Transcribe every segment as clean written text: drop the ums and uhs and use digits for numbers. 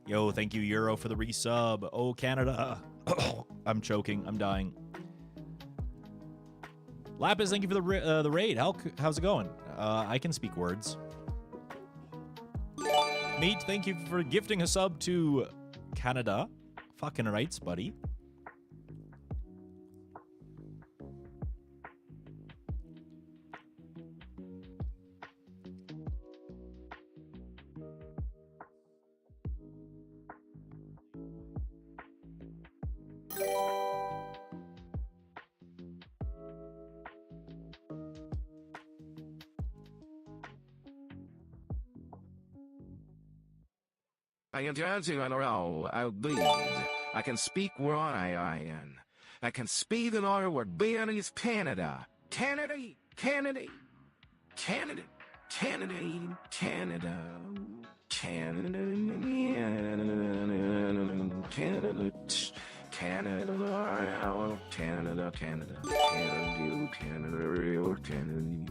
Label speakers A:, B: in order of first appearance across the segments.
A: Yo, thank you, Euro, for the resub. Oh, Canada. I'm choking. I'm dying. Lapis, thank you for the raid. How's it going? I can speak words. Meat, thank you for gifting a sub to Canada. Fucking rights, buddy.
B: I am dancing on a roll. I bleed. I can speak where I am. I can speak in order where being is Canada. Canada, Canada, Canada, Canada, Canada, Canada, Canada, Canada, Canada, Canada, Canada, Canada, Canada.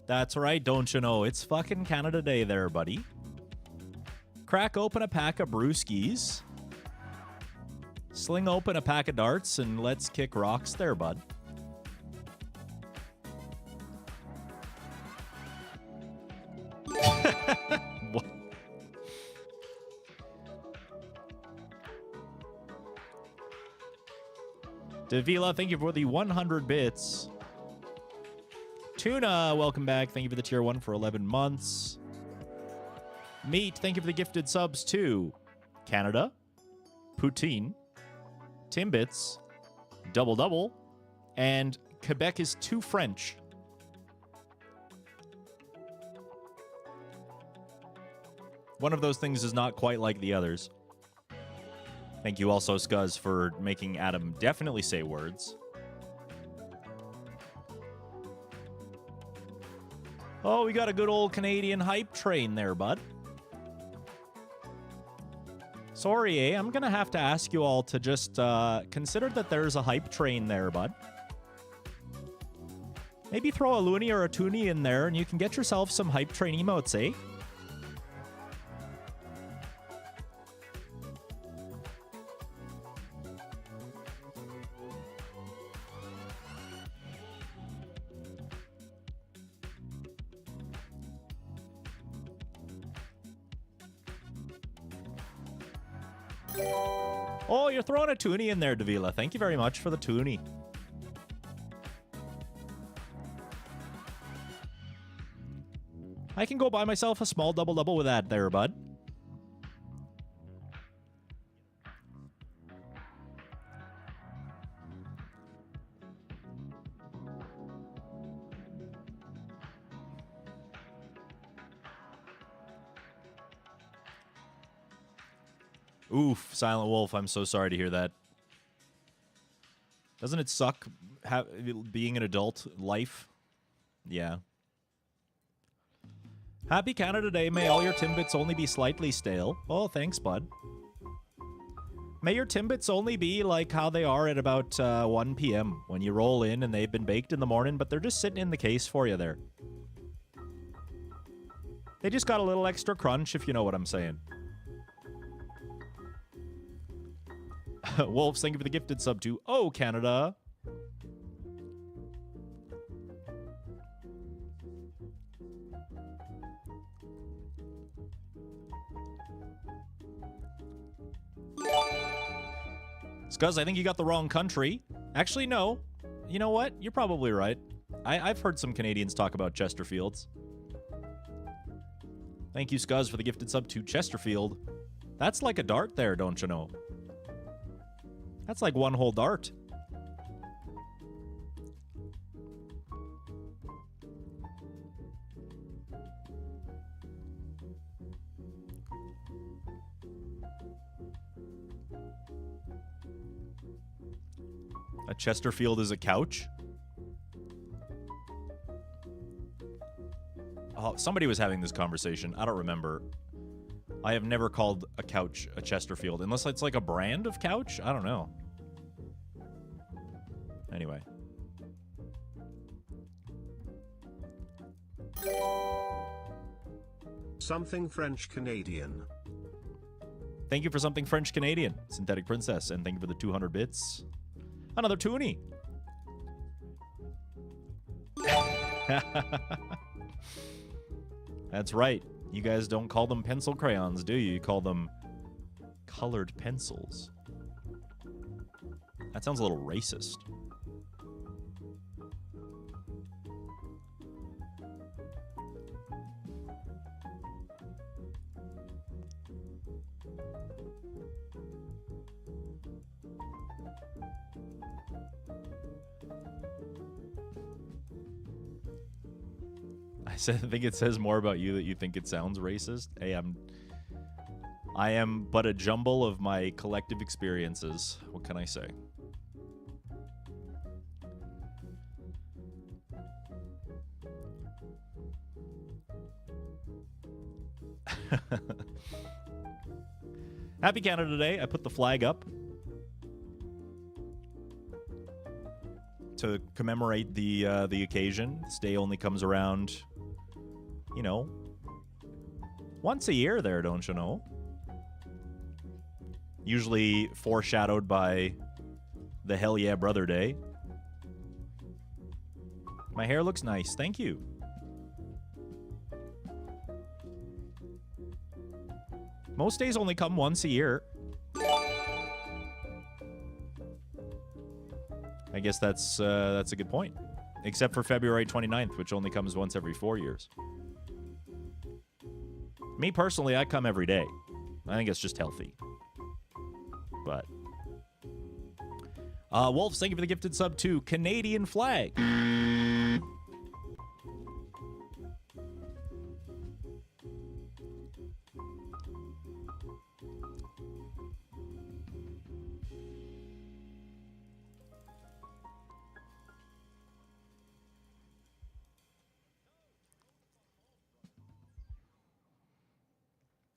A: That's right, don't you know? It's fucking Canada Day there, buddy. Crack open a pack of brewskis. Sling open a pack of darts, and let's kick rocks there, bud. What? Davila, thank you for the 100 bits. Tuna, welcome back. Thank you for the tier 1 for 11 months. Meat, thank you for the gifted subs to Canada, Poutine, Timbits, Double Double, and Quebec is too French. One of those things is not quite like the others. Thank you also, Scuzz, for making Adam definitely say words. Oh, we got a good old Canadian hype train there, bud. Sorry, I'm going to have to ask you all to just consider that there's a hype train there, bud. Maybe throw a loony or a toonie in there and you can get yourself some hype train emotes, eh? Oh, you're throwing a toonie in there, Davila. Thank you very much for the toonie. I can go buy myself a small double-double with that there, bud. Oof, Silent Wolf, I'm so sorry to hear that. Doesn't it suck being an adult life? Yeah. Happy Canada Day. May all your Timbits only be slightly stale. Oh, thanks, bud. May your Timbits only be like how they are at about 1 p.m. when you roll in and they've been baked in the morning, but they're just sitting in the case for you there. They just got a little extra crunch, if you know what I'm saying. Wolves, thank you for the gifted sub to Oh, Canada. Scuzz, I think you got the wrong country. Actually, no. You know what? You're probably right. I've heard some Canadians talk about Chesterfields. Thank you, Scuzz, for the gifted sub to Chesterfield. That's like a dart there, don't you know? That's like one whole dart. A Chesterfield is a couch? Oh, somebody was having this conversation. I don't remember. I have never called a couch a Chesterfield, unless it's like a brand of couch? I don't know. Anyway.
C: Something French Canadian.
A: Thank you for something French Canadian, Synthetic Princess, and thank you for the 200 bits. Another toonie. That's right. You guys don't call them pencil crayons, do you? You call them colored pencils. That sounds a little racist. I think it says more about you that you think it sounds racist. Hey, I am but a jumble of my collective experiences. What can I say? Happy Canada Day. I put the flag up to commemorate the occasion. This day only comes around, you know, once a year there, don't you know? Usually foreshadowed by the Hell Yeah Brother Day. My hair looks nice. Thank you. Most days only come once a year. I guess that's a good point. Except for February 29th, which only comes once every 4 years. Me personally, I come every day. I think it's just healthy. But Wolves, thank you for the gifted sub to Canadian Flag.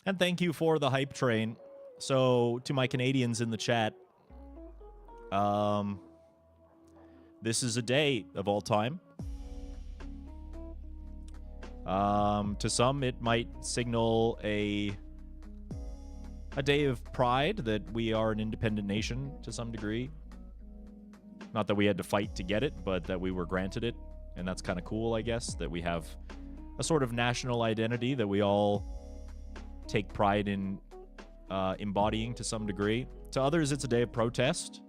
A: And thank you for the hype train. So, to my Canadians in the chat, this is a day of all time. To some, it might signal a day of pride that we are an independent nation to some degree. Not that we had to fight to get it, but that we were granted it. And that's kind of cool, I guess, that we have a sort of national identity that we all take pride in embodying to some degree. To others, it's a day of protest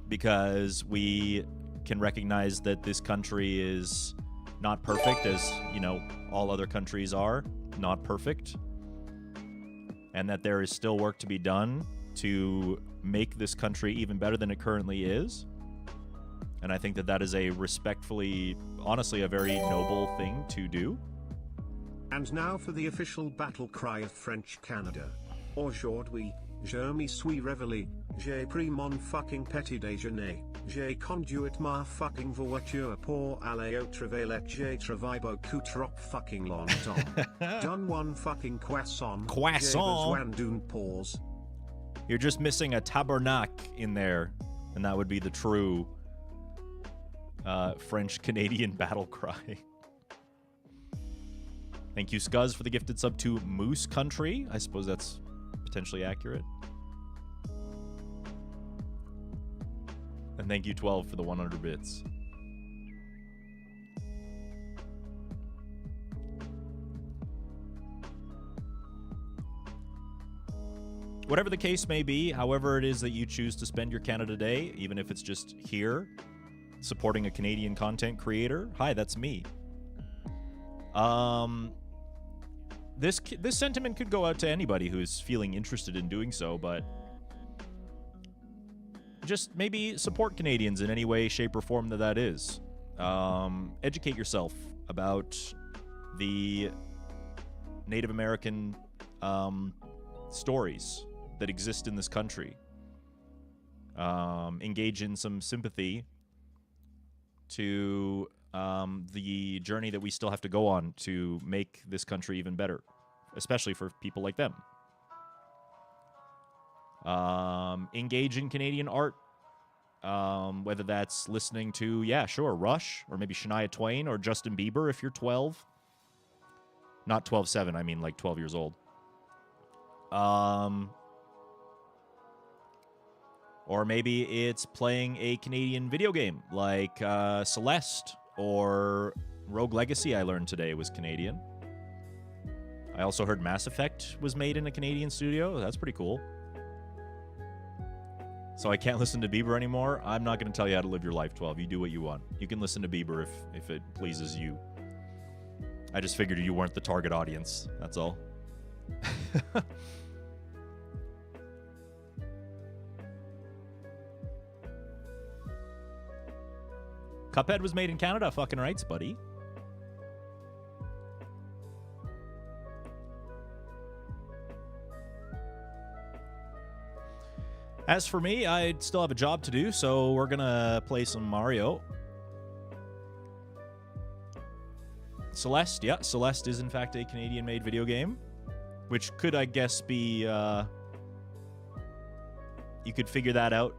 A: because we can recognize that this country is not perfect, as, you know, all other countries are not perfect, and that there is still work to be done to make this country even better than it currently is. And I think that that is a respectfully, honestly, a very noble thing to do.
C: And now for the official battle cry of French Canada. Aujourd'hui, je me suis réveillé, j'ai pris mon fucking petit déjeuner, j'ai conduit ma fucking voiture pour aller au travail et j'ai travaillé beaucoup trop fucking longtemps. Done one fucking croissant.
A: Croissant.
C: J'ai besoin d'une pause.
A: You're just missing a tabernacle in there, and that would be the true French-Canadian battle cry. Thank you, Scuzz, for the gifted sub to Moose Country. I suppose that's potentially accurate. And thank you, 12, for the 100 bits. whatever the case may be, however it is that you choose to spend your Canada Day, even if it's just here, supporting a Canadian content creator. Hi, that's me. This sentiment could go out to anybody who's feeling interested in doing so, but just maybe support Canadians in any way, shape, or form that is. Educate yourself about the Native American stories that exist in this country. Engage in some sympathy to the journey that we still have to go on to make this country even better, especially for people like them. Engage in Canadian art, whether that's listening to, Rush, or maybe Shania Twain, or Justin Bieber if you're 12. Not 12-7, I mean like 12 years old. Or maybe it's playing a Canadian video game like Celeste or Rogue Legacy, I learned today was Canadian. I also heard Mass Effect was made in a Canadian studio. That's pretty cool. So I can't listen to Bieber anymore. I'm not going to tell you how to live your life, 12. You do what you want. You can listen to Bieber if it pleases you. I just figured you weren't the target audience. That's all. Cuphead was made in Canada. Fucking rights, buddy. As for me, I still have a job to do, so we're gonna play some Mario. Celeste, yeah, Celeste is in fact a Canadian-made video game, which could, I guess, be, you could figure that out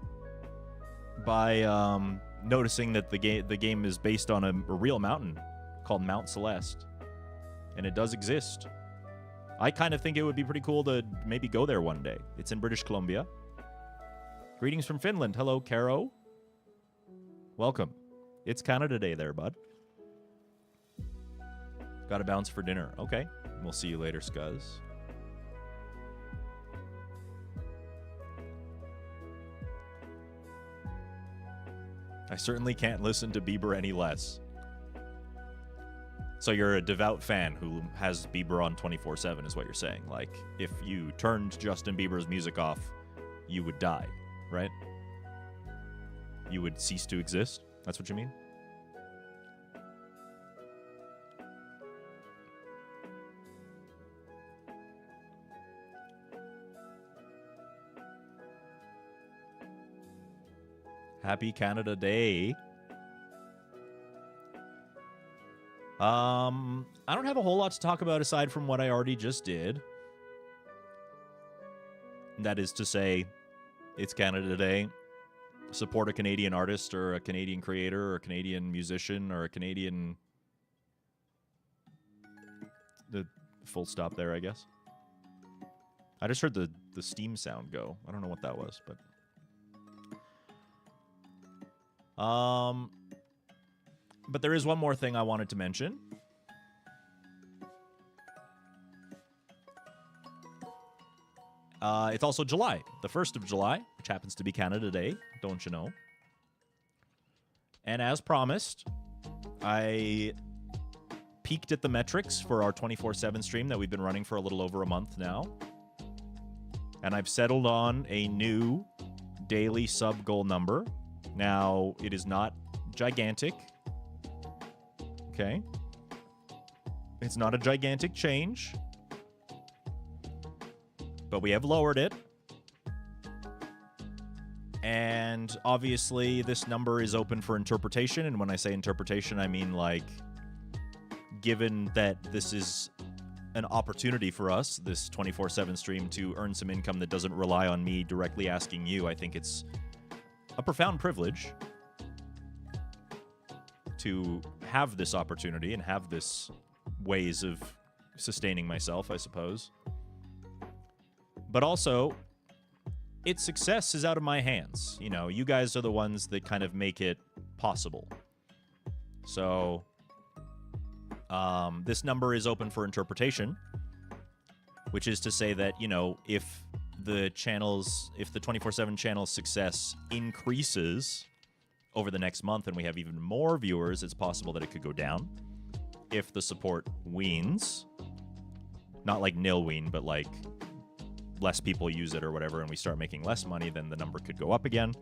A: by, noticing that the game is based on a real mountain called Mount Celeste, and it does exist. I kind of think it would be pretty cool to maybe go there one day. It's in British Columbia. Greetings from Finland. Hello, Caro. Welcome. It's Canada Day there, bud. Gotta bounce for dinner. Okay. We'll see you later, Scuzz. I certainly can't listen to Bieber any less. So you're a devout fan who has Bieber on 24/7 is what you're saying. Like, if you turned Justin Bieber's music off, you would die, right? You would cease to exist? That's what you mean? Happy Canada Day. I don't have a whole lot to talk about aside from what I already just did. That is to say, it's Canada Day. Support a Canadian artist or a Canadian creator or a Canadian musician or a Canadian... The full stop there, I guess. I just heard the steam sound go. I don't know what that was, but... But there is one more thing I wanted to mention. It's also July, the 1st of July, which happens to be Canada Day, don't you know? And as promised, I peeked at the metrics for our 24/7 stream that we've been running for a little over a month now. And I've settled on a new daily sub goal number. Now, it is not gigantic. Okay? It's not a gigantic change. But we have lowered it. And obviously, this number is open for interpretation. And when I say interpretation, I mean, like, given that this is an opportunity for us, this 24/7 stream, to earn some income that doesn't rely on me directly asking you, I think it's a profound privilege to have this opportunity and have this ways of sustaining myself, I suppose. But also, its success is out of my hands. You know, you guys are the ones that kind of make it possible. So, this number is open for interpretation, which is to say that, you know, if the 24/7 channel's success increases over the next month and we have even more viewers, it's possible that it could go down. If the support weans, not like nil wean, but like less people use it or whatever, and we start making less money, then the number could go up again.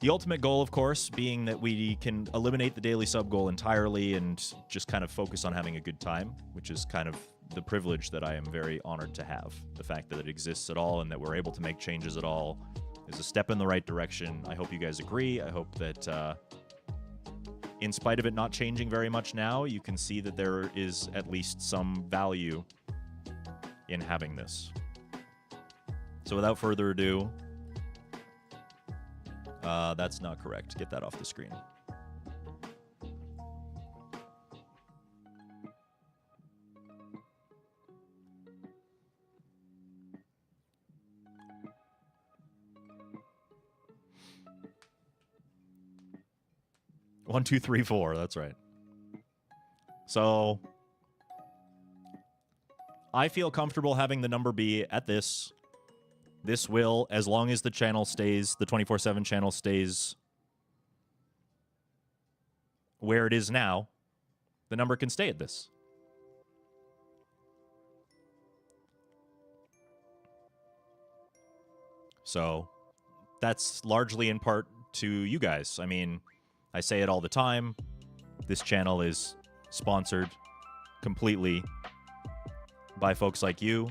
A: The ultimate goal, of course, being that we can eliminate the daily sub goal entirely and just kind of focus on having a good time, which is kind of the privilege that I am very honored to have. The fact that it exists at all and that we're able to make changes at all is a step in the right direction. I hope you guys agree. I hope that in spite of it not changing very much now, you can see that there is at least some value in having this. So without further ado, that's not correct. Get that off the screen. One, two, three, four. That's right. So I feel comfortable having the number be at this. This will, as long as the channel stays, the 24/7 channel stays where it is now, the number can stay at this. So that's largely in part to you guys. I mean, I say it all the time. This channel is sponsored completely by folks like you.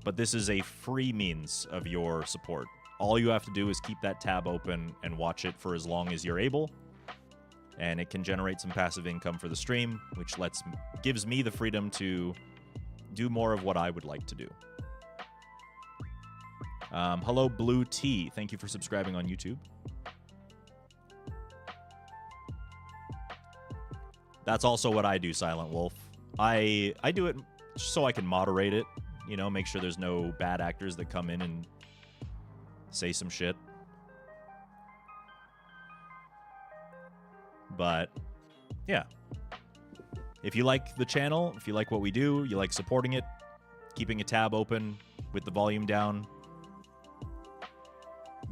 A: But this is a free means of your support. All you have to do is keep that tab open and watch it for as long as you're able. And it can generate some passive income for the stream, which gives me the freedom to do more of what I would like to do. Hello, Blue Tea. Thank you for subscribing on YouTube. That's also what I do, Silent Wolf. I do it so I can moderate it. You know, make sure there's no bad actors that come in and say some shit. But, yeah. If you like the channel, if you like what we do, you like supporting it, keeping a tab open with the volume down,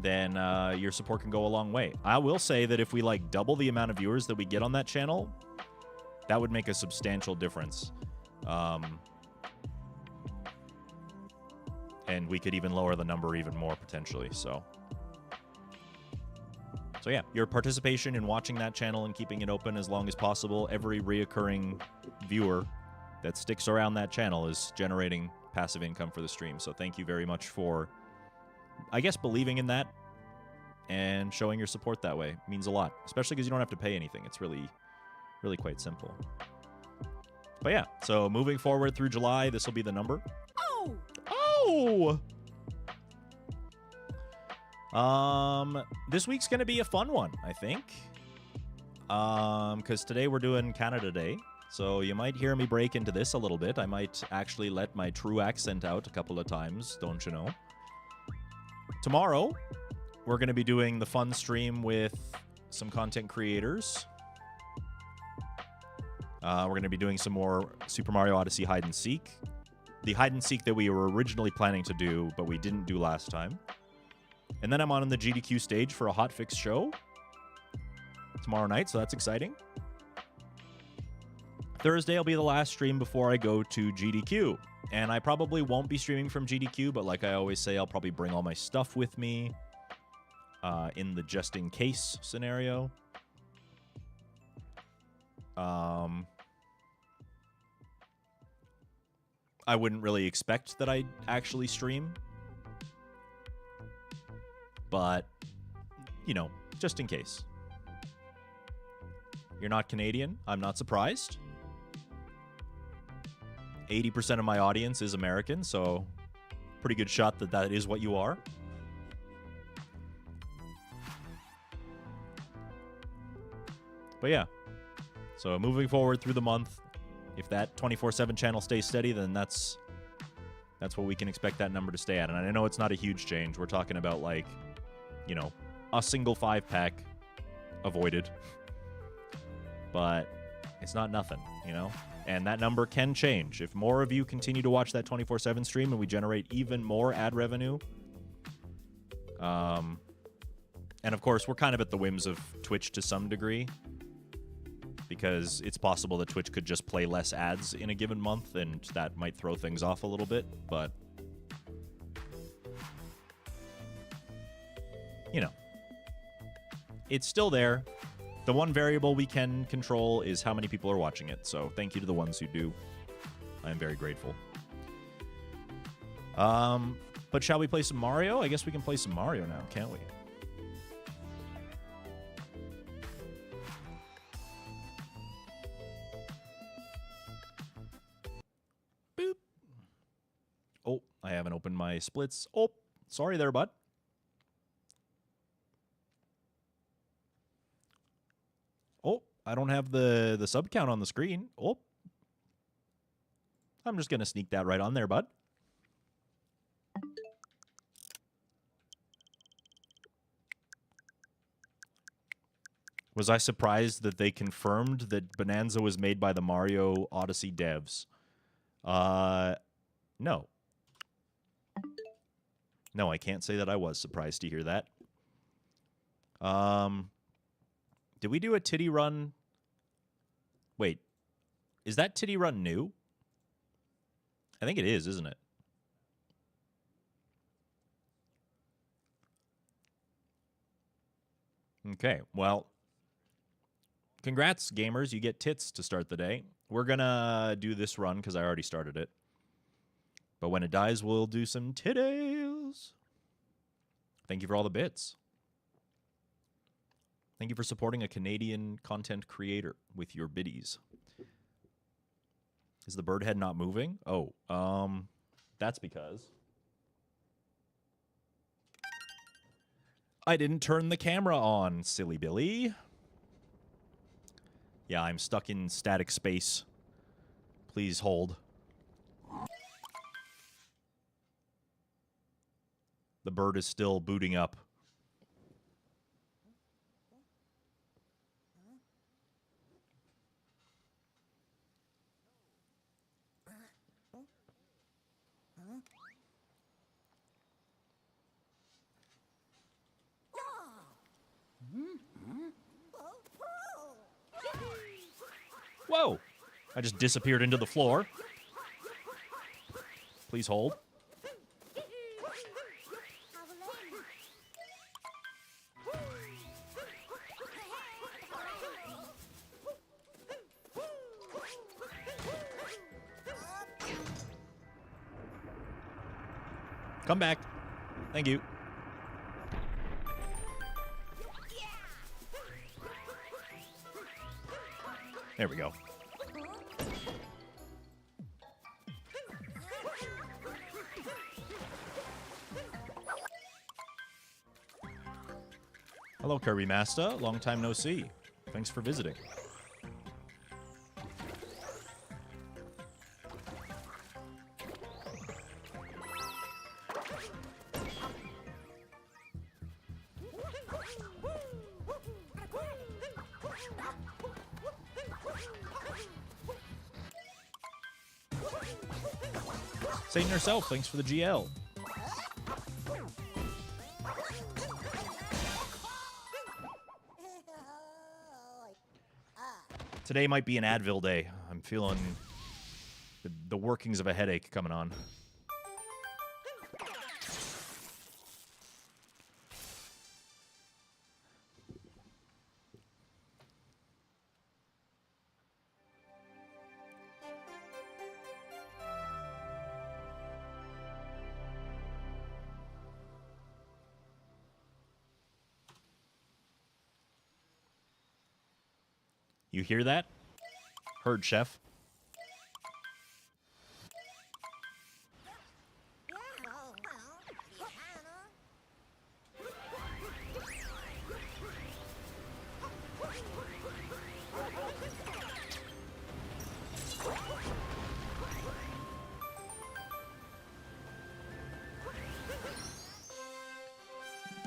A: then your support can go a long way. I will say that if we, like, double the amount of viewers that we get on that channel, that would make a substantial difference. And we could even lower the number even more, potentially. So yeah, your participation in watching that channel and keeping it open as long as possible, every reoccurring viewer that sticks around that channel is generating passive income for the stream. So thank you very much for, I guess, believing in that and showing your support that way. It means a lot, especially because you don't have to pay anything. It's really, really quite simple. But yeah, so moving forward through July, this will be the number. Oh! This week's gonna be a fun one, I think. Because today we're doing Canada Day, so you might hear me break into this a little bit. I might actually let my true accent out a couple of times, don't you know? Tomorrow, we're gonna be doing the fun stream with some content creators. We're gonna be doing some more Super Mario Odyssey hide and seek. The hide and seek that we were originally planning to do, but we didn't do last time. And then I'm on the GDQ stage for a hotfix show tomorrow night, so that's exciting. Thursday will be the last stream before I go to GDQ. And I probably won't be streaming from GDQ, but like I always say, I'll probably bring all my stuff with me in the just-in-case scenario. I wouldn't really expect that I'd actually stream. But, you know, just in case. You're not Canadian. I'm not surprised. 80% of my audience is American, so pretty good shot that that is what you are. But yeah. So moving forward through the month, if that 24/7 channel stays steady, then that's what we can expect that number to stay at. And I know it's not a huge change. We're talking about, like, you know, a single 5-pack avoided. But it's not nothing, you know? And that number can change. If more of you continue to watch that 24/7 stream and we generate even more ad revenue. And of course, we're kind of at the whims of Twitch to some degree. Because it's possible that Twitch could just play less ads in a given month, and that might throw things off a little bit. But, you know, it's still there. The one variable we can control is how many people are watching it. So thank you to the ones who do. I am very grateful. But shall we play some Mario? I guess we can play some Mario now, can't we? Boop. Oh, I haven't opened my splits. Oh, sorry there, bud. Oh, I don't have the sub count on the screen. Oh. I'm just going to sneak that right on there, bud. Was I surprised that they confirmed that Bonanza was made by the Mario Odyssey devs? No. No, I can't say that I was surprised to hear that. Did we do a Titty Run? Wait, is that Titty Run new? I think it is, isn't it? Okay, well, congrats, gamers. You get tits to start the day. We're going to do this run because I already started it. But when it dies, we'll do some titties. Thank you for all the bits. Thank you for supporting a Canadian content creator with your biddies. Is the bird head not moving? Oh, that's because I didn't turn the camera on, silly Billy. Yeah, I'm stuck in static space. Please hold. The bird is still booting up. Whoa! I just disappeared into the floor. Please hold. Come back. Thank you. There we go. Hello, Kirby Master. Long time no see. Thanks for visiting. Satan herself, thanks for the GL. Today might be an Advil day. I'm feeling the workings of a headache coming on. You hear that? Heard, chef.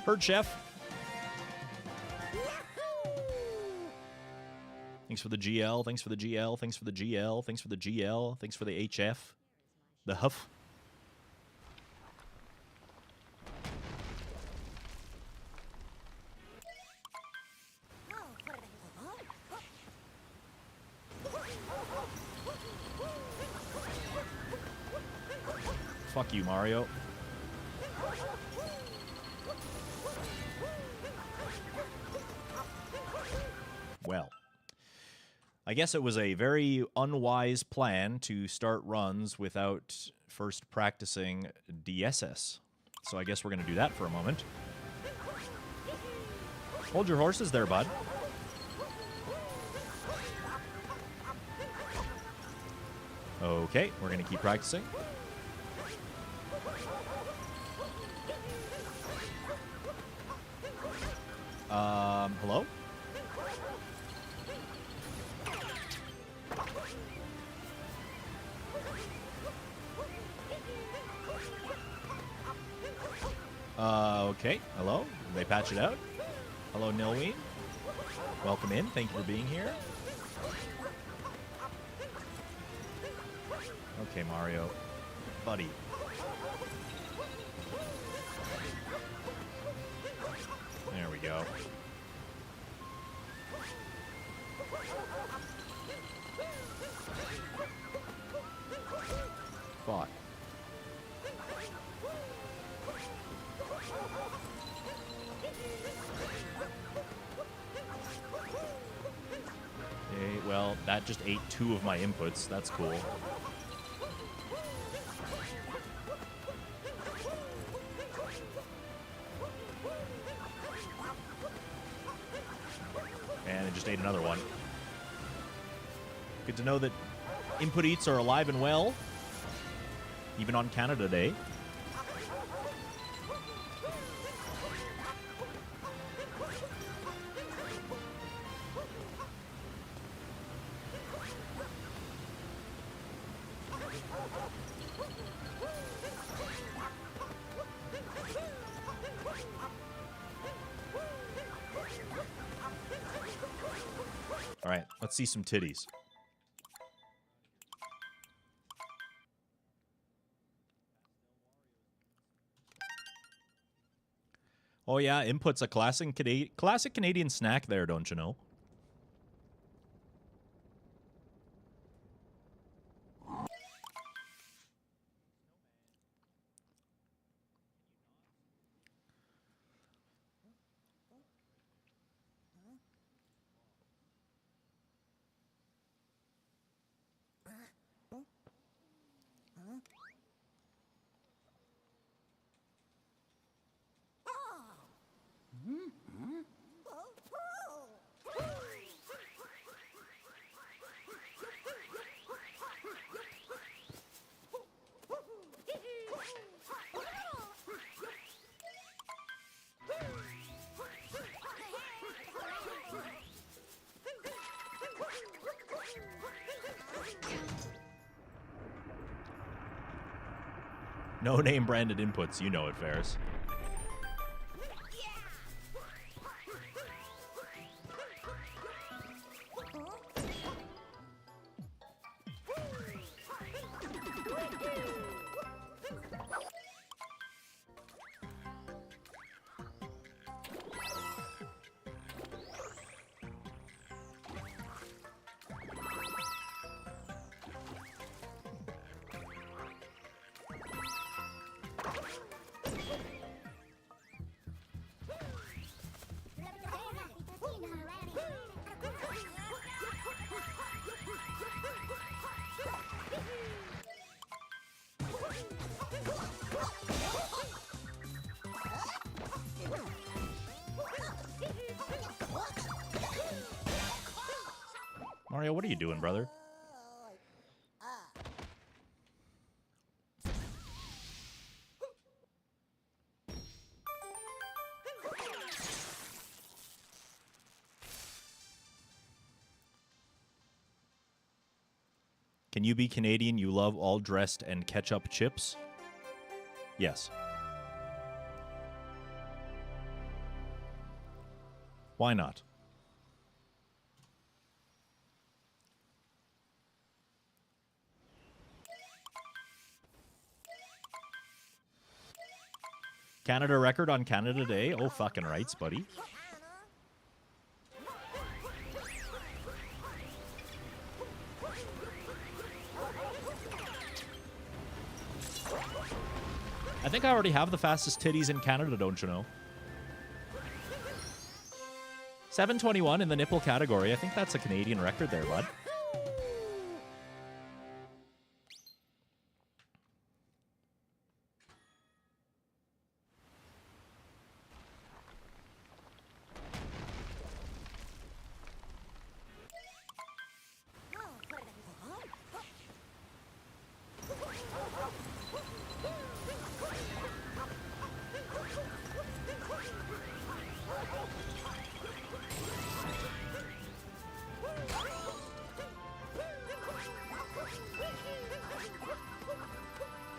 A: Heard, chef. Thanks for the GL. Thanks for the GL. Thanks for the GL. Thanks for the GL. Thanks for the HF. The huff. Fuck you, Mario. Well, I guess it was a very unwise plan to start runs without first practicing DSS. So I guess we're going to do that for a moment. Hold your horses there, bud. Okay, we're going to keep practicing. Hello? Okay. Hello? Did they patch it out? Hello, Nilween. Welcome in. Thank you for being here. Okay, Mario. Buddy. There we go. Fuck. Okay, well, that just ate 2 of my inputs. That's cool. And it just ate another one. Good to know that input eats are alive and well, even on Canada Day. All right, let's see some titties. Oh yeah, input's a classic Canadian snack there, don't you know? No name branded inputs, you know it, Ferris. Mario, what are you doing, brother? Can you be Canadian? You love all dressed and ketchup chips? Yes. Why not? Canada record on Canada Day? Oh, fucking rights, buddy. I think I already have the fastest titties in Canada, don't you know? 7:21 in the nipple category. I think that's a Canadian record there, bud.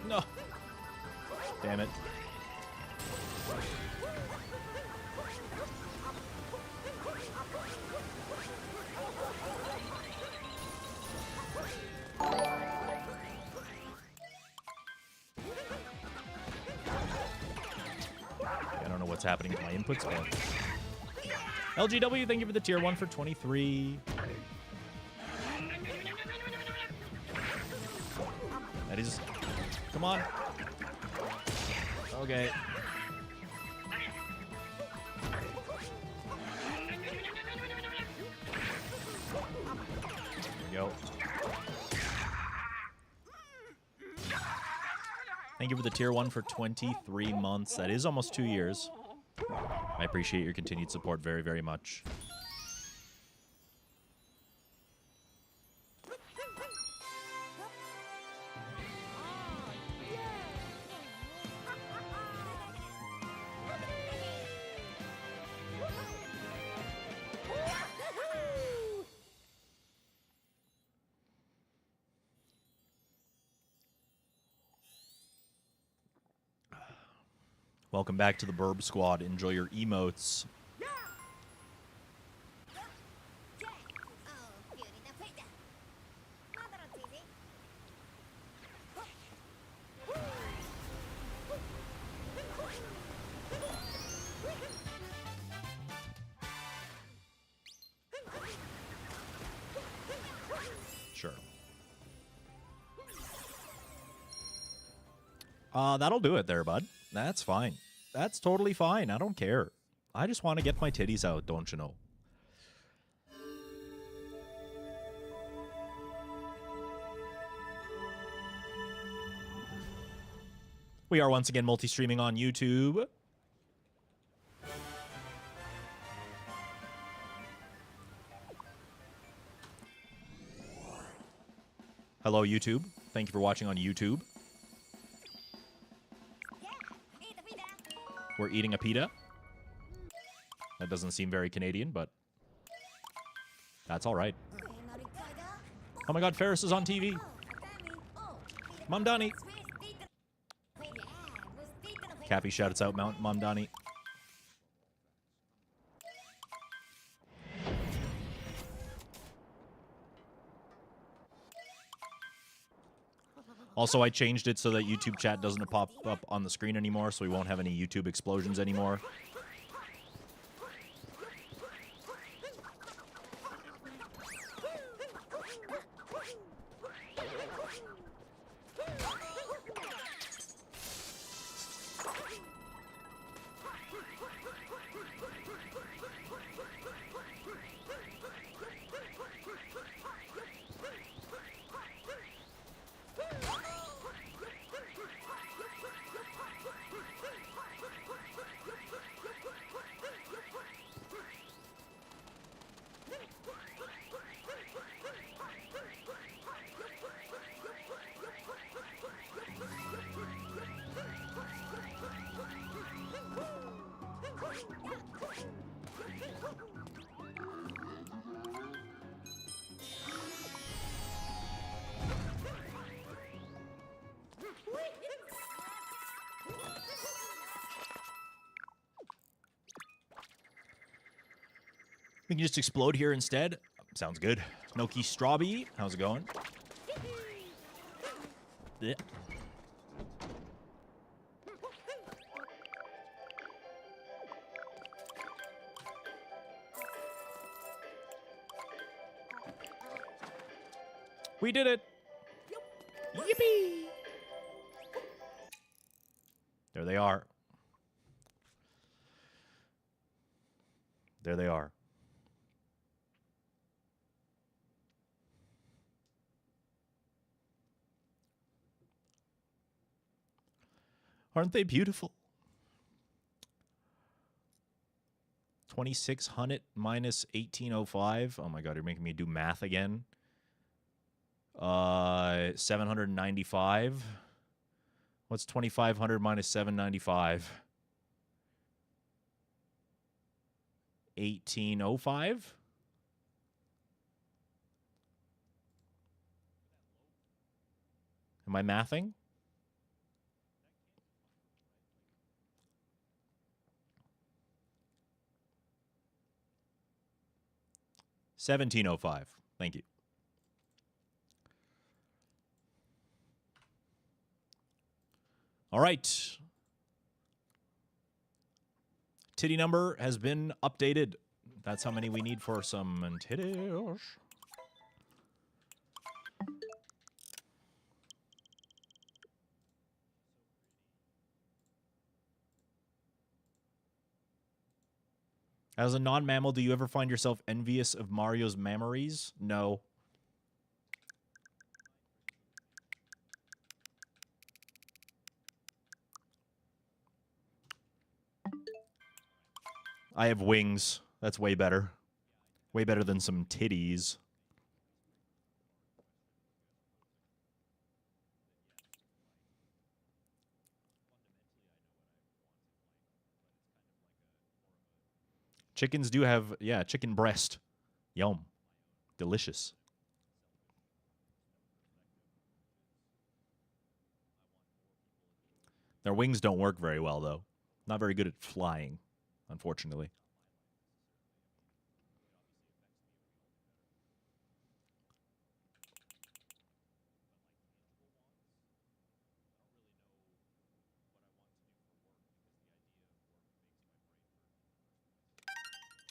A: No. Damn it. I don't know what's happening with my inputs, but... LGW, thank you for the tier 1 for 23. That is... Come on. Okay. There we go. Thank you for the tier 1 for 23 months. That is almost 2 years. I appreciate your continued support very, very much. Welcome back to the Burb Squad. Enjoy your emotes. Sure. That'll do it there, bud. That's fine. That's totally fine. I don't care. I just want to get my titties out, don't you know? We are once again multi-streaming on YouTube. Hello, YouTube. Thank you for watching on YouTube. We're eating a pita. That doesn't seem very Canadian, but that's all right. Oh my god, Ferris is on TV. Mom Donnie. Cappy shouts out Mom Donnie. Also, I changed it so that YouTube chat doesn't pop up on the screen anymore, so we won't have any YouTube explosions anymore. We can just explode here instead. Sounds good. Noki Strawby, how's it going? Yeah. We did it! Yippee! There they are. There they are. Aren't they beautiful? 2600 minus 1805. Oh my god, you're making me do math again. 795. What's 2500 minus 795? 1805? Am I mathing? $17.05. Thank you. All right. Titty number has been updated. That's how many we need for some titties. As a non-mammal, do you ever find yourself envious of Mario's memories? No. I have wings. That's way better. Way better than some titties. Chickens do have, yeah, chicken breast. Yum. Delicious. Their wings don't work very well, though. Not very good at flying, unfortunately.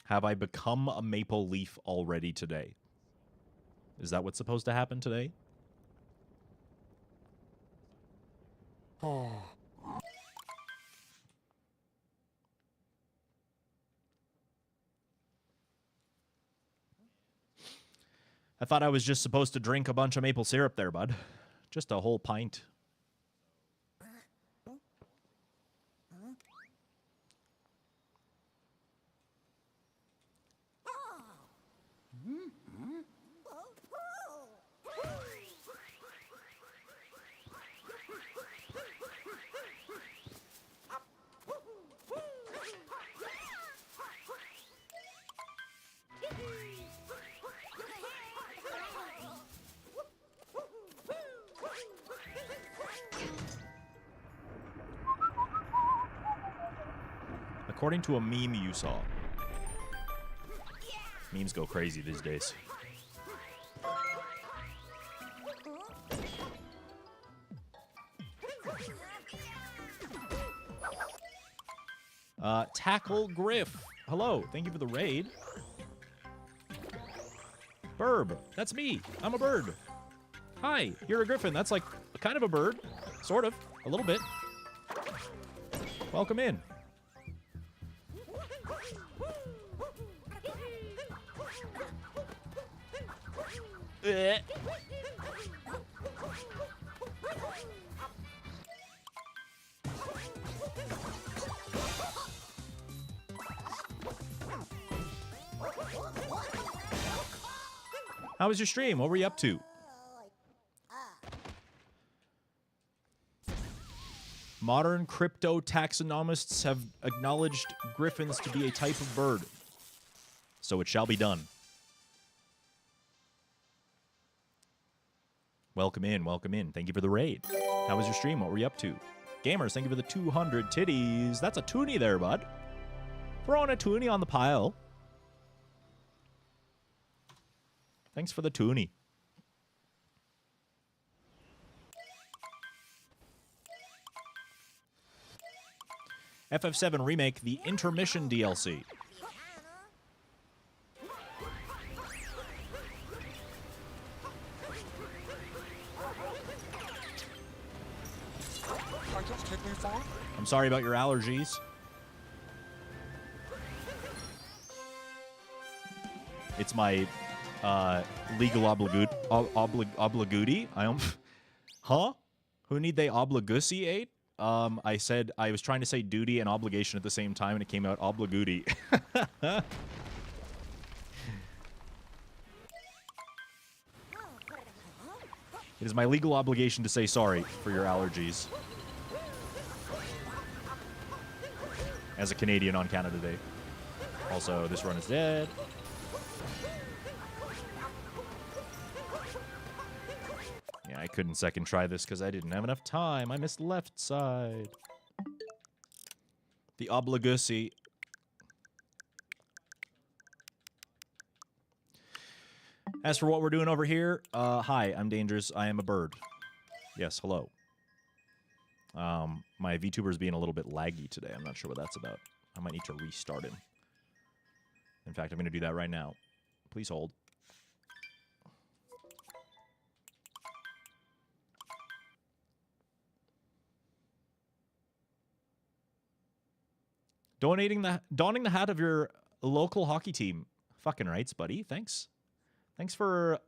A: Have I become a maple leaf already today? Is that what's supposed to happen today? I thought I was just supposed to drink a bunch of maple syrup there, bud. Just a whole pint. According to a meme you saw. Memes go crazy these days. Tackle Griff. Hello. Thank you for the raid. Burb. That's me. I'm a bird. Hi. You're a griffin. That's like kind of a bird. Sort of. A little bit. Welcome in. How was your stream? What were you up to? Modern crypto taxonomists have acknowledged griffins to be a type of bird. So it shall be done. Welcome in, welcome in. Thank you for the raid. How was your stream? What were you up to? Gamers, thank you for the 200 titties. That's a toonie there, bud. Throwing a toonie on the pile. Thanks for the toonie. FF7 Remake, the Intermission DLC. I'm sorry about your allergies. It's my legal obliguity. Huh? Who need they obliguciate? I said I was trying to say duty and obligation at the same time, and it came out obliguity. It is my legal obligation to say sorry for your allergies. As a Canadian on Canada Day. Also, this run is dead. Yeah, I couldn't second try this because I didn't have enough time. I missed left side. The obligacy. As for what we're doing over here, hi, I'm Dangerous. I am a bird. Yes, hello. My VTuber's being a little bit laggy today. I'm not sure what that's about. I might need to restart him. In fact, I'm going to do that right now. Please hold. Donning the hat of your local hockey team. Fucking rights, buddy. Thanks. Thanks for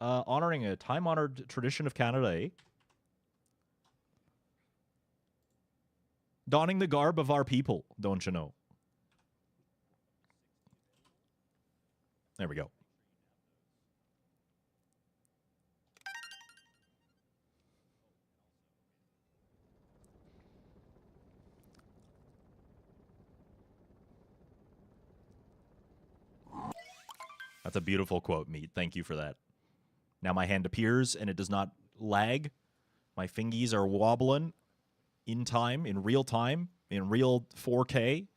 A: honoring a time-honored tradition of Canada, eh? Donning the garb of our people, don't you know? There we go. That's a beautiful quote, Meat. Thank you for that. Now my hand appears, and it does not lag. My fingies are wobbling in time, in real 4K.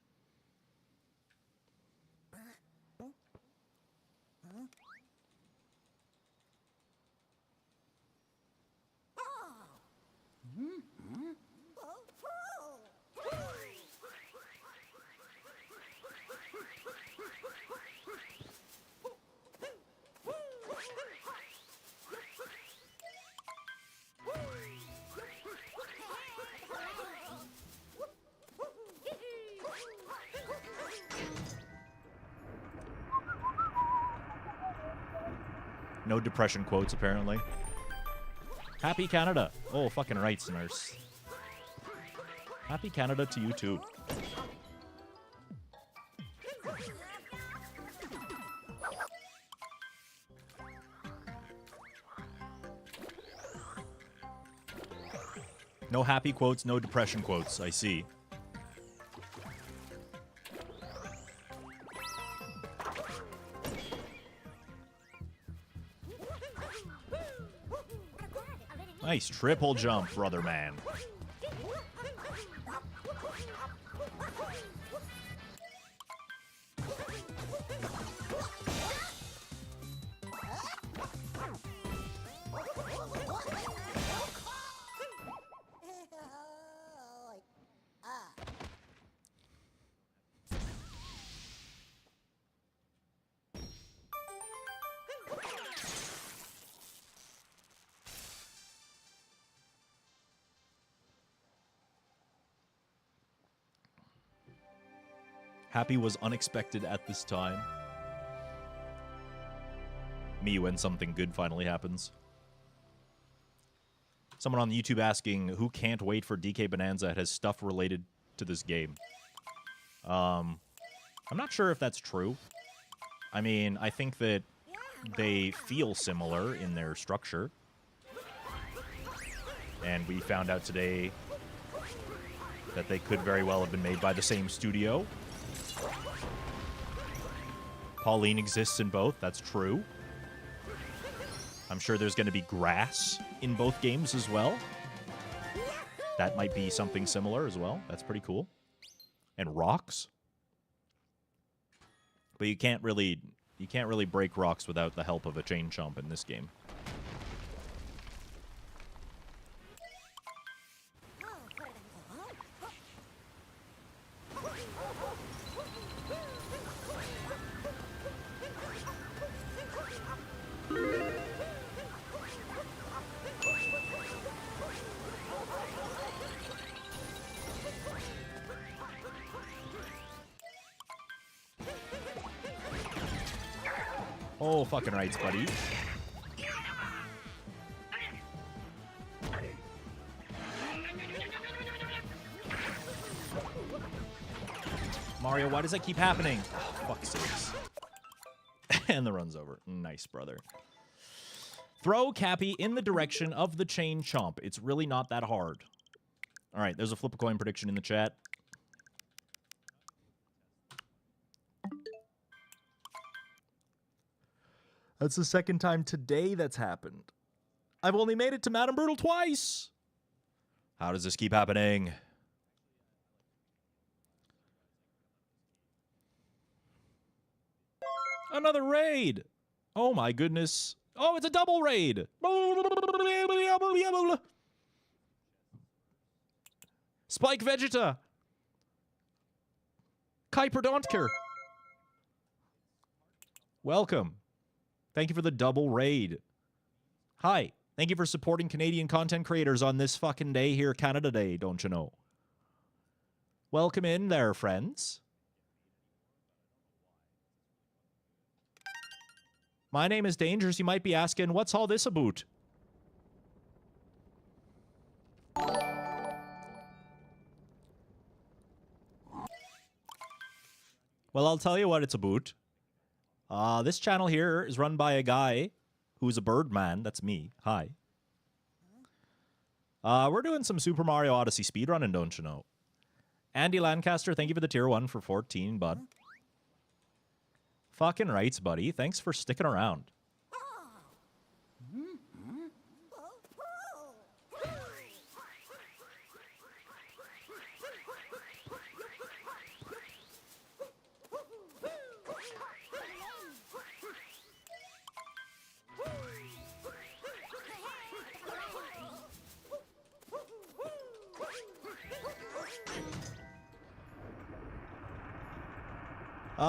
A: No depression quotes, apparently. Happy Canada. Oh, fucking rights, nurse. Happy Canada to you, too. No happy quotes, no depression quotes. I see. Nice triple jump, brother man. Happy was unexpected at this time. Me when something good finally happens. Someone on YouTube asking who can't wait for DK Bonanza has stuff related to this game. I'm not sure if that's true. I mean, I think that they feel similar in their structure. And we found out today that they could very well have been made by the same studio. Pauline exists in both, that's true. I'm sure there's going to be grass in both games as well. That might be something similar as well. That's pretty cool. And rocks. But you can't really break rocks without the help of a chain chomp in this game. Oh, fucking rights, buddy. Mario, why does that keep happening? Oh, fuck sakes. And the run's over. Nice, brother. Throw Cappy in the direction of the chain chomp. It's really not that hard. All right, there's a flip a coin prediction in the chat. That's the second time today that's happened. I've only made it to Madame Brutal twice. How does this keep happening? Another raid. Oh my goodness. Oh, it's a double raid. Spike Vegeta. Kuiper Dontker. Welcome. Thank you for the double raid. Hi. Thank you for supporting Canadian content creators on this fucking day here, Canada Day, don't you know? Welcome in there, friends. My name is Dangerous. You might be asking, what's all this about? Well, I'll tell you what it's about. This channel here is run by a guy who's a bird man. That's me. Hi. We're doing some Super Mario Odyssey speedrunning, don't you know? Andy Lancaster, thank you for the tier 1 for 14, bud. Fucking rights, buddy. Thanks for sticking around.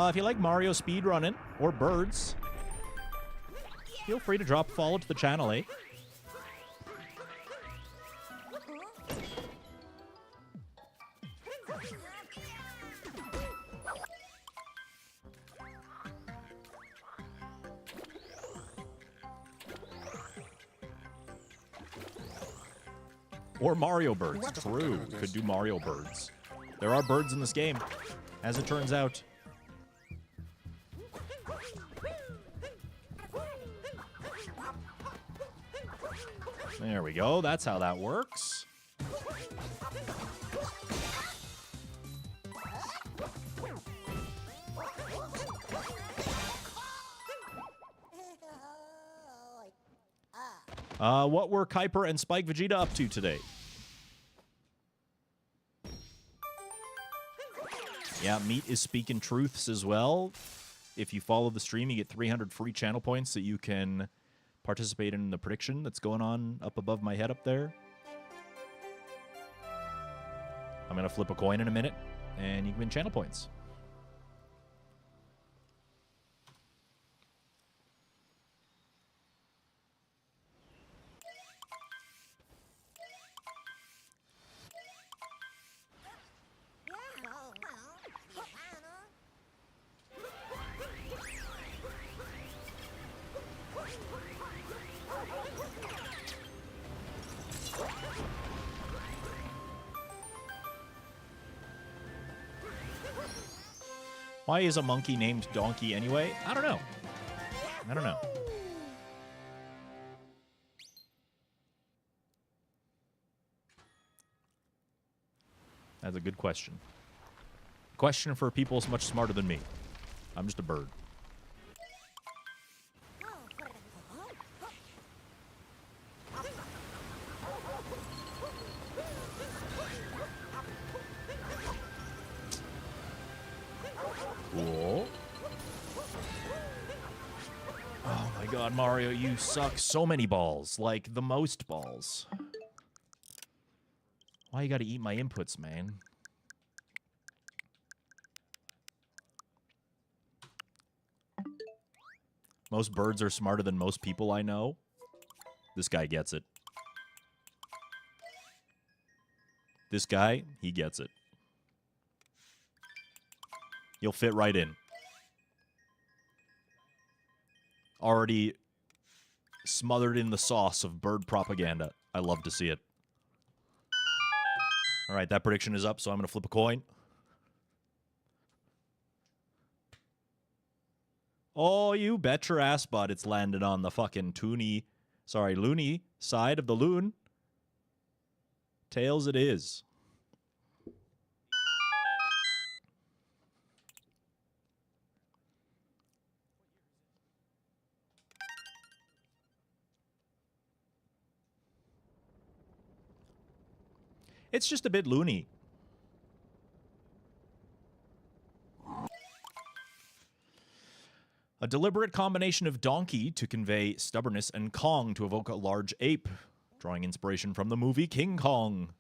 A: If you like Mario speedrunning or birds, feel free to drop a follow to the channel, eh? Or Mario birds. True. Could do Mario birds. There are birds in this game, as it turns out. There we go. That's how that works. What were Kuiper and Spike Vegeta up to today? Yeah, Meat is speaking truths as well. If you follow the stream, you get 300 free channel points that you can participate in the prediction that's going on up above my head up there. I'm going to flip a coin in a minute, and you can win channel points. Why is a monkey named Donkey anyway? I don't know. I don't know. That's a good question. Question for people much smarter than me. I'm just a bird. Cool. Oh my god, Mario, you suck so many balls. Like, the most balls. Why you gotta eat my inputs, man? Most birds are smarter than most people I know. This guy gets it. This guy, he gets it. You'll fit right in. already smothered in the sauce of bird propaganda. I love to see it. All right, that prediction is up, so I'm going to flip a coin. Oh, you bet your ass, bud. It's landed on the fucking loony side of the loon. Tails it is. It's just a bit loony. A deliberate combination of donkey to convey stubbornness and Kong to evoke a large ape, drawing inspiration from the movie King Kong.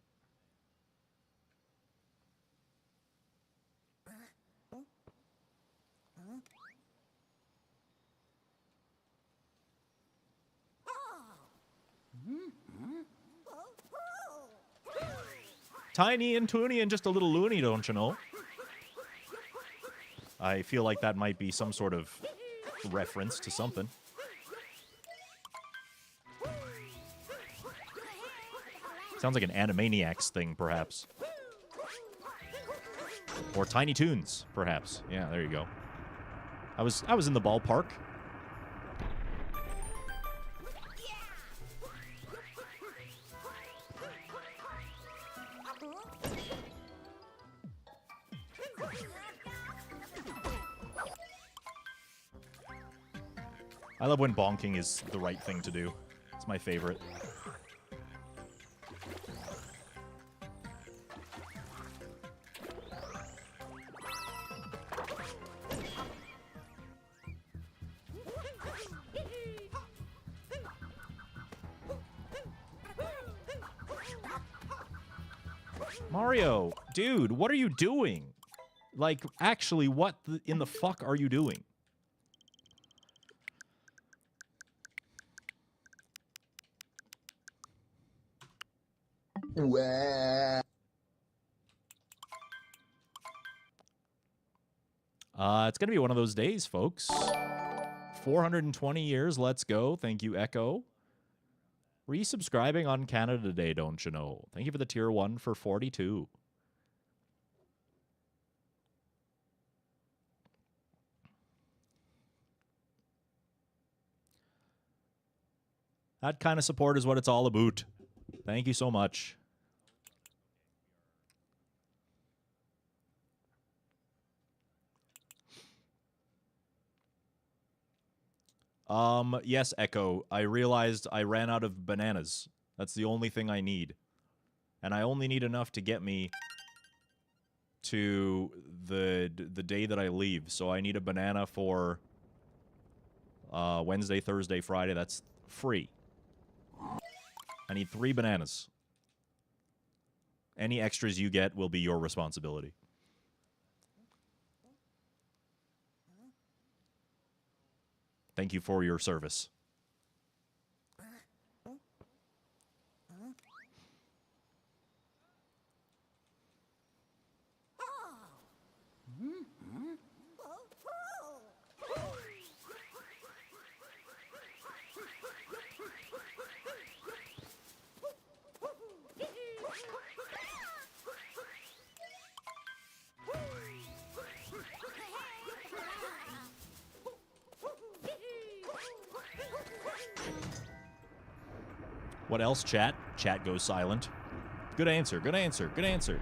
A: Tiny and toony and just a little loony, don't you know? I feel like that might be some sort of reference to something. Sounds like an Animaniacs thing, perhaps. Or Tiny Toons, perhaps. Yeah, there you go. I was in the ballpark. I love when bonking is the right thing to do. It's my favorite. Mario, dude, what are you doing? Like, actually, what in the fuck are you doing? It's going to be one of those days, folks. 420 years, let's go. Thank you, Echo. Resubscribing on Canada Day, don't you know? Thank you for the tier 1 for 42. That kind of support is what it's all about. Thank you so much. Yes, Echo. I realized I ran out of bananas. That's the only thing I need. And I only need enough to get me to the day that I leave. So I need a banana for Wednesday, Thursday, Friday. That's free. I need 3 bananas. Any extras you get will be your responsibility. Thank you for your service. What else, chat? Chat goes silent. Good answer, good answer, good answer.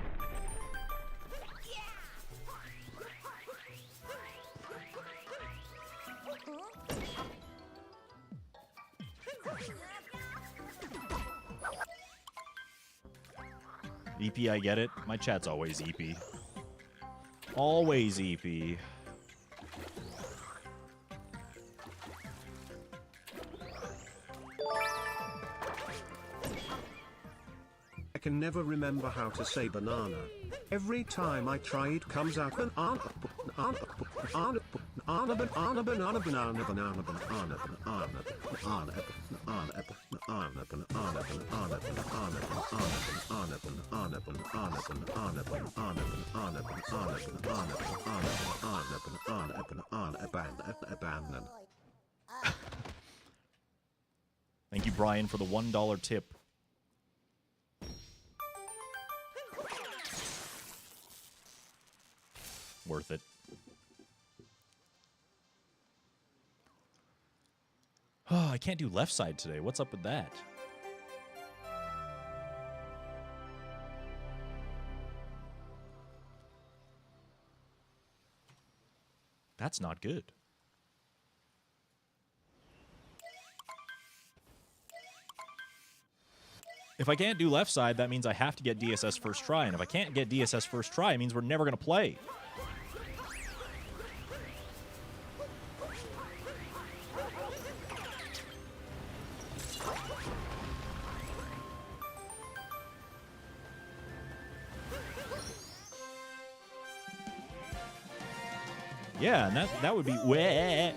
A: EP, I get it. My chat's always EP. Always EP.
C: I can never remember how to say banana. Every time I try it comes out banana, banana, banana, banana, banana, banana, banana, banana, banana, banana, banana, banana, banana, banana, banana, banana,
A: Thank you, Brian, for the $1 tip. Worth it. Oh, I can't do left side today. What's up with that? That's not good. If I can't do left side, that means I have to get DSS first try. And if I can't get DSS first try, it means we're never going to play. Yeah, and that would be... Wah.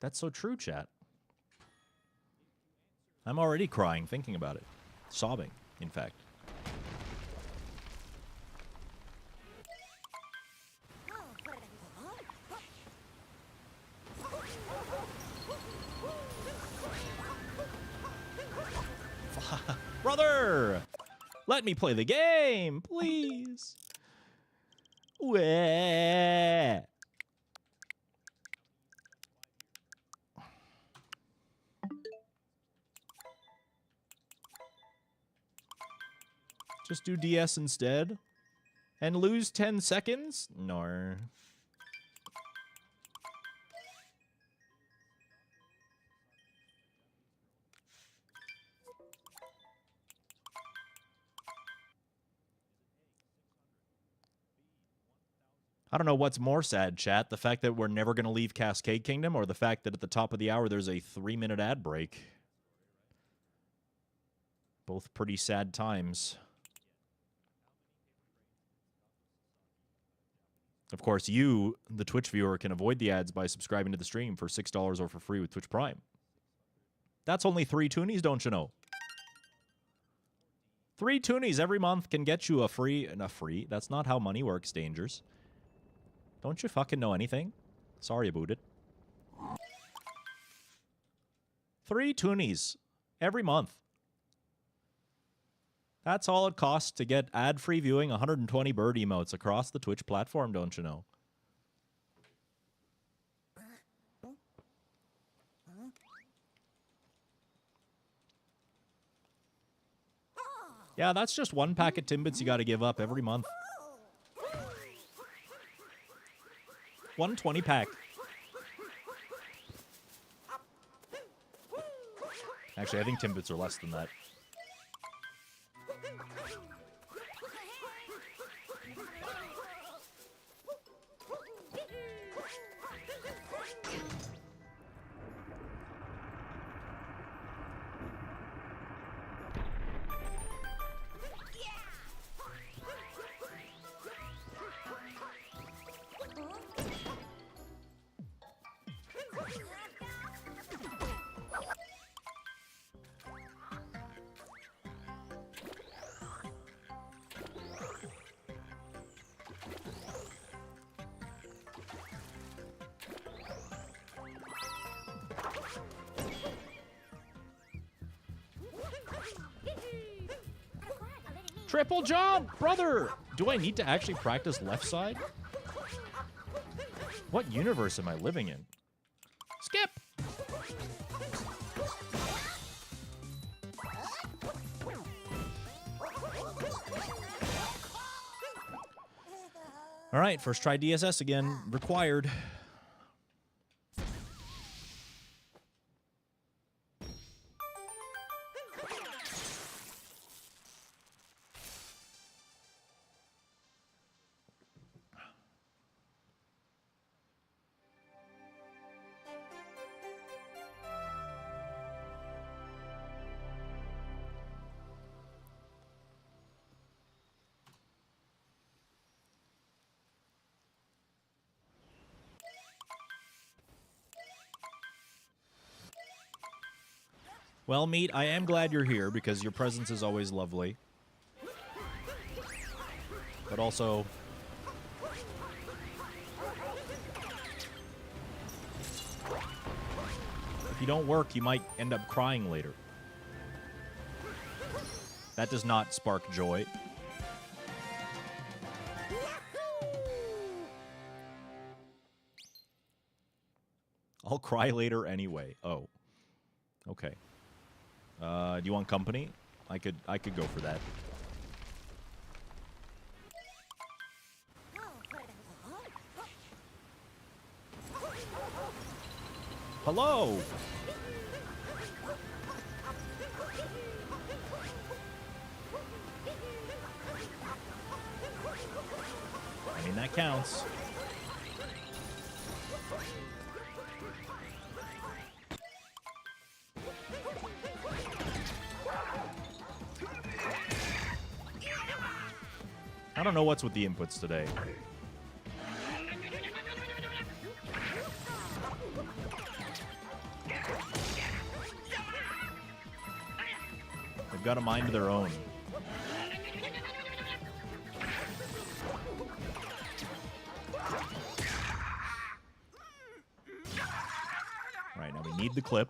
A: That's so true, chat. I'm already crying thinking about it. Sobbing, in fact. Brother! Let me play the game, please. Wah. Just do DS instead? And lose 10 seconds? No. I don't know what's more sad, chat. The fact that we're never going to leave Cascade Kingdom, or the fact that at the top of the hour there's a 3-minute ad break. Both pretty sad times. Of course, you, the Twitch viewer, can avoid the ads by subscribing to the stream for $6 or for free with Twitch Prime. That's only 3 toonies, don't you know? 3 toonies every month can get you a free... That's not how money works, Dangers. Don't you fucking know anything? Sorry about it. 3 toonies every month. That's all it costs to get ad-free viewing 120 bird emotes across the Twitch platform, don't you know? Yeah, that's just 1 pack of Timbits you gotta give up every month. 120 pack. Actually, I think Timbits are less than that. Triple jump! Brother! Do I need to actually practice left side? What universe am I living in? Skip! Alright, first try DSS again. Required. Well, Meat, I am glad you're here because your presence is always lovely. But also... you don't work, you might end up crying later. That does not spark joy. I'll cry later anyway. Oh. Okay. Do you want company? I could go for that. Hello! I mean, that counts. I don't know what's with the inputs today. They've got a mind of their own. Right, now we need the clip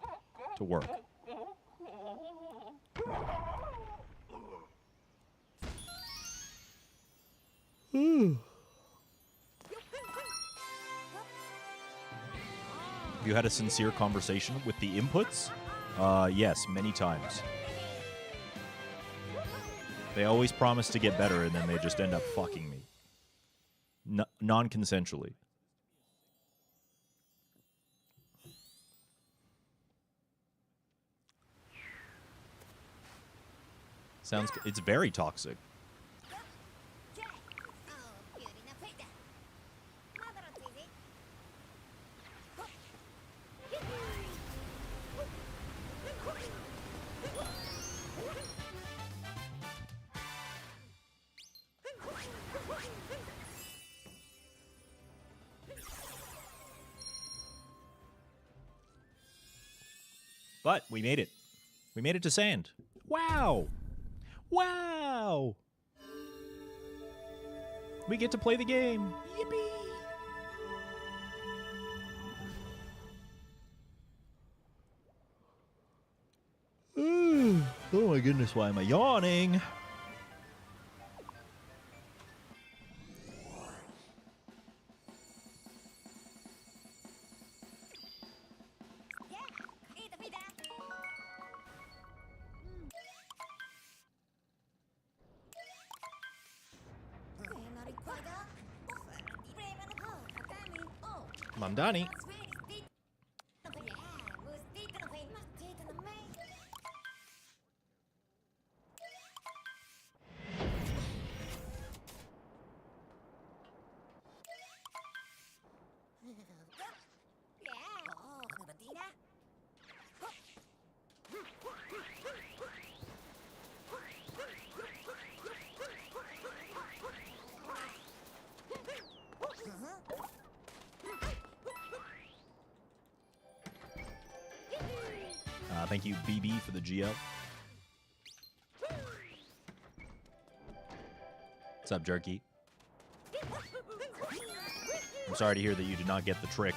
A: to work. Have you had a sincere conversation with the inputs? Yes, many times. They always promise to get better, and then they just end up fucking me. Non-consensually. It's very toxic. But we made it. We made it to sand. Wow! Wow! We get to play the game. Yippee! Oh my goodness, why am I yawning? Mamdani. Thank you, BB, for the GL. What's up, Jerky? I'm sorry to hear that you did not get the trick.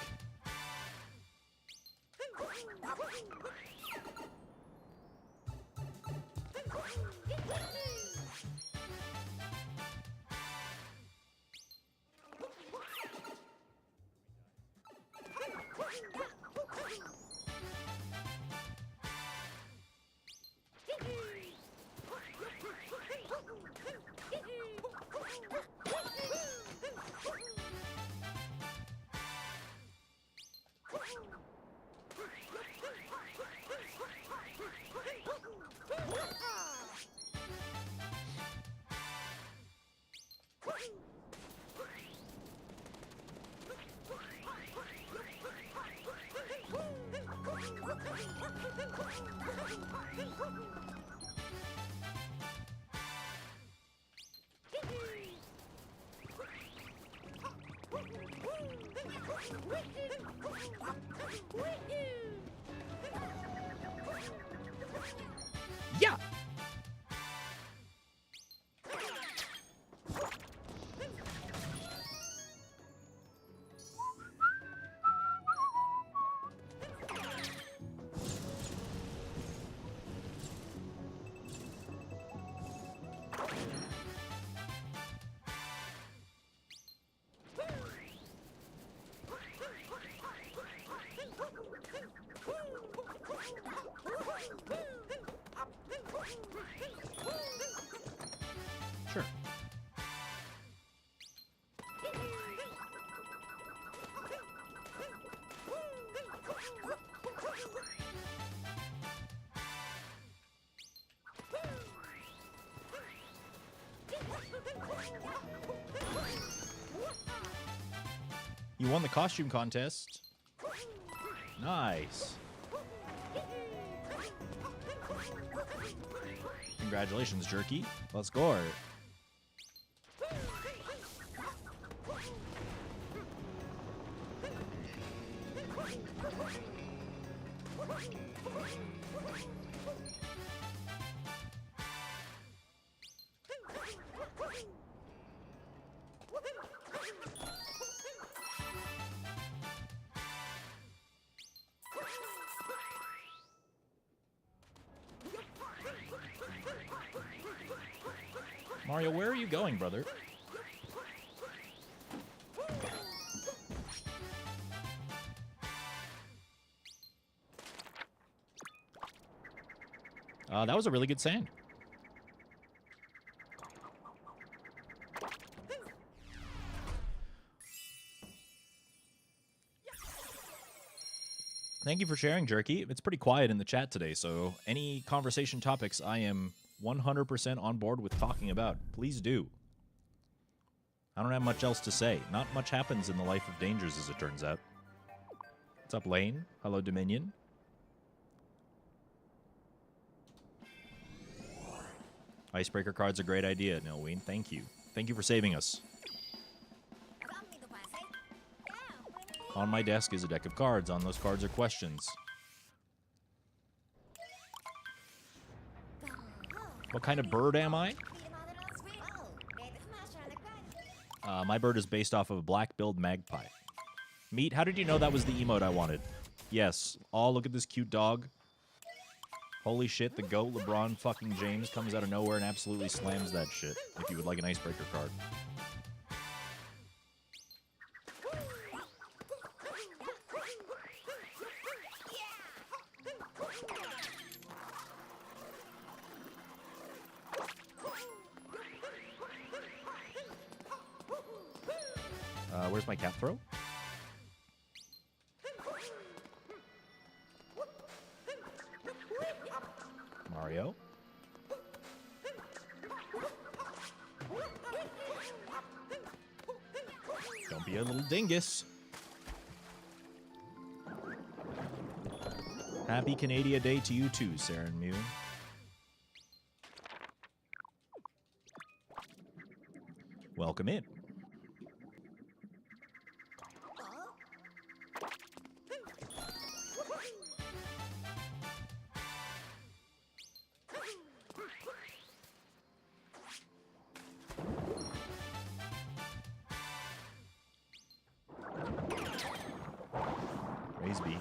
A: Yeah! You won the costume contest. Nice. Congratulations, Jerky. Let's go. Mario, where are you going, brother? That was a really good sand. Thank you for sharing, Jerky. It's pretty quiet in the chat today, so any conversation topics I am 100% on board with talking about. Please do. I don't have much else to say. Not much happens in the life of Dangers, as it turns out. What's up, Lane? Hello, Dominion. Icebreaker card's a great idea, Nilween. Thank you. Thank you for saving us. On my desk is a deck of cards. On those cards are questions. What kind of bird am I? My bird is based off of a black-billed magpie. Meat, how did you know that was the emote I wanted? Yes. Oh, look at this cute dog. Holy shit, the GOAT LeBron fucking James comes out of nowhere and absolutely slams that shit. If you would like an icebreaker card. Where's my cat throw? Mario. Don't be a little dingus. Happy Canada Day to you too, Saren Mew. Welcome in. Raisby.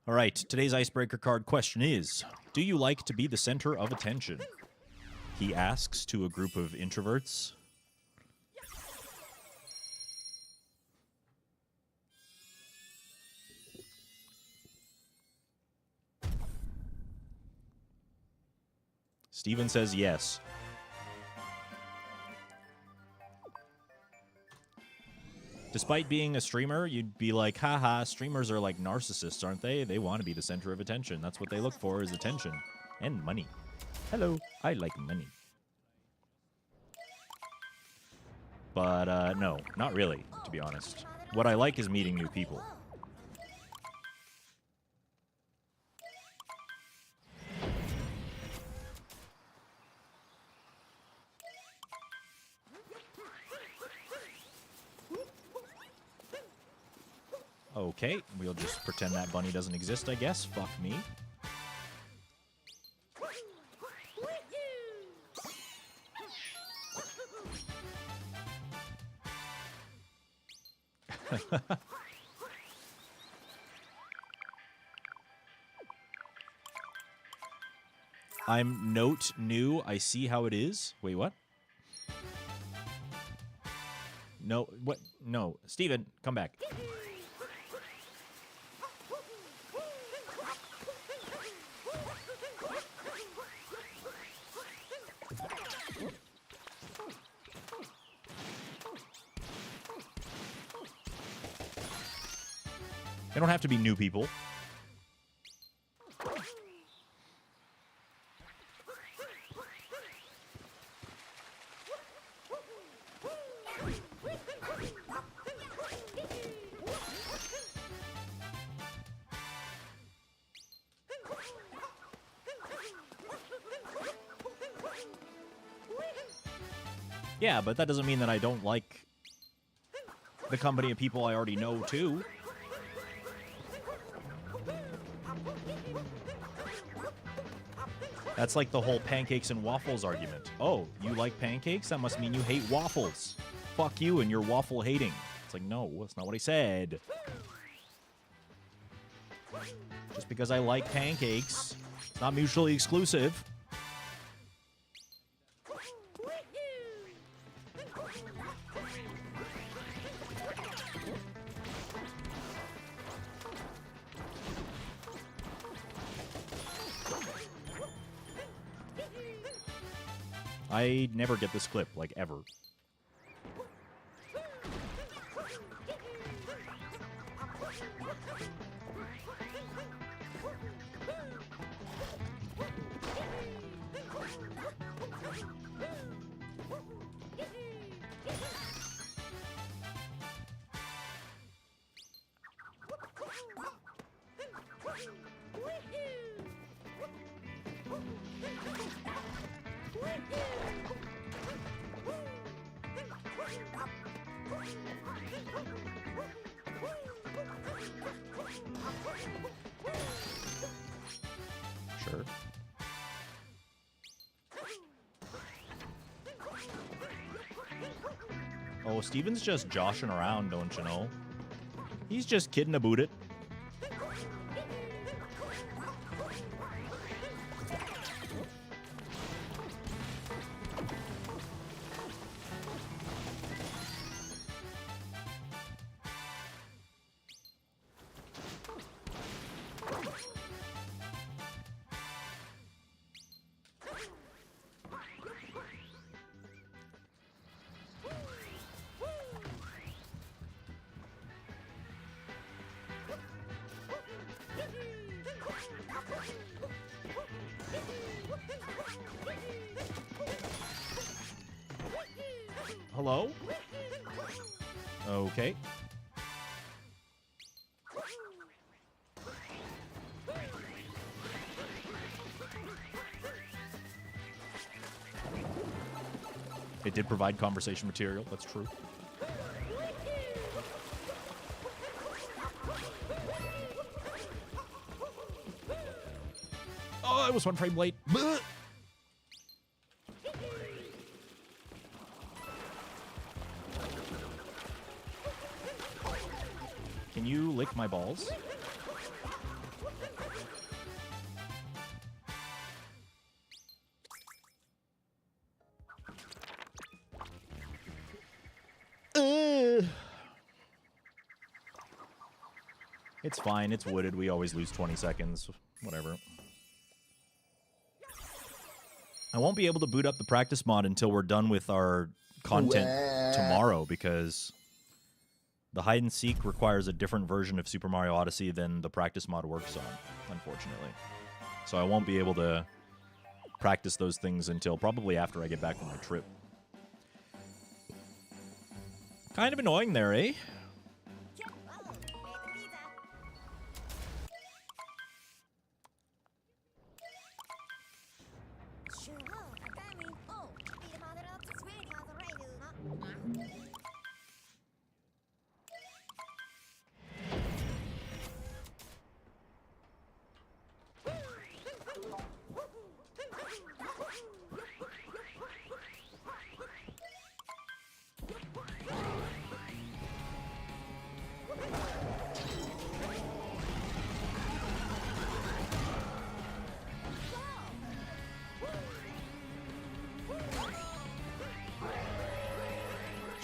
A: All right, today's icebreaker card question is, do you like to be the center of attention? He asks to a group of introverts. Steven says yes. Despite being a streamer, you'd be like, haha, streamers are like narcissists, aren't they? They want to be the center of attention. That's what they look for, is attention. And money. Hello, I like money. But, no, not really, to be honest. What I like is meeting new people. Okay, we'll just pretend that bunny doesn't exist, I guess. Fuck me. I'm note new. I see how it is. Wait, what? No, what? No. Steven, come back. They don't have to be new people. Yeah, but that doesn't mean that I don't like the company of people I already know, too. That's like the whole pancakes and waffles argument. Oh, you like pancakes? That must mean you hate waffles. Fuck you and your waffle hating. It's like, no, that's not what I said. Just because I like pancakes, it's not mutually exclusive. I never get this clip, like, ever. Sure. Oh, Steven's just joshing around, don't you know? He's just kidding about it. Hello? Okay. It did provide conversation material, that's true. Oh, I was one frame late. Blech. Can you lick my balls? It's fine. It's wooded. We always lose 20 seconds. Whatever. I won't be able to boot up the practice mod until we're done with our content tomorrow because the hide and seek requires a different version of Super Mario Odyssey than the practice mod works on, unfortunately. So I won't be able to practice those things until probably after I get back from my trip. Kind of annoying there, eh?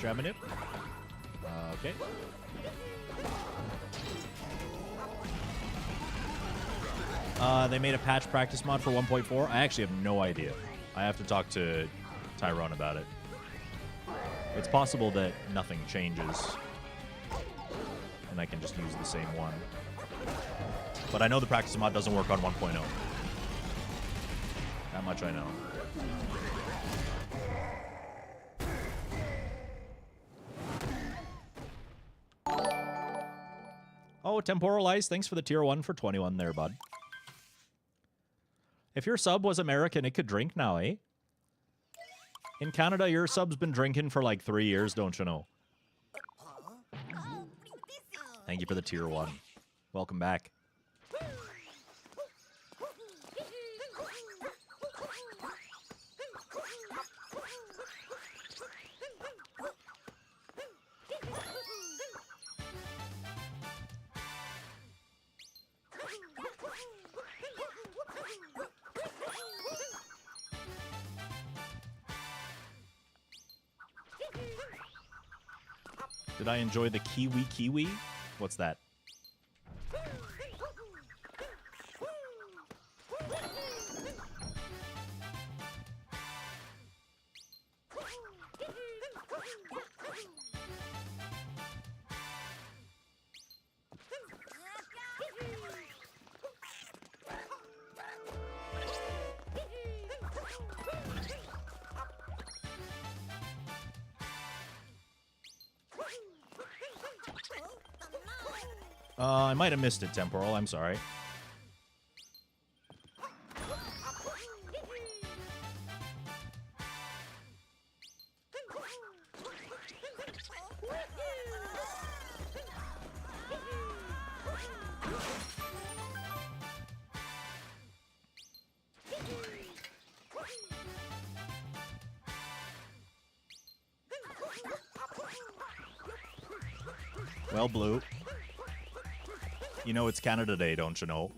A: Shamanip. Okay. They made a patch practice mod for 1.4. I actually have no idea. I have to talk to Tyrone about it. It's possible that nothing changes, and I can just use the same one. But I know the practice mod doesn't work on 1.0. That much I know. Oh, Temporal Ice, thanks for the tier 1 for 21 there, bud. If your sub was American, it could drink now, eh? In Canada, your sub's been drinking for like 3 years, don't you know? Thank you for the tier 1. Welcome back. Did I enjoy the kiwi? What's that? I might have missed it, Temporal. I'm sorry. Well, Blue. You know it's Canada Day, don't you know?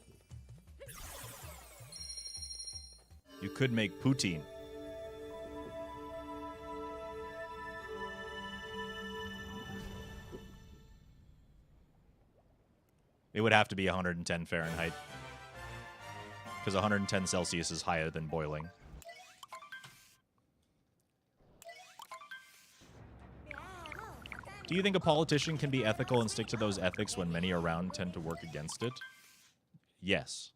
A: You could make poutine. It would have to be 110 Fahrenheit. Because 110 Celsius is higher than boiling. Do you think a politician can be ethical and stick to those ethics when many around tend to work against it? Yes.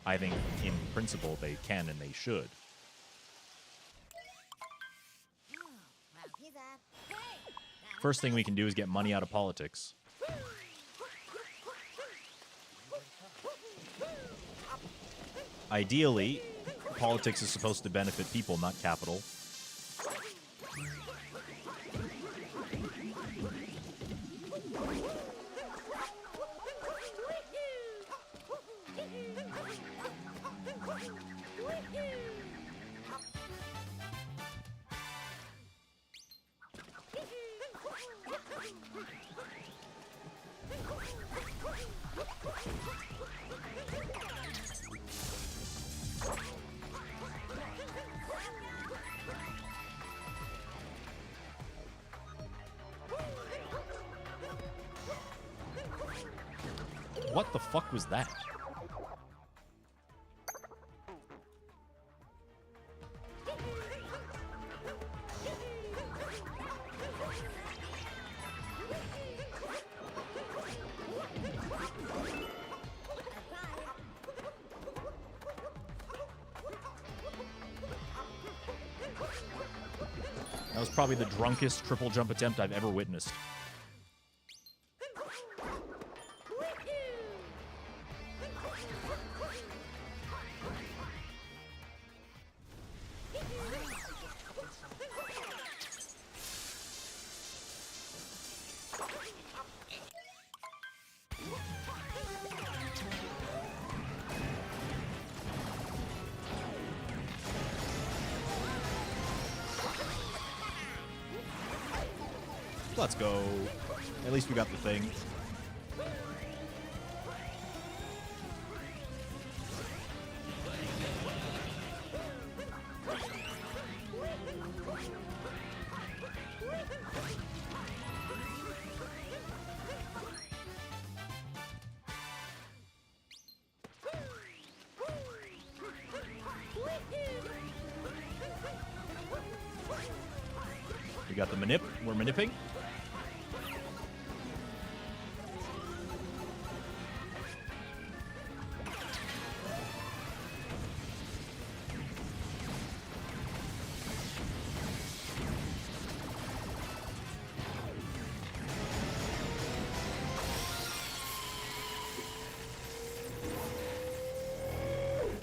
A: I think, in principle, they can and they should. First thing we can do is get money out of politics. Ideally, politics is supposed to benefit people, not capital. What the fuck was that? That was probably the drunkest triple jump attempt I've ever witnessed. Let's go. At least we got the thing. got the manip. We're manipping.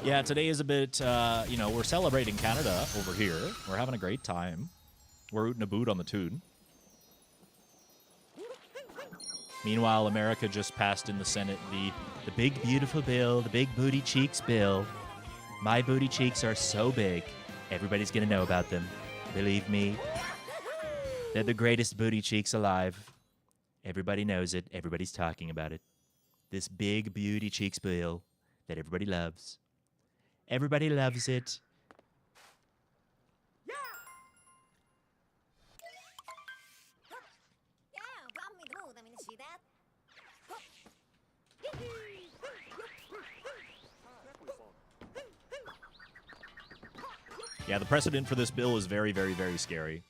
A: Yeah, today is a bit, you know, we're celebrating Canada over here. We're having a great time. We're rooting a boot on the tune. Meanwhile, America just passed in the Senate the big, beautiful bill, the big booty cheeks bill. My booty cheeks are so big, everybody's going to know about them. Believe me, they're the greatest booty cheeks alive. Everybody knows it. Everybody's talking about it. This big beauty cheeks bill that everybody loves. Everybody loves it. Yeah, the precedent for this bill is very, very, very scary.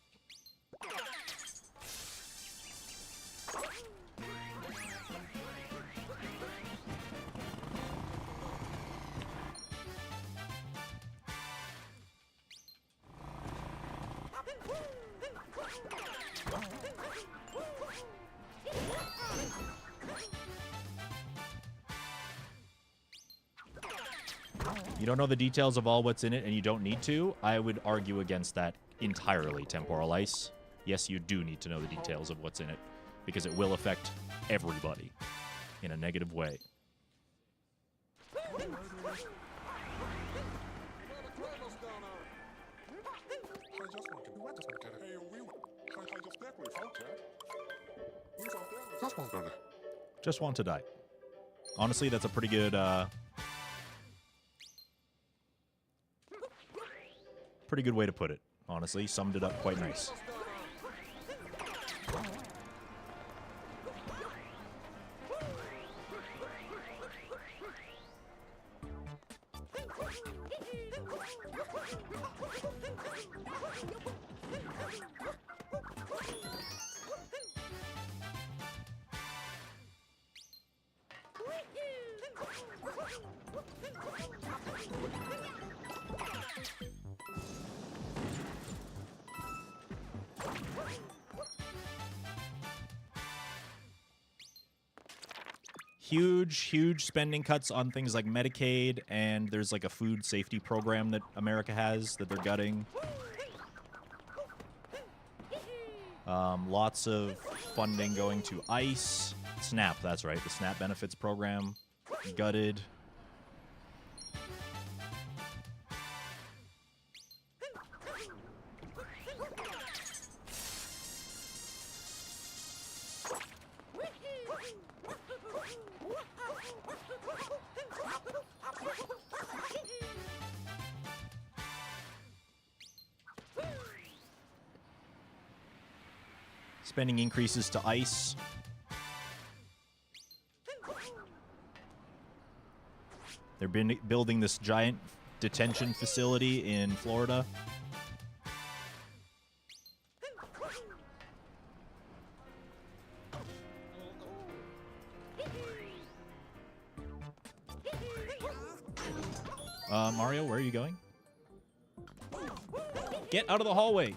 A: You don't know the details of all what's in it, and you don't need to. I would argue against that entirely, Temporal Ice. Yes, you do need to know the details of what's in it, because it will affect everybody in a negative way. Just want to die. Honestly, that's a pretty good, pretty good way to put it. Honestly, summed it up quite nice. Huge spending cuts on things like Medicaid, and there's like a food safety program that America has that they're gutting. Lots of funding going to ICE. SNAP, that's right, the SNAP benefits program. Gutted. Spending increases to ICE. They're building this giant detention facility in Florida. Mario, where are you going? Get out of the hallway!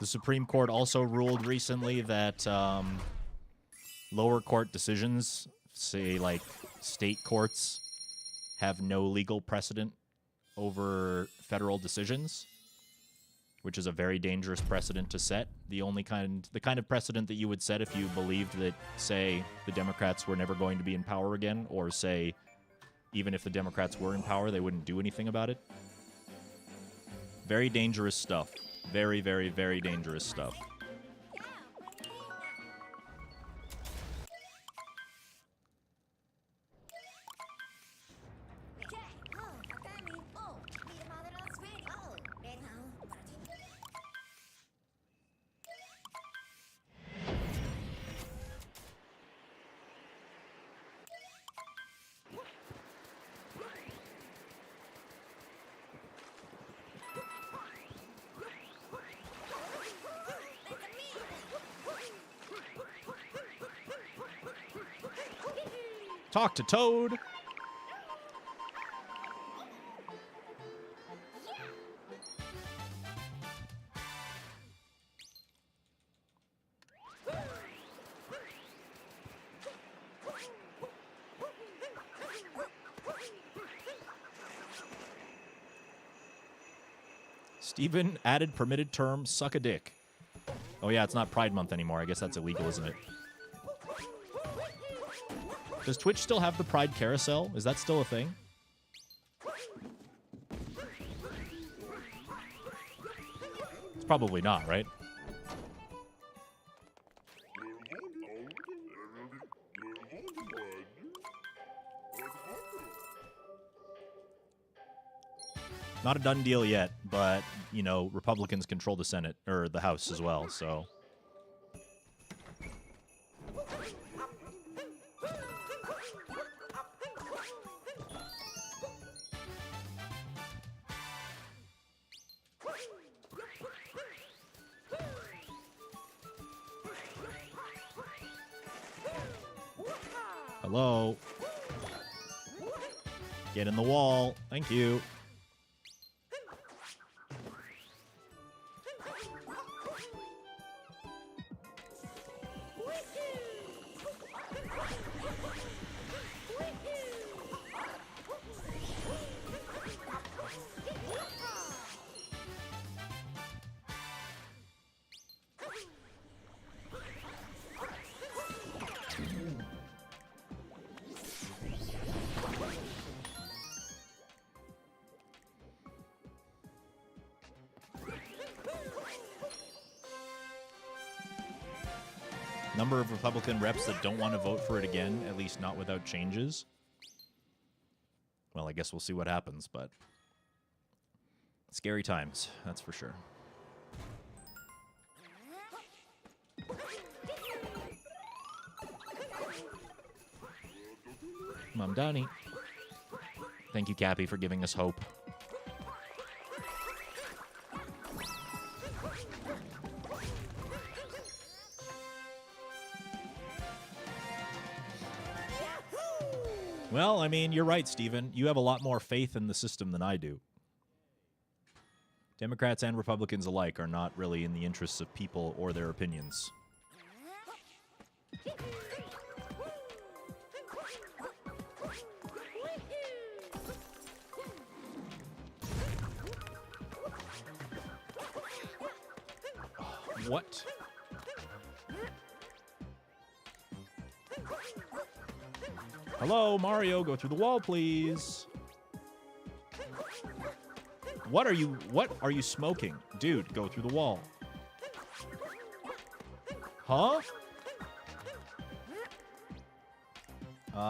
A: The Supreme Court also ruled recently that lower court decisions, say like state courts, have no legal precedent over federal decisions, which is a very dangerous precedent to set. The kind of precedent that you would set if you believed that, say, the Democrats were never going to be in power again, or say, even if the Democrats were in power, they wouldn't do anything about it. Very dangerous stuff. Very, very, very dangerous stuff. Talk to Toad. Steven added permitted term, suck a dick. Oh yeah, it's not Pride Month anymore. I guess that's illegal, isn't it? Does Twitch still have the Pride Carousel? Is that still a thing? It's probably not, right? Not a done deal yet, but, you know, Republicans control the Senate, or the House as well, so... Hello? Get in the wall. Thank you. Number of Republican reps that don't want to vote for it again, at least not without changes. Well, I guess we'll see what happens, but scary times, that's for sure. Mom Donnie. Thank you, Cappy, for giving us hope. Well, I mean, you're right, Stephen. You have a lot more faith in the system than I do. Democrats and Republicans alike are not really in the interests of people or their opinions. What? Hello, Mario, go through the wall, please. What are you smoking? Dude, go through the wall. Huh?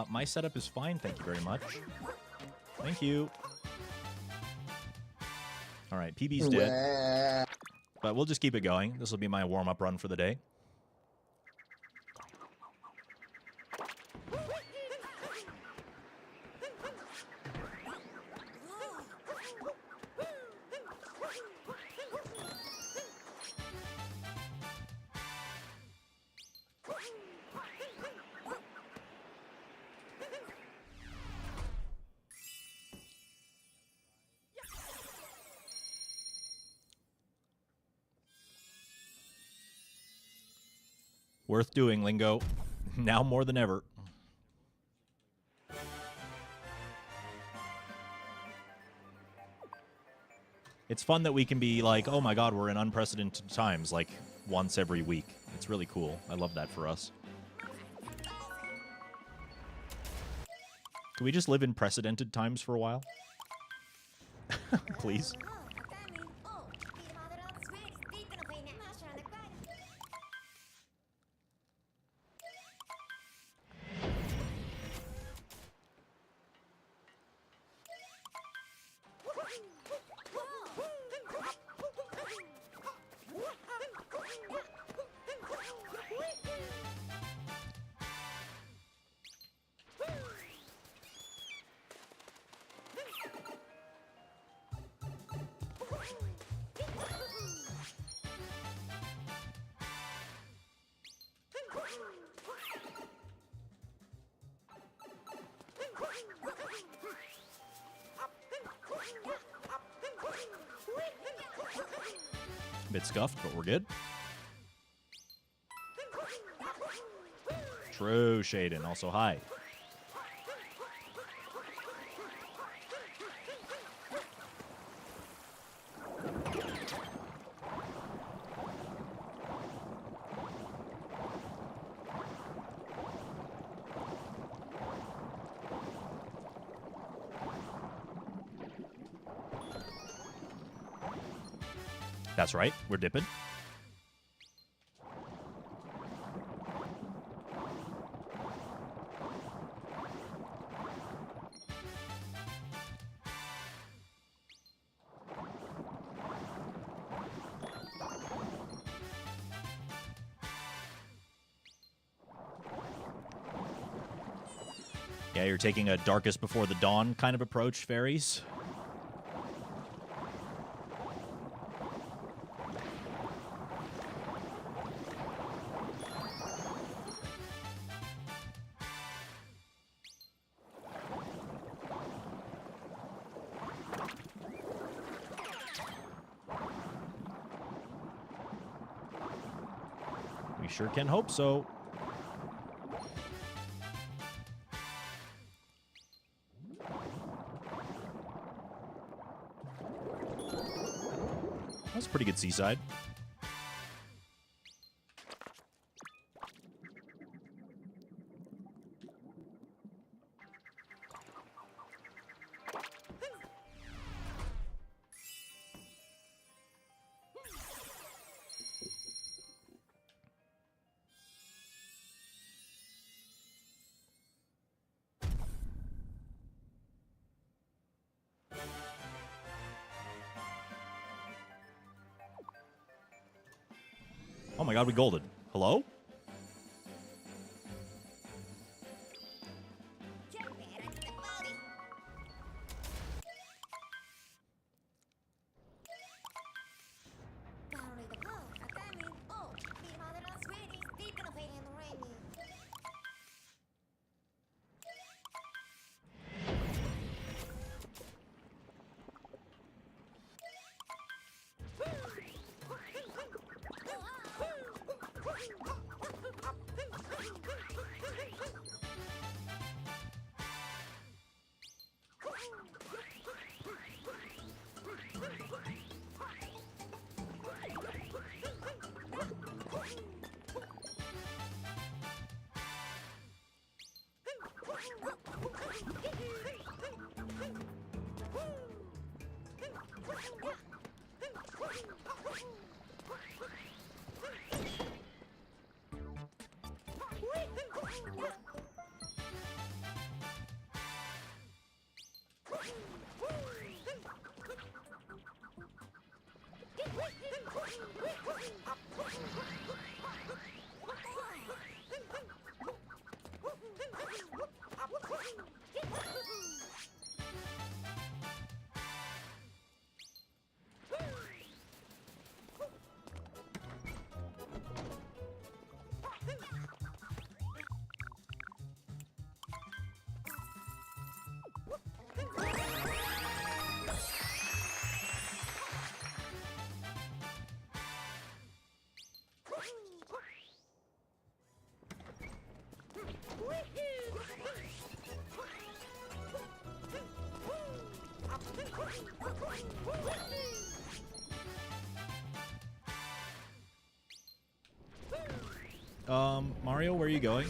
A: My setup is fine, thank you very much. Thank you. All right, PB's dead. But we'll just keep it going. This will be my warm-up run for the day. Worth doing, Lingo. Now more than ever. It's fun that we can be like, oh my god, we're in unprecedented times, like, once every week. It's really cool. I love that for us. Can we just live in precedented times for a while? Please. Bit scuffed, but we're good. True, Shaden. Also, hi. That's right. We're dipping. Yeah, you're taking a darkest before the dawn kind of approach, fairies. We sure can hope so. That's a pretty good seaside. Oh my god, we golded. Hello? Mario, where are you going?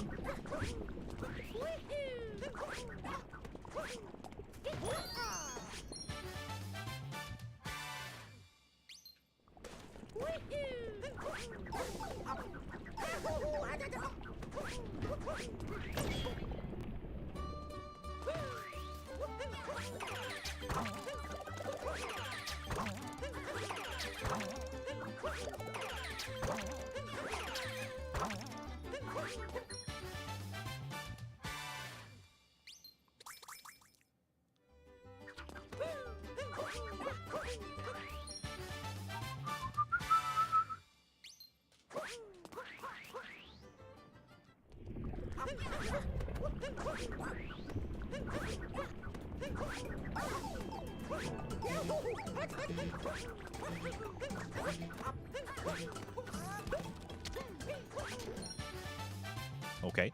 A: Okay.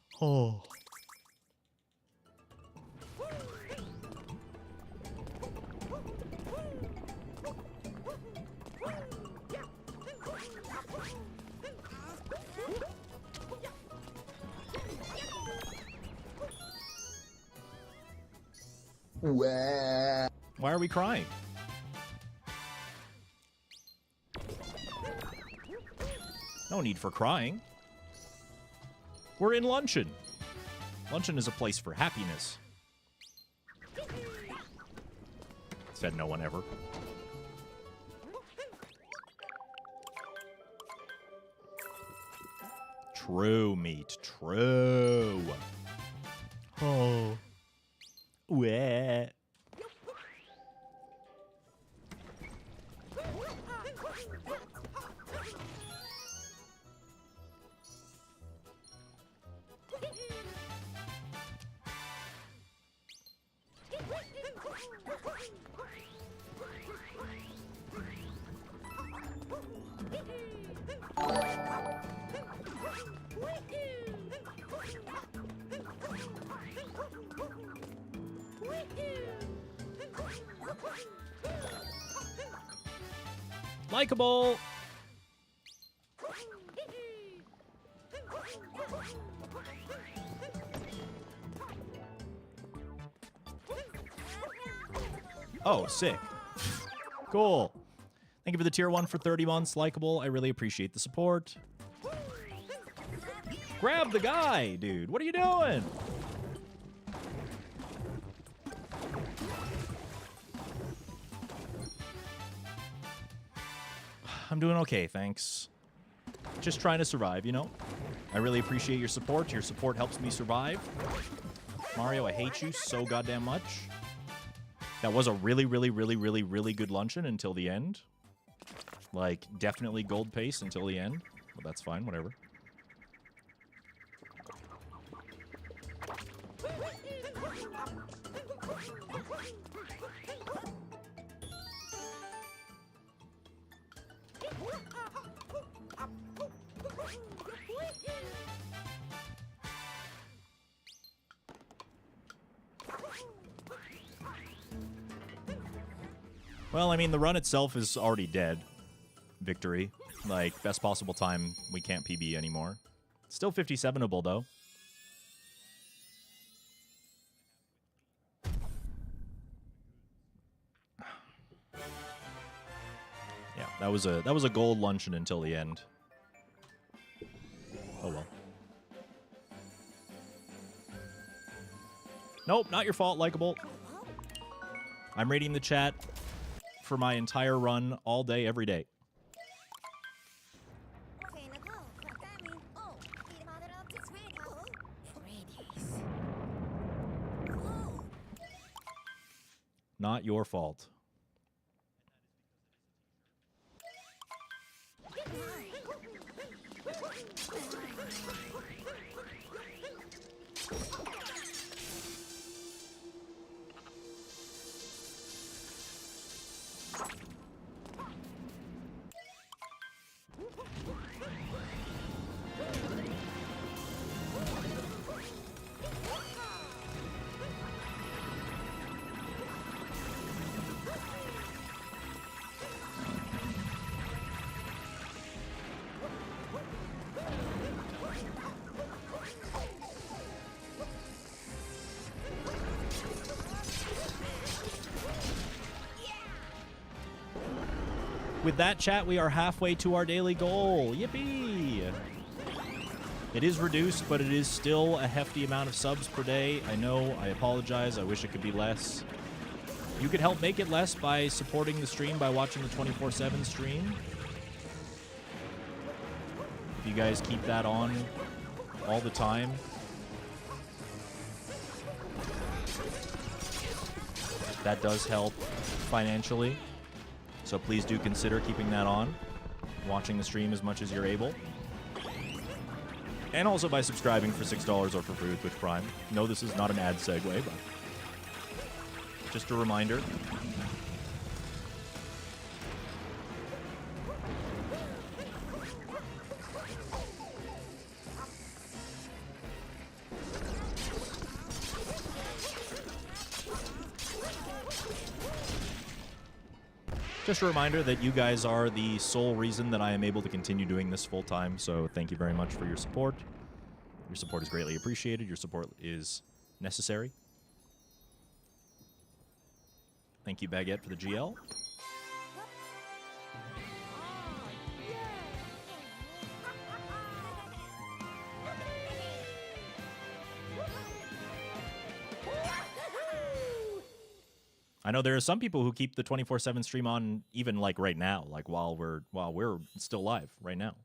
A: Oh. Why are we crying? No need for crying. We're in Luncheon. Luncheon is a place for happiness. Said no one ever. True, meat. True. Oh. Wah. Likeable. Oh, sick. Cool. Thank you for the tier 1 for 30 months. Likeable. I really appreciate the support. Grab the guy, dude. What are you doing? I'm doing okay, thanks. Just trying to survive, you know? I really appreciate your support. Your support helps me survive. Mario, I hate you so goddamn much. That was a really, really, really, really, really good luncheon until the end. Like, definitely gold pace until the end. But that's fine, whatever. Well, I mean, the run itself is already dead. Victory. Like, best possible time, we can't PB anymore. Still 57able, though. Yeah, that was a gold luncheon until the end. Oh well. Nope, not your fault, Likeable. I'm reading the chat for my entire run all day, every day. Not your fault. With that, chat, we are halfway to our daily goal. Yippee! It is reduced, but it is still a hefty amount of subs per day. I know, I apologize, I wish it could be less. You could help make it less by supporting the stream by watching the 24/7 stream. If you guys keep that on all the time. That does help financially. So please do consider keeping that on, watching the stream as much as you're able. And also by subscribing for $6 or for free with Twitch Prime. No, this is not an ad segue, but Just a reminder. Just a reminder that you guys are the sole reason that I am able to continue doing this full time, so thank you very much for your support. Your support is greatly appreciated. Your support is necessary. Thank you, Baguette, for the GL. I know there are some people who keep the 24/7 stream on even like right now, like while we're still live right now.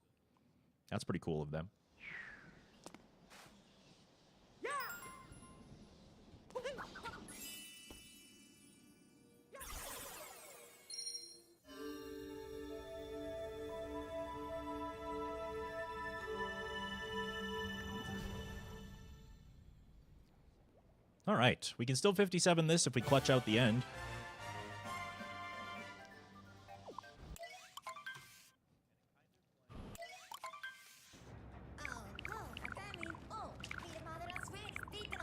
A: That's pretty cool of them. All right, we can still 57 this if we clutch out the end.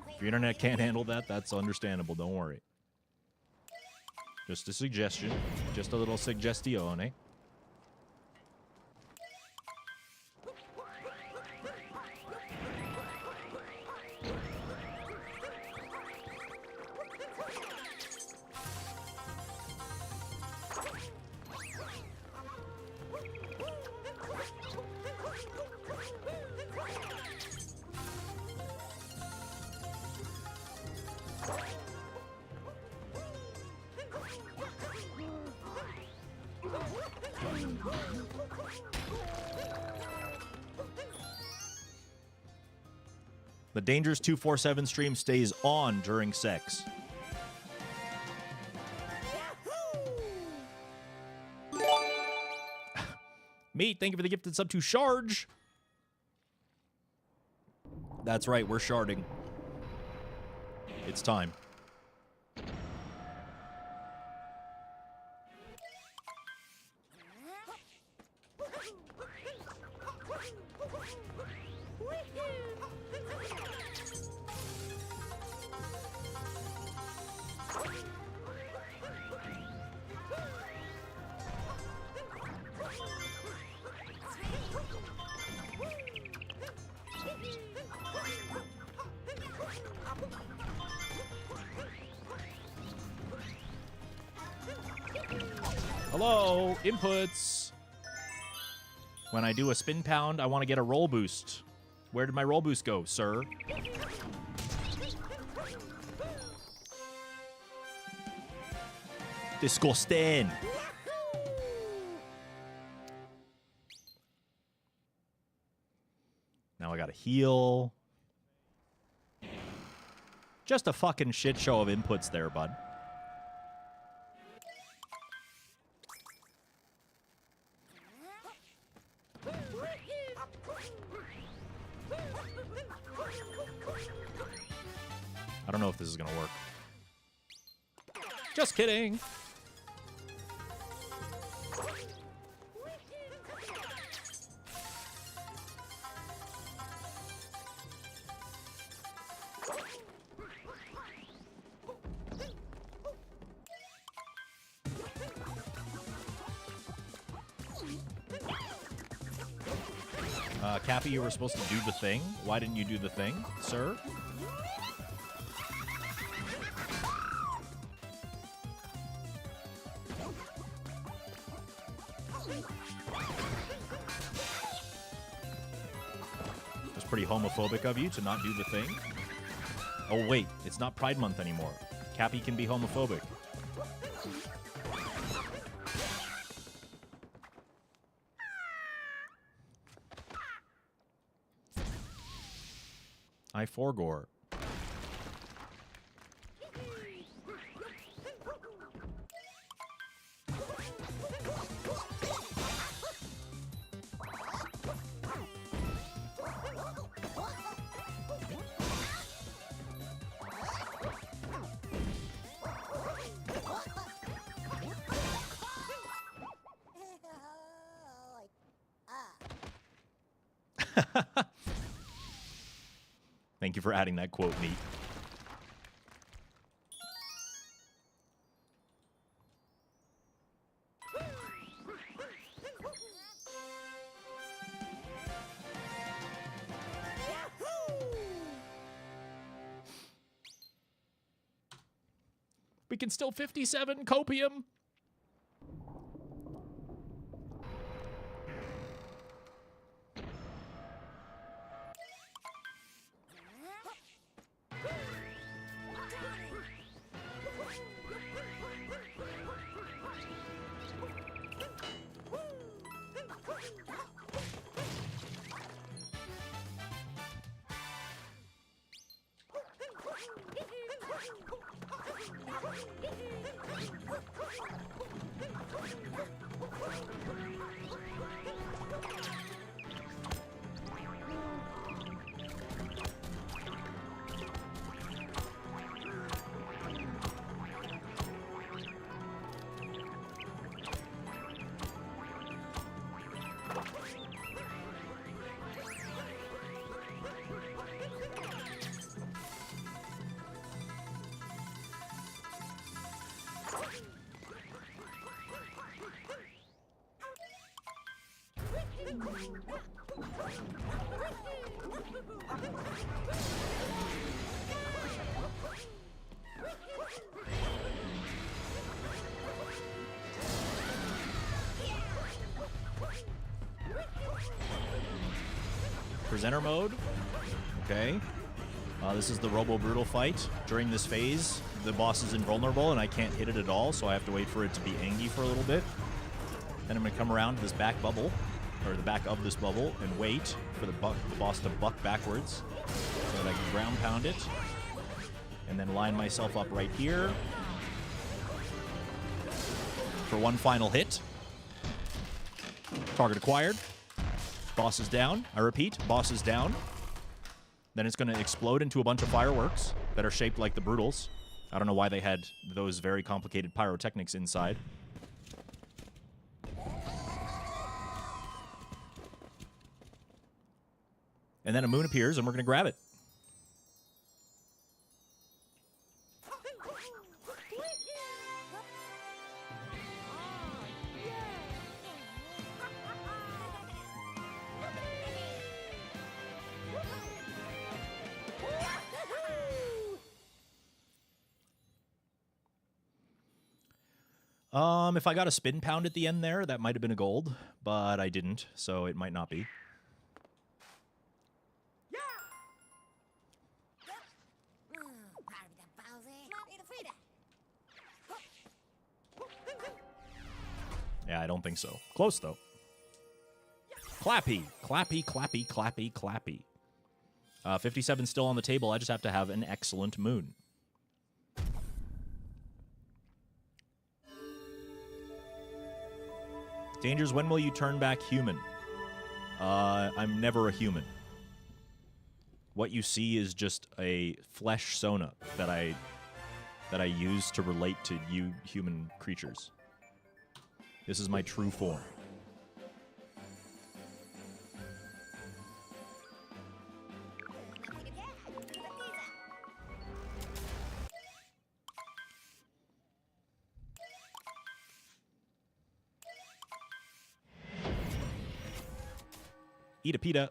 A: If your internet can't handle that, that's understandable. Don't worry. Just a suggestion. Just a little suggestione. The Dangerous 247 stream stays on during sex. Meat, thank you for the gifted sub to Charge. That's right, we're sharding. It's time. Hello, inputs. When I do a spin pound, I want to get a roll boost. Where did my roll boost go, sir? Disgusting. Now I gotta heal. Just a fucking shit show of inputs there, bud. I don't know if this is gonna work. Just kidding. Cappy, you were supposed to do the thing. Why didn't you do the thing, sir? It's pretty homophobic of you to not do the thing. Oh, wait. It's not Pride Month anymore. Cappy can be homophobic. I forgore. Thank you for adding that quote, Meat. We can still 57 copium. Presenter mode. Okay. This is the Robo Brutal fight. During this phase, the boss is invulnerable and I can't hit it at all, so I have to wait for it to be angy for a little bit. Then I'm going to come around to this back bubble, or the back of this bubble, and wait for the boss to buck backwards so that I can ground pound it. And then line myself up right here for one final hit. Target acquired. Boss is down. I repeat, boss is down. Then it's going to explode into a bunch of fireworks that are shaped like the Brutals. I don't know why they had those very complicated pyrotechnics inside. And then a moon appears, and we're going to grab it. If I got a spin pound at the end there, that might have been a gold, but I didn't, so it might not be. Yeah, I don't think so. Close, though. Clappy. Clappy, clappy, clappy, clappy. 57 still on the table. I just have to have an excellent moon. Dangers, when will you turn back human? I'm never a human. What you see is just a flesh sona that I use to relate to you human creatures. This is my true form. Eat a pita.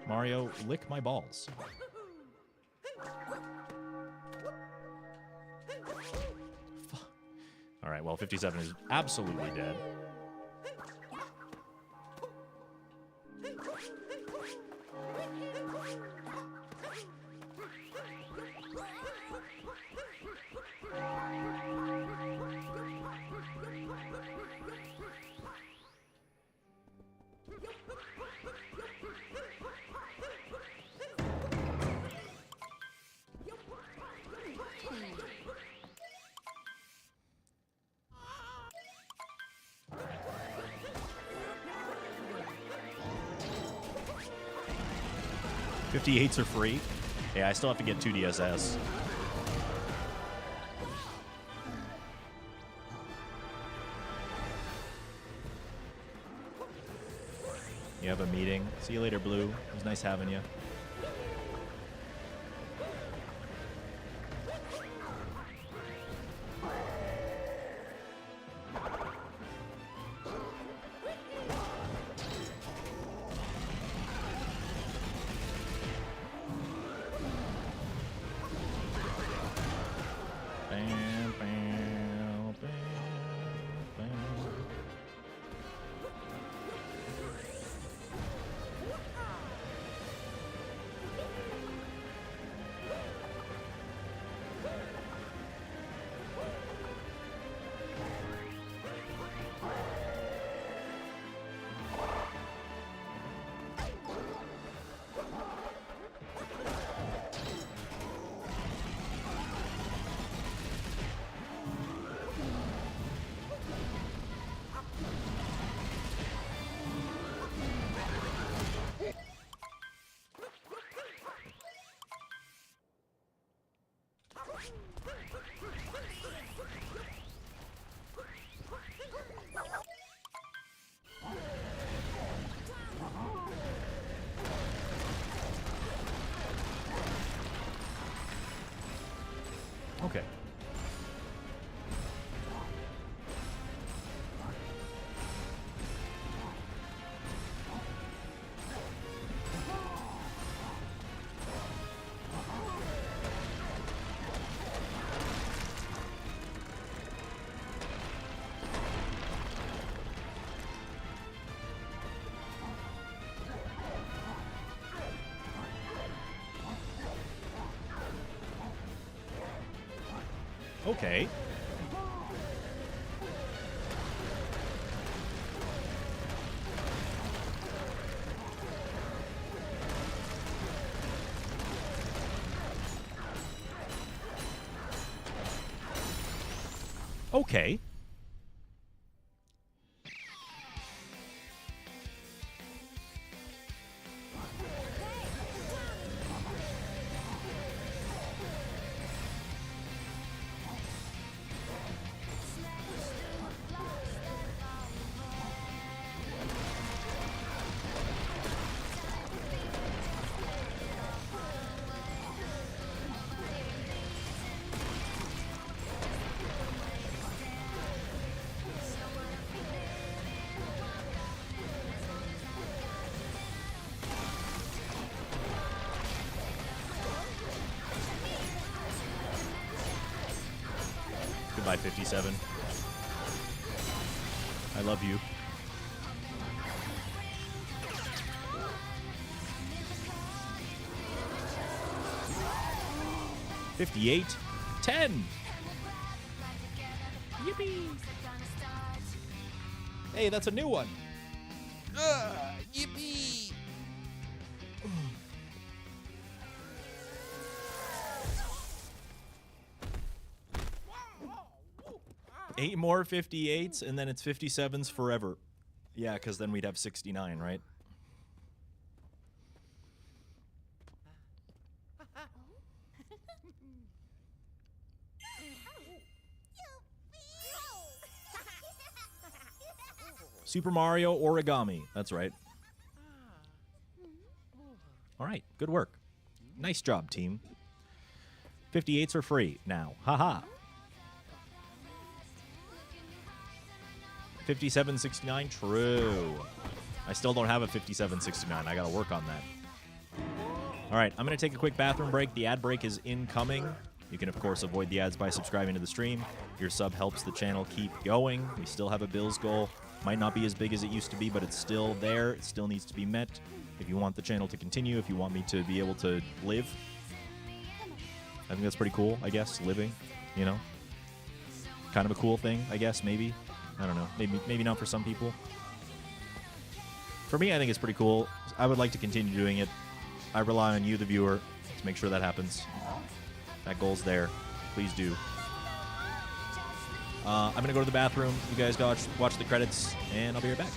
A: Mario, lick my balls. All right, well, 57 is absolutely dead. 58s are free. Yeah, I still have to get 2 DSS. You have a meeting. See you later, Blue. It was nice having you. Bam, bam, bam, bam. Okay. Okay. Okay. Goodbye, 57. I love you. $58, $10. Yippee! Hey, that's a new one. Yippee! 8 more 58s, and then it's 57s forever. Yeah, because then we'd have 69, right? Super Mario Origami. That's right. All right, good work. Nice job, team. 58s are free now. Haha. 5769, true. I still don't have a 5769. I gotta work on that. All right, I'm gonna take a quick bathroom break. The ad break is incoming. You can, of course, avoid the ads by subscribing to the stream. Your sub helps the channel keep going. We still have a bills goal. Might not be as big as it used to be, but it's still there. It still needs to be met. If you want the channel to continue, if you want me to be able to live, I think that's pretty cool, I guess, living, you know? Kind of a cool thing, I guess, maybe. I don't know. Maybe not for some people. For me, I think it's pretty cool. I would like to continue doing it. I rely on you, the viewer, to make sure that happens. That goal's there. Please do. I'm going to go to the bathroom. You guys watch the credits, and I'll be right back.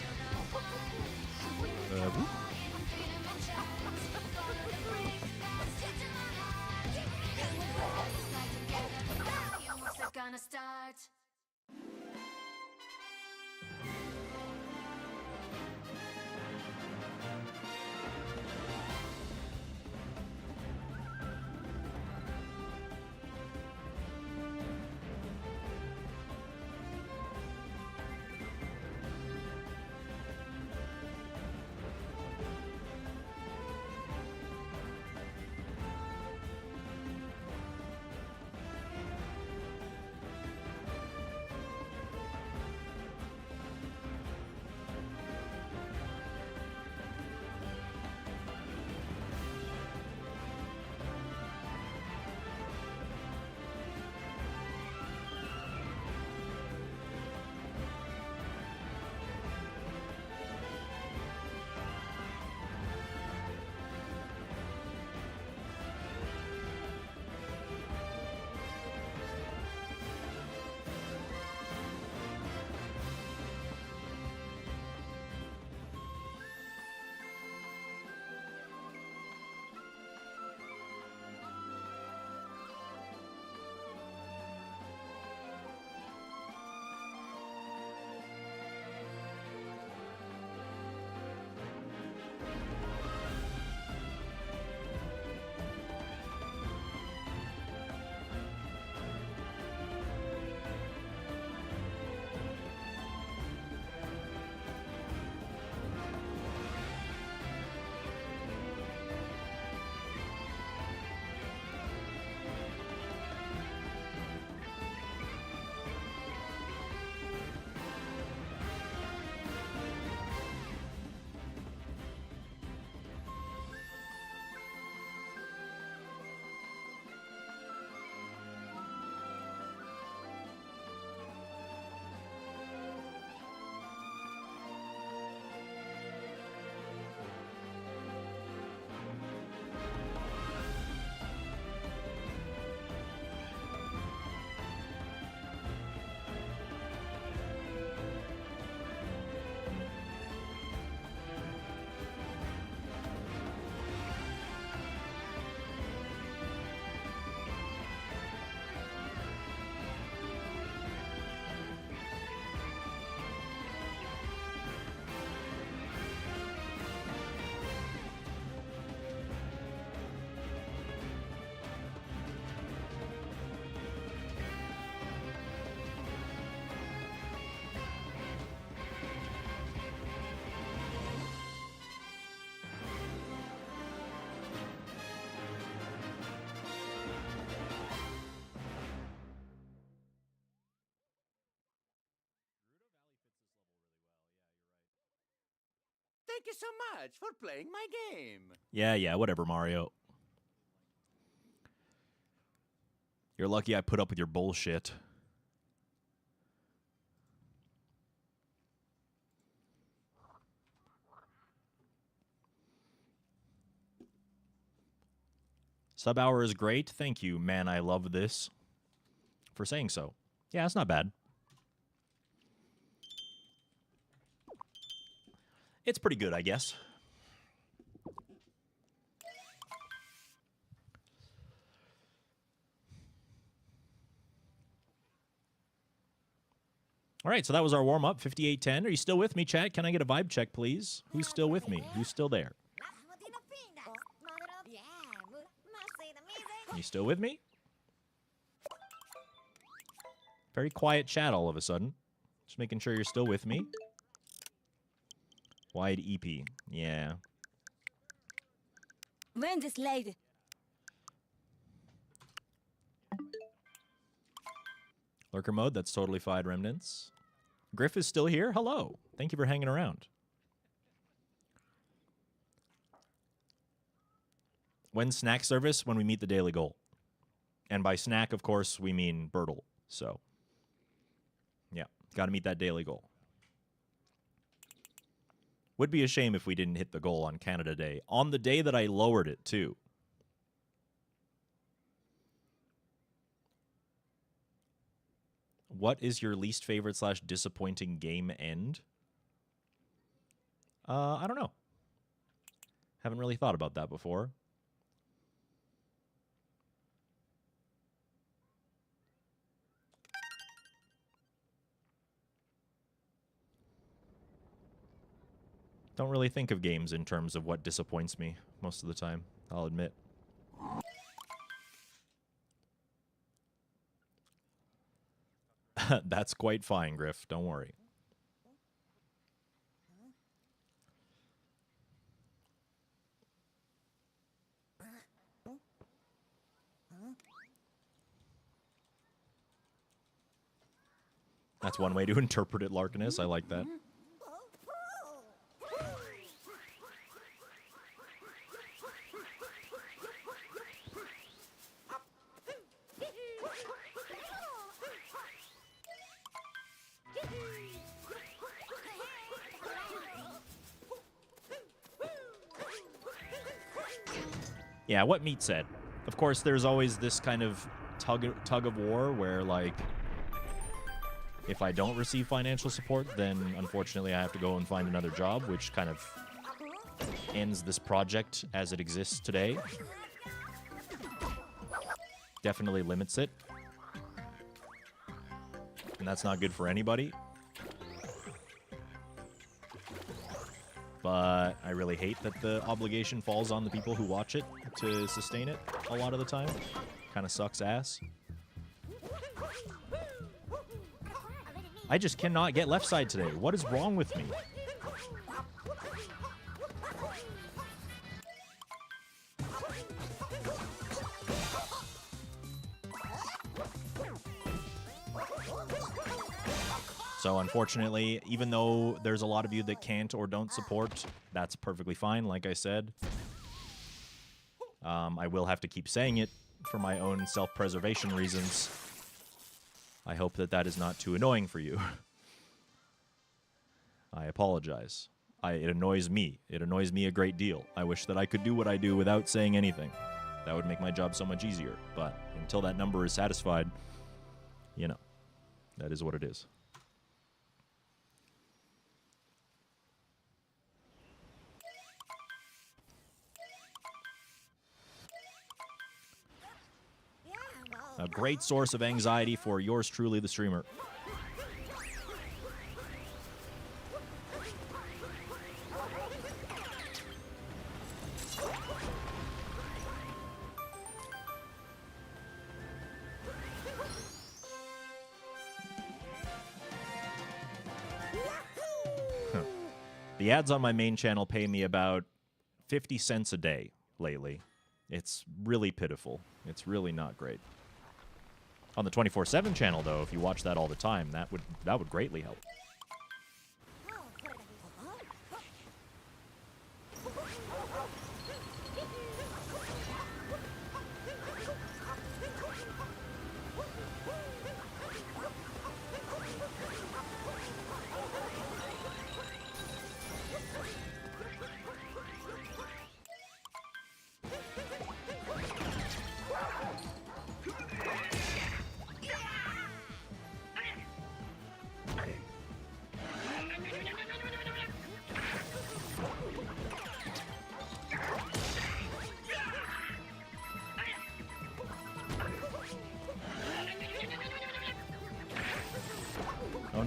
D: Thank you so much for playing my game.
A: Yeah, whatever, Mario. You're lucky I put up with your bullshit. Sub hour is great. Thank you, man. I love this. For saying so. Yeah, it's not bad. It's pretty good, I guess. All right, so that was our warm-up, 5810. Are you still with me, chat? Can I get a vibe check, please? Who's still with me? Who's still there? You still with me? Very quiet chat all of a sudden. Just making sure you're still with me. Wide EP. Yeah.
E: When this lady.
A: Lurker mode, that's totally fine, Remnants. Griff is still here. Hello. Thank you for hanging around. When snack service? When we meet the daily goal. And by snack, of course, we mean Birtle. So, yeah, got to meet that daily goal. Would be a shame if we didn't hit the goal on Canada Day. On the day that I lowered it, too. What is your least favorite / disappointing game end? I don't know. Haven't really thought about that before. Don't really think of games in terms of what disappoints me most of the time, I'll admit. That's quite fine, Griff. Don't worry. That's one way to interpret it, Larkinus. I like that. Yeah, what Meat said. Of course, there's always this kind of tug of war where, like, if I don't receive financial support, then unfortunately I have to go and find another job, which kind of ends this project as it exists today. Definitely limits it. And that's not good for anybody. But I really hate that the obligation falls on the people who watch it to sustain it a lot of the time. Kind of sucks ass. I just cannot get left side today. What is wrong with me? So unfortunately, even though there's a lot of you that can't or don't support, that's perfectly fine, like I said. I will have to keep saying it for my own self-preservation reasons. I hope that that is not too annoying for you. I apologize. It annoys me. It annoys me a great deal. I wish that I could do what I do without saying anything. That would make my job so much easier. But until that number is satisfied, you know, that is what it is. A great source of anxiety for yours truly, the streamer. The ads on my main channel pay me about 50 cents a day lately. It's really pitiful. It's really not great. On the 24/7 channel, though, if you watch that all the time, that would greatly help.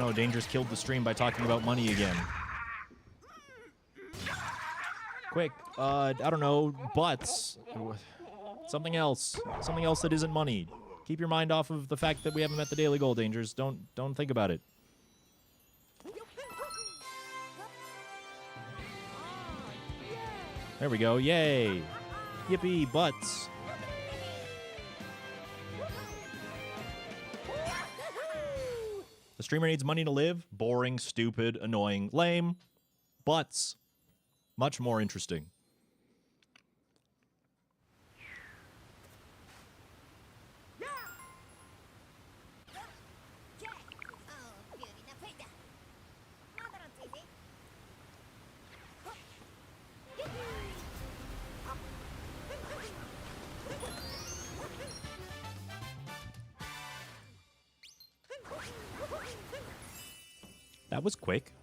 A: no, Danger's killed the stream by talking about money again. Quick, I don't know, butts. Something else. Something else that isn't money. Keep your mind off of the fact that we haven't met the daily goal, Dangers. Don't think about it. There we go. Yay. Yippee, butts. The streamer needs money to live. Boring, stupid, annoying, lame. Butts. Much more interesting. That was quick.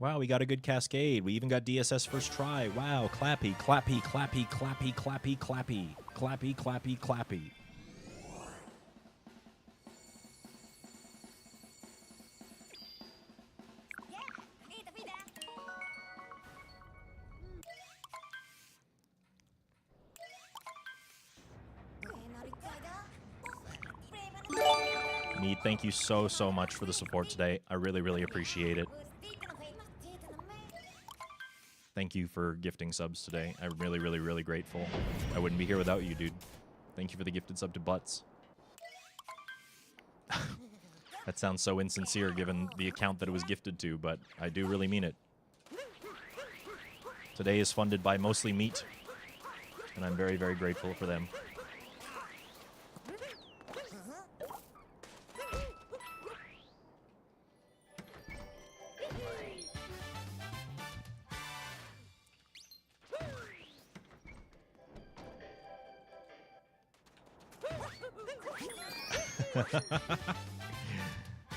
A: Wow, we got a good cascade. We even got DSS first try. Wow, clappy, clappy, clappy, clappy, clappy, clappy, clappy, clappy, clappy. Mead, thank you so much for the support today. I really appreciate it. Thank you for gifting subs today. I'm really grateful. I wouldn't be here without you, dude. Thank you for the gifted sub to Butts. That sounds so insincere given the account that it was gifted to, but I do really mean it. Today is funded by mostly Meat, and I'm very grateful for them.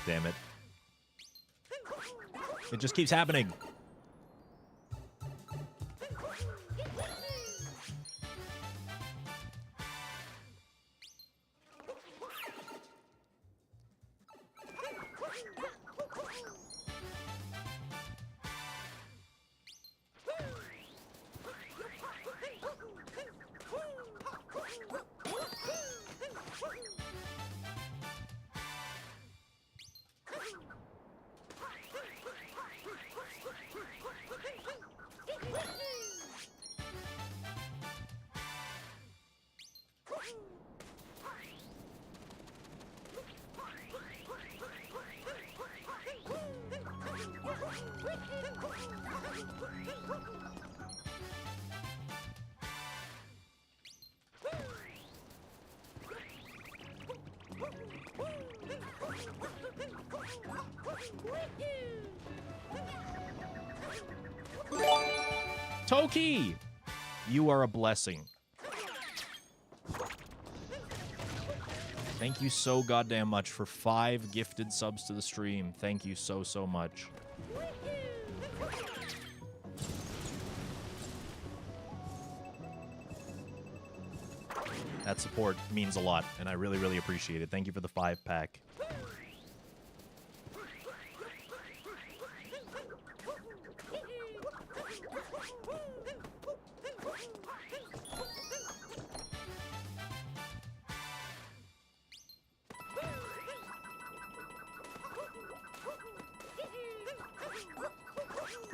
A: Damn it. It just keeps happening. Toki! You are a blessing. Thank you so goddamn much for 5 gifted subs to the stream. Thank you so much. That support means a lot, and I really appreciate it. Thank you for the 5-pack.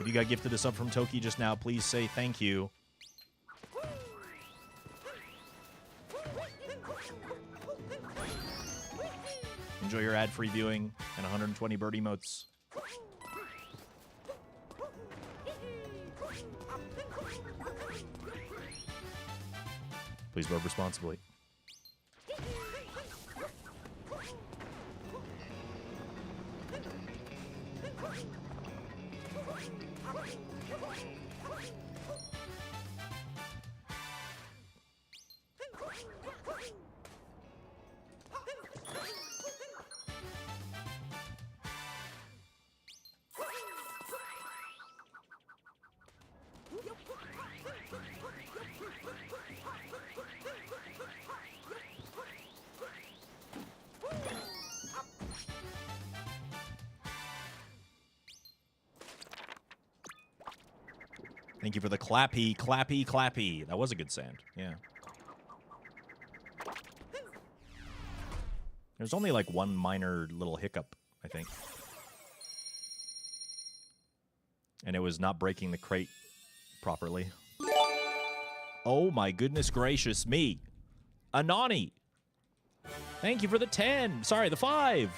A: If you got gifted a sub from Toki just now, please say thank you. Enjoy your ad-free viewing and 120 bird emotes. Please vote responsibly. Thank you for the clappy, clappy, clappy. That was a good sound. Yeah. There's only like one minor little hiccup, I think. And it was not breaking the crate properly. Oh my goodness gracious me. Anani. Thank you for the 10. Sorry, the 5.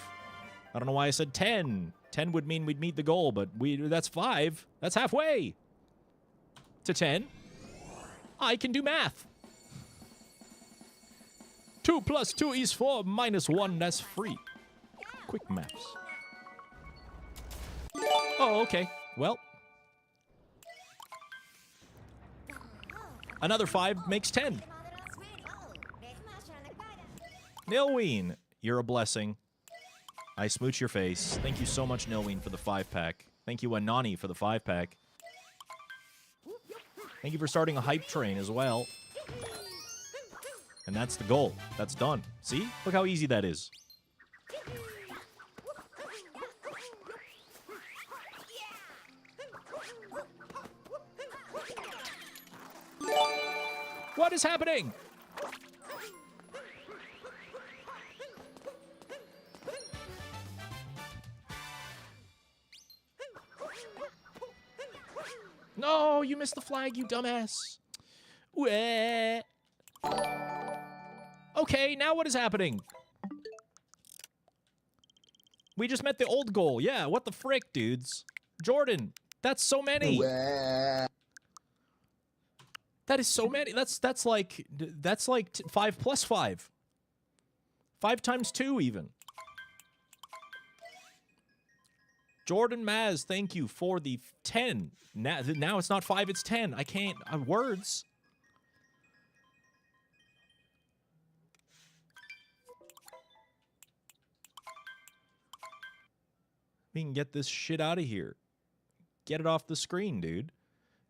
A: I don't know why I said 10. 10 would mean we'd meet the goal, but that's 5. That's halfway to 10. I can do math. 2 plus 2 is 4 minus 1. That's free. Quick maths. Oh, okay. Well. Another 5 makes 10. Nilween, you're a blessing. I smooch your face. Thank you so much, Nilween, for the 5-pack. Thank you, Anani, for the 5-pack. Thank you for starting a hype train as well. And that's the goal. That's done. See? Look how easy that is. What is happening? No, you missed the flag, you dumbass. Wah. Okay, now what is happening? We just met the old goal. Yeah, what the frick, dudes? Jordan, that's so many. That is so many. That's like 5 plus 5. 5 times 2 even. Jordan Maz, thank you for the 10. Now it's not 5, it's 10. I can't. Words. We can get this shit out of here. Get it off the screen, dude.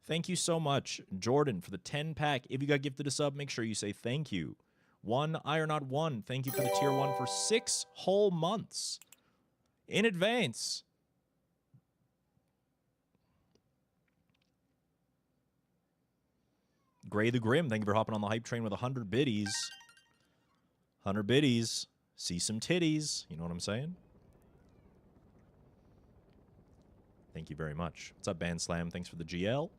A: Thank you so much, Jordan, for the 10-pack. If you got gifted a sub, make sure you say thank you. Ironot1, thank you for the tier 1 for 6 whole months. In advance. Gray the Grim, thank you for hopping on the hype train with 100 biddies. 100 biddies. See some titties. You know what I'm saying? Thank you very much. What's up, Band Slam? Thanks for the GL.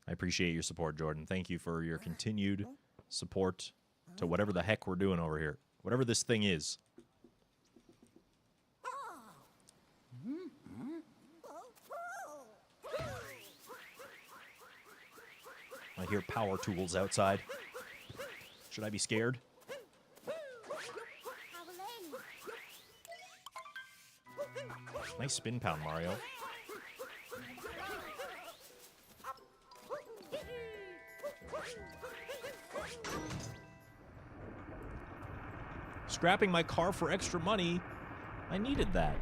A: I appreciate your support, Jordan. Thank you for your continued support to whatever the heck we're doing over here. Whatever this thing is. I hear power tools outside. Should I be scared? Nice spin pound, Mario. Scrapping my car for extra money. I needed that.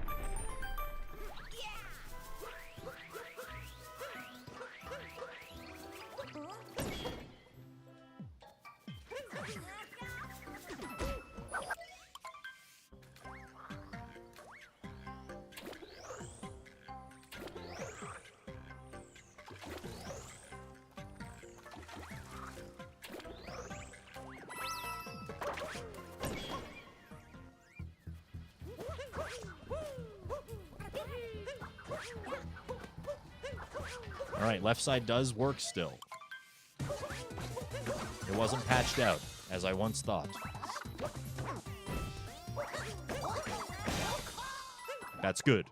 A: All right, left side does work still. It wasn't patched out, as I once thought. That's good.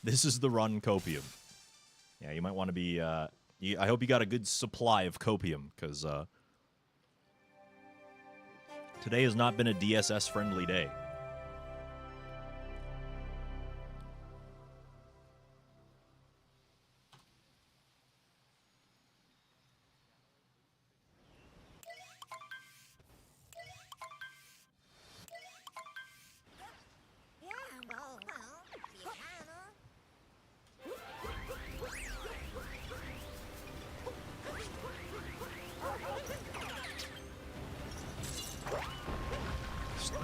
A: This is the run copium. Yeah, you might want to be... I hope you got a good supply of copium, because today has not been a DSS-friendly day.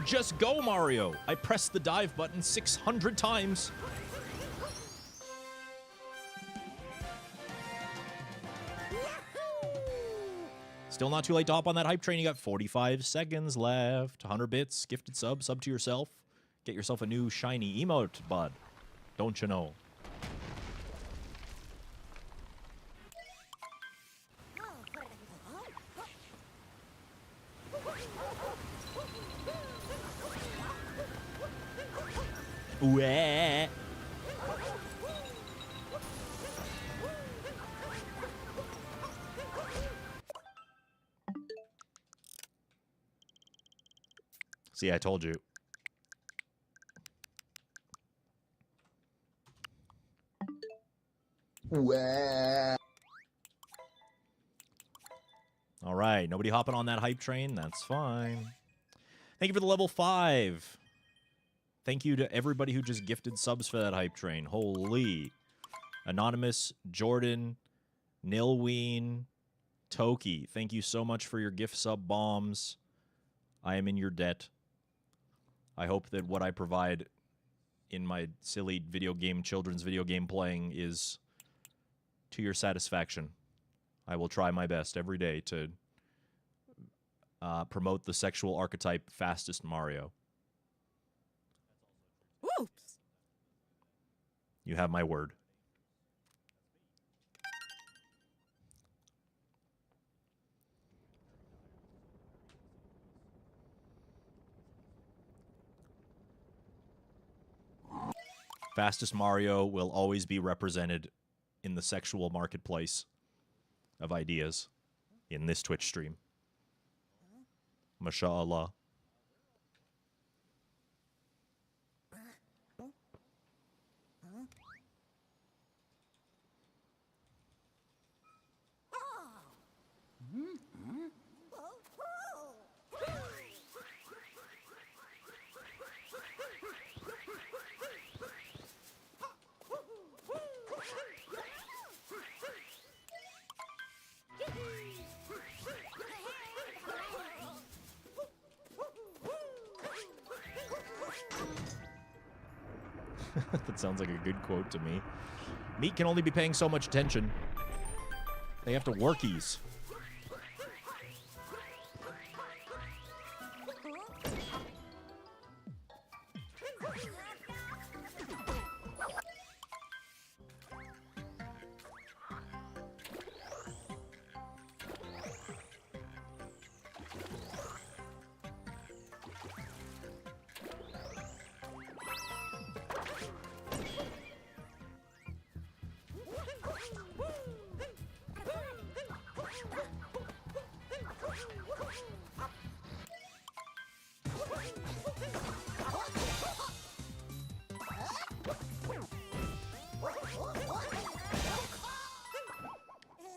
A: Just go, Mario! I pressed the dive button 600 times. Still not too late to hop on that hype train. You got 45 seconds left. 100 bits, gifted sub to yourself. Get yourself a new shiny emote, bud. Don't you know? Wah. See, I told you. All right, nobody hopping on that hype train. That's fine. Thank you for the level 5. Thank you to everybody who just gifted subs for that hype train. Holy. Anonymous, Jordan, Nilween, Toki. Thank you so much for your gift sub bombs. I am in your debt. I hope that what I provide in my silly children's video game playing is to your satisfaction. I will try my best every day to promote the sexual archetype fastest Mario.
E: Oops.
A: You have my word. Fastest Mario will always be represented in the sexual marketplace of ideas in this Twitch stream. Masha'Allah. That sounds like a good quote to me. Meat can only be paying so much attention. They have to workies.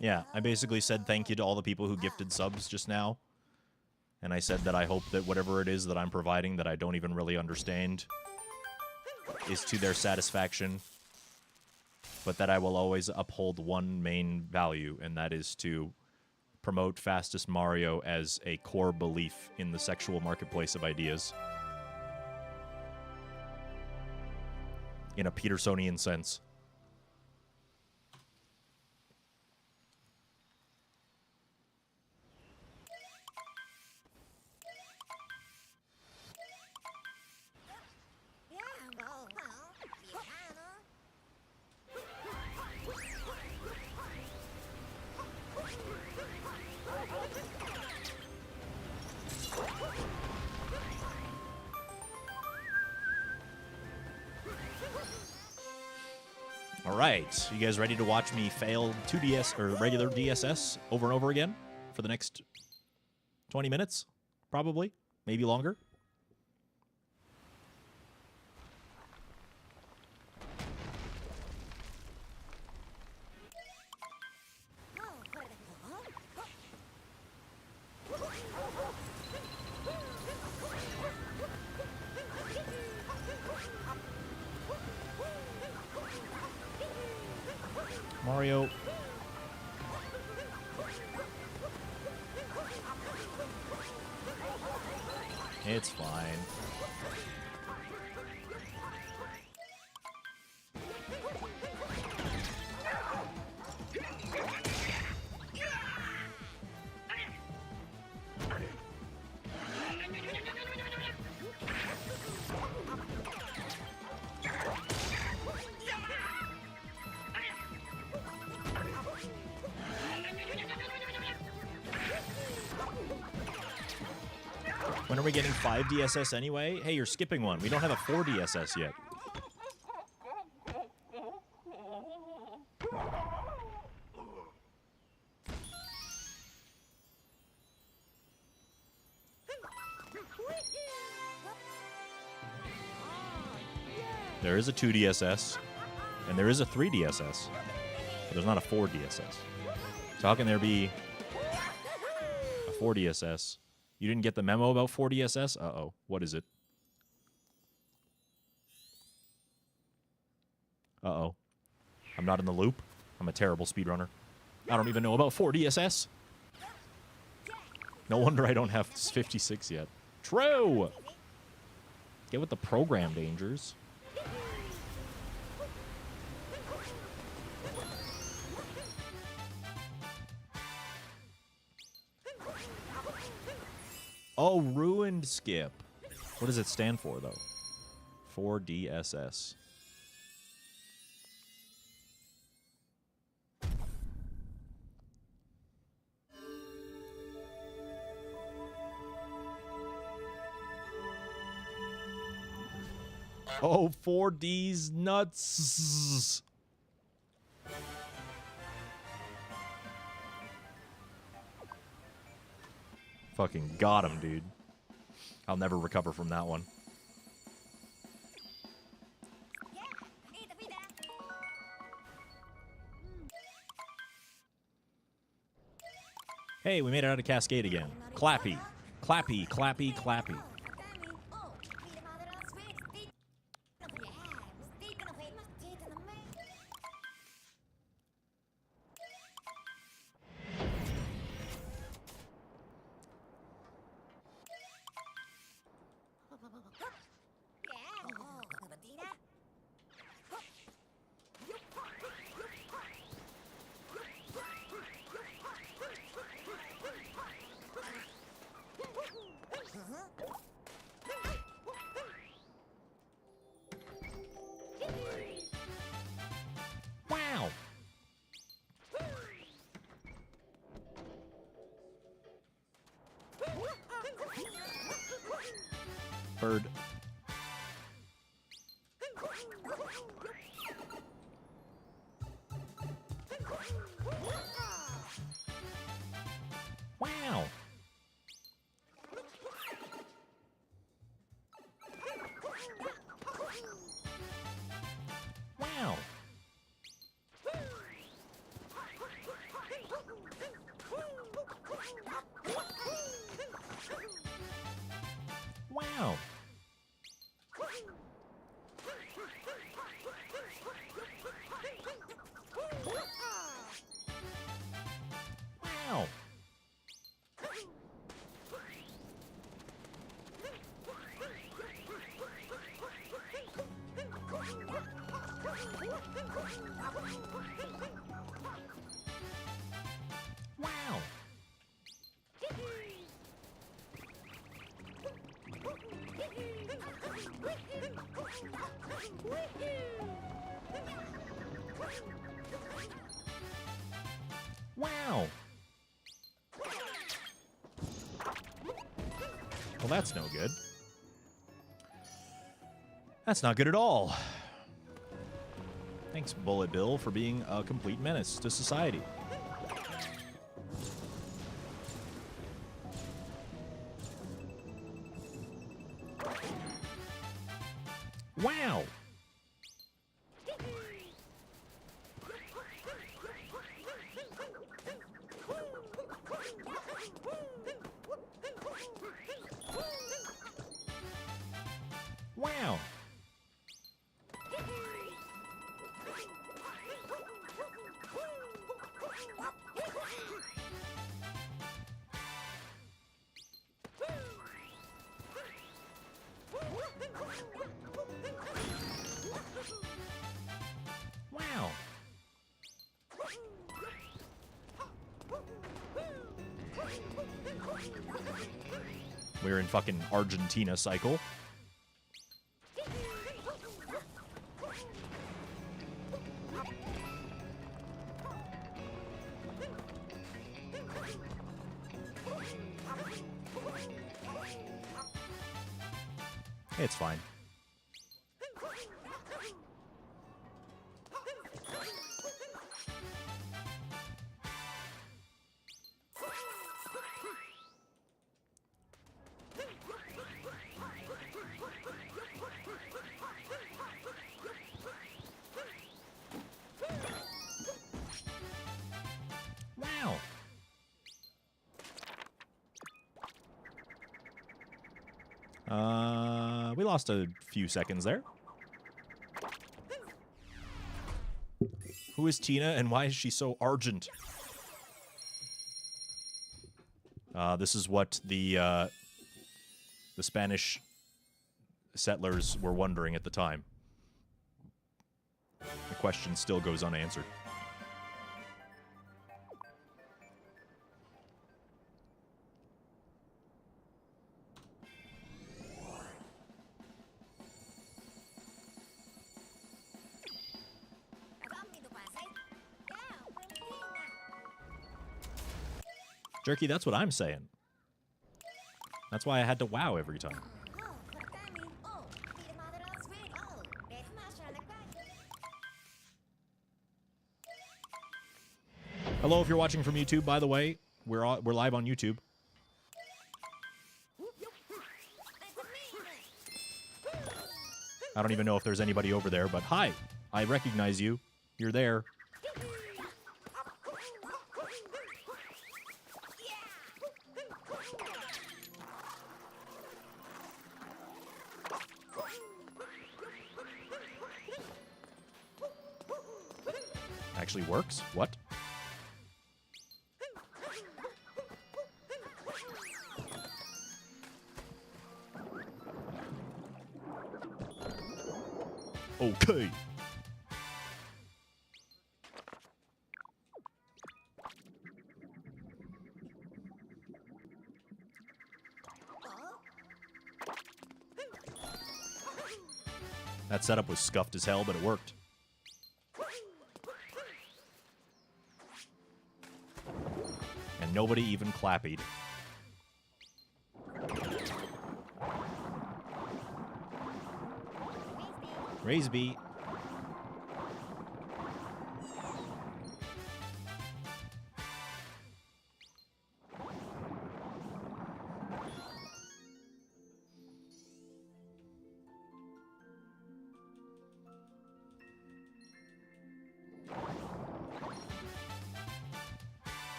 A: Yeah, I basically said thank you to all the people who gifted subs just now. And I said that I hope that whatever it is that I'm providing that I don't even really understand is to their satisfaction. But that I will always uphold one main value, and that is to promote Fastest Mario as a core belief in the sexual marketplace of ideas. In a Petersonian sense. All right, you guys ready to watch me fail 2DS or regular DSS over and over again for the next 20 minutes? Probably, maybe longer. Mario. It's fine. When are we getting 5 DSS anyway? Hey, you're skipping one. We don't have a 4 DSS yet. There is a 2 DSS, and there is a 3 DSS, but there's not a 4 DSS. So how can there be a 4 DSS? You didn't get the memo about 4 DSS? Uh-oh. What is it? Uh-oh. I'm not in the loop. I'm a terrible speedrunner. I don't even know about 4 DSS. No wonder I don't have 56 yet. True! Get with the program, Dangers. Oh, ruined skip. What does it stand for, though? 4DSS. Oh, 4D's nuts. Fucking got him, dude. I'll never recover from that one. Hey, we made it out of Cascade again. Clappy. Clappy, clappy, clappy. Wow. Bird. Wow. Wow. Wow. Wow. Wow. Wow. Well, that's no good. That's not good at all. Thanks, Bullet Bill, for being a complete menace to society. Wow. Wow. Wow. We're in fucking Argentina cycle. It's fine. Wow. We lost a few seconds there. Who is Tina and why is she so argent? This is what the Spanish settlers were wondering at the time. The question still goes unanswered. Jerky, that's what I'm saying. That's why I had to wow every time. Hello, if you're watching from YouTube, by the way, we're live on YouTube. I don't even know if there's anybody over there, but hi, I recognize you. You're there. Actually works? What? Okay. That setup was scuffed as hell, but it worked. And nobody even clappied. Raise B.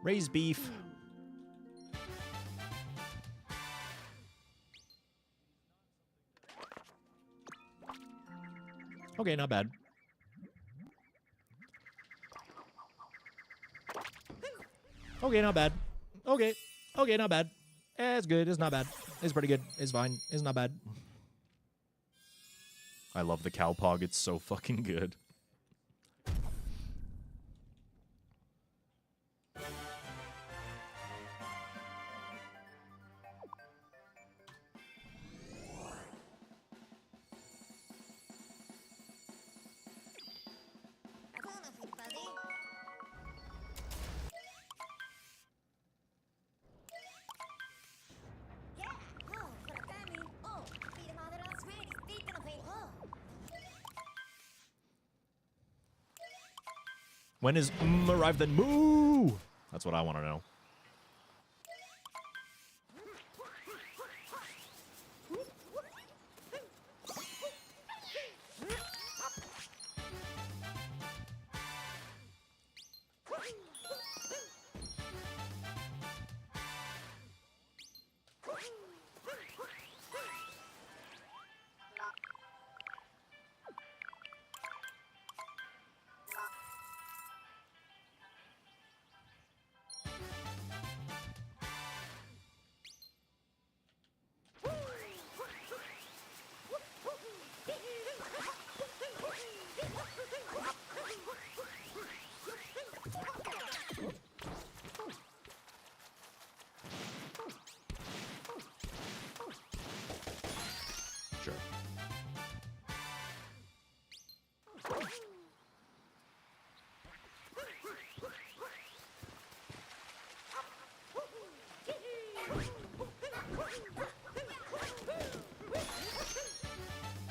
A: Raise beef. Okay, not bad. Okay, not bad. Okay. Okay, not bad. It's good. It's not bad. It's pretty good. It's fine. It's not bad. I love the cowpog. It's so fucking good. When is arrived then moo? That's what I want to know.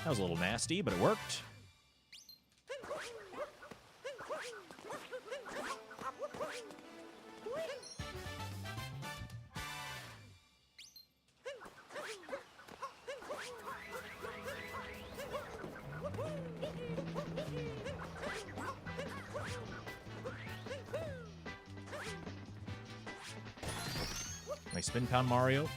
A: That was a little nasty, but it worked. Nice spin pound, Mario.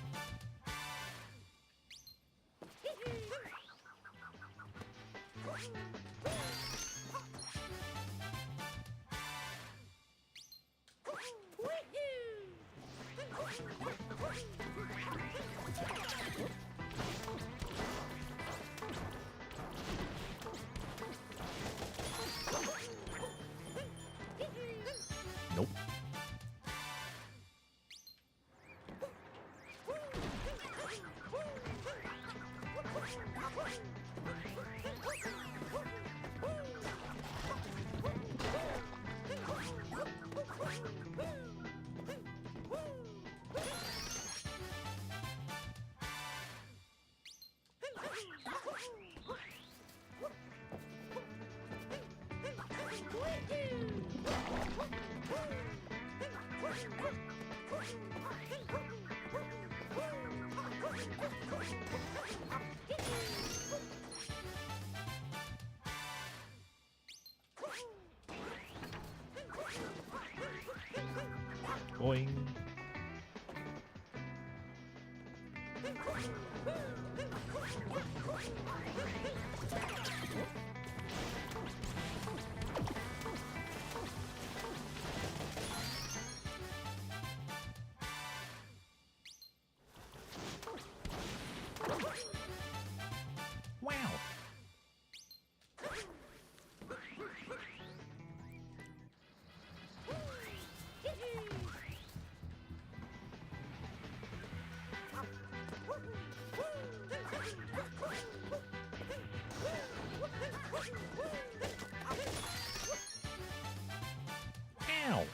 A: Nope. Boing. Wow. Ow.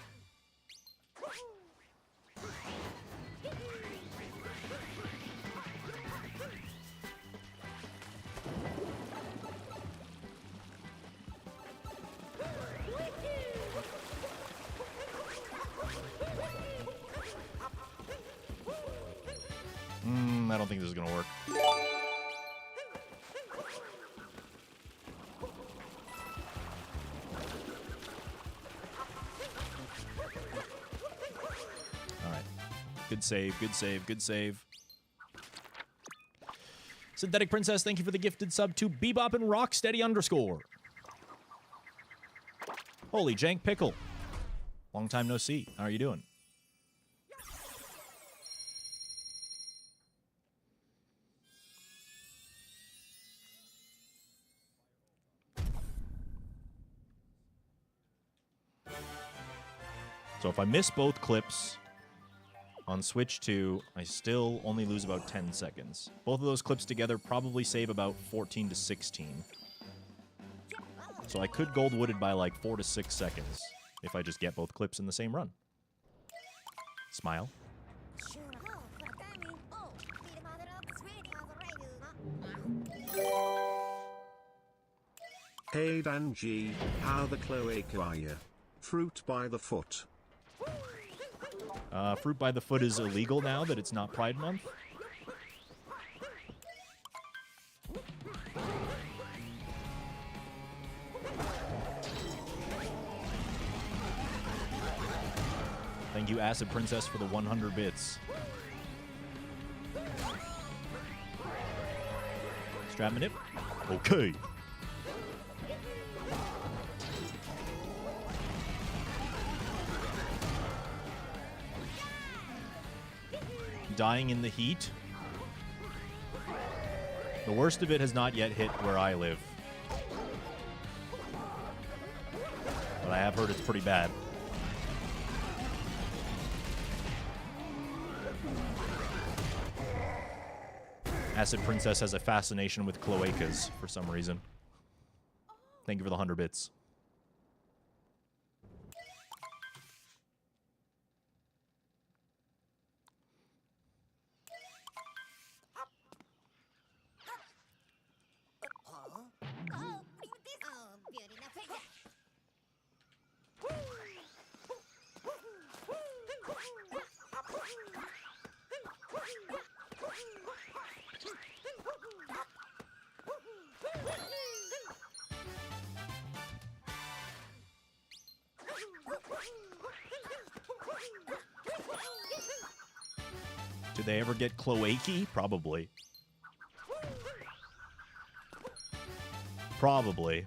A: I don't think this is gonna work. Alright. Good save, good save, good save. Synthetic Princess, thank you for the gifted sub to Bebop and Rocksteady _ Holy Jank Pickle. Long time no see. How are you doing? So if I miss both clips on Switch 2, I still only lose about 10 seconds. Both of those clips together probably save about 14 to 16. So I could gold wooded by like 4 to 6 seconds if I just get both clips in the same run. Smile.
C: Hey Dan G, how the cloaca are ya? Fruit by the foot.
A: Fruit by the foot is illegal now that it's not Pride Month. Thank you, Acid Princess, for the 100 bits. Strap manip. Okay. Dying in the heat. The worst of it has not yet hit where I live. But I have heard it's pretty bad. Acid Princess has a fascination with cloacas for some reason. Thank you for the 100 bits. Do they ever get cloaky? Probably. Probably.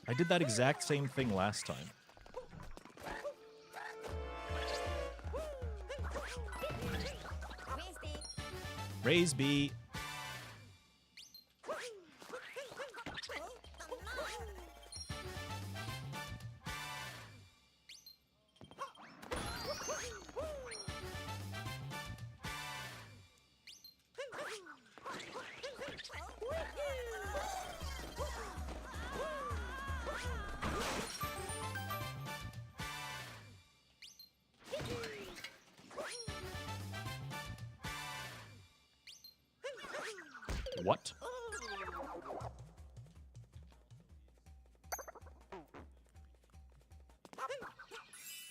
A: I did that exact same thing last time. Raise B. What?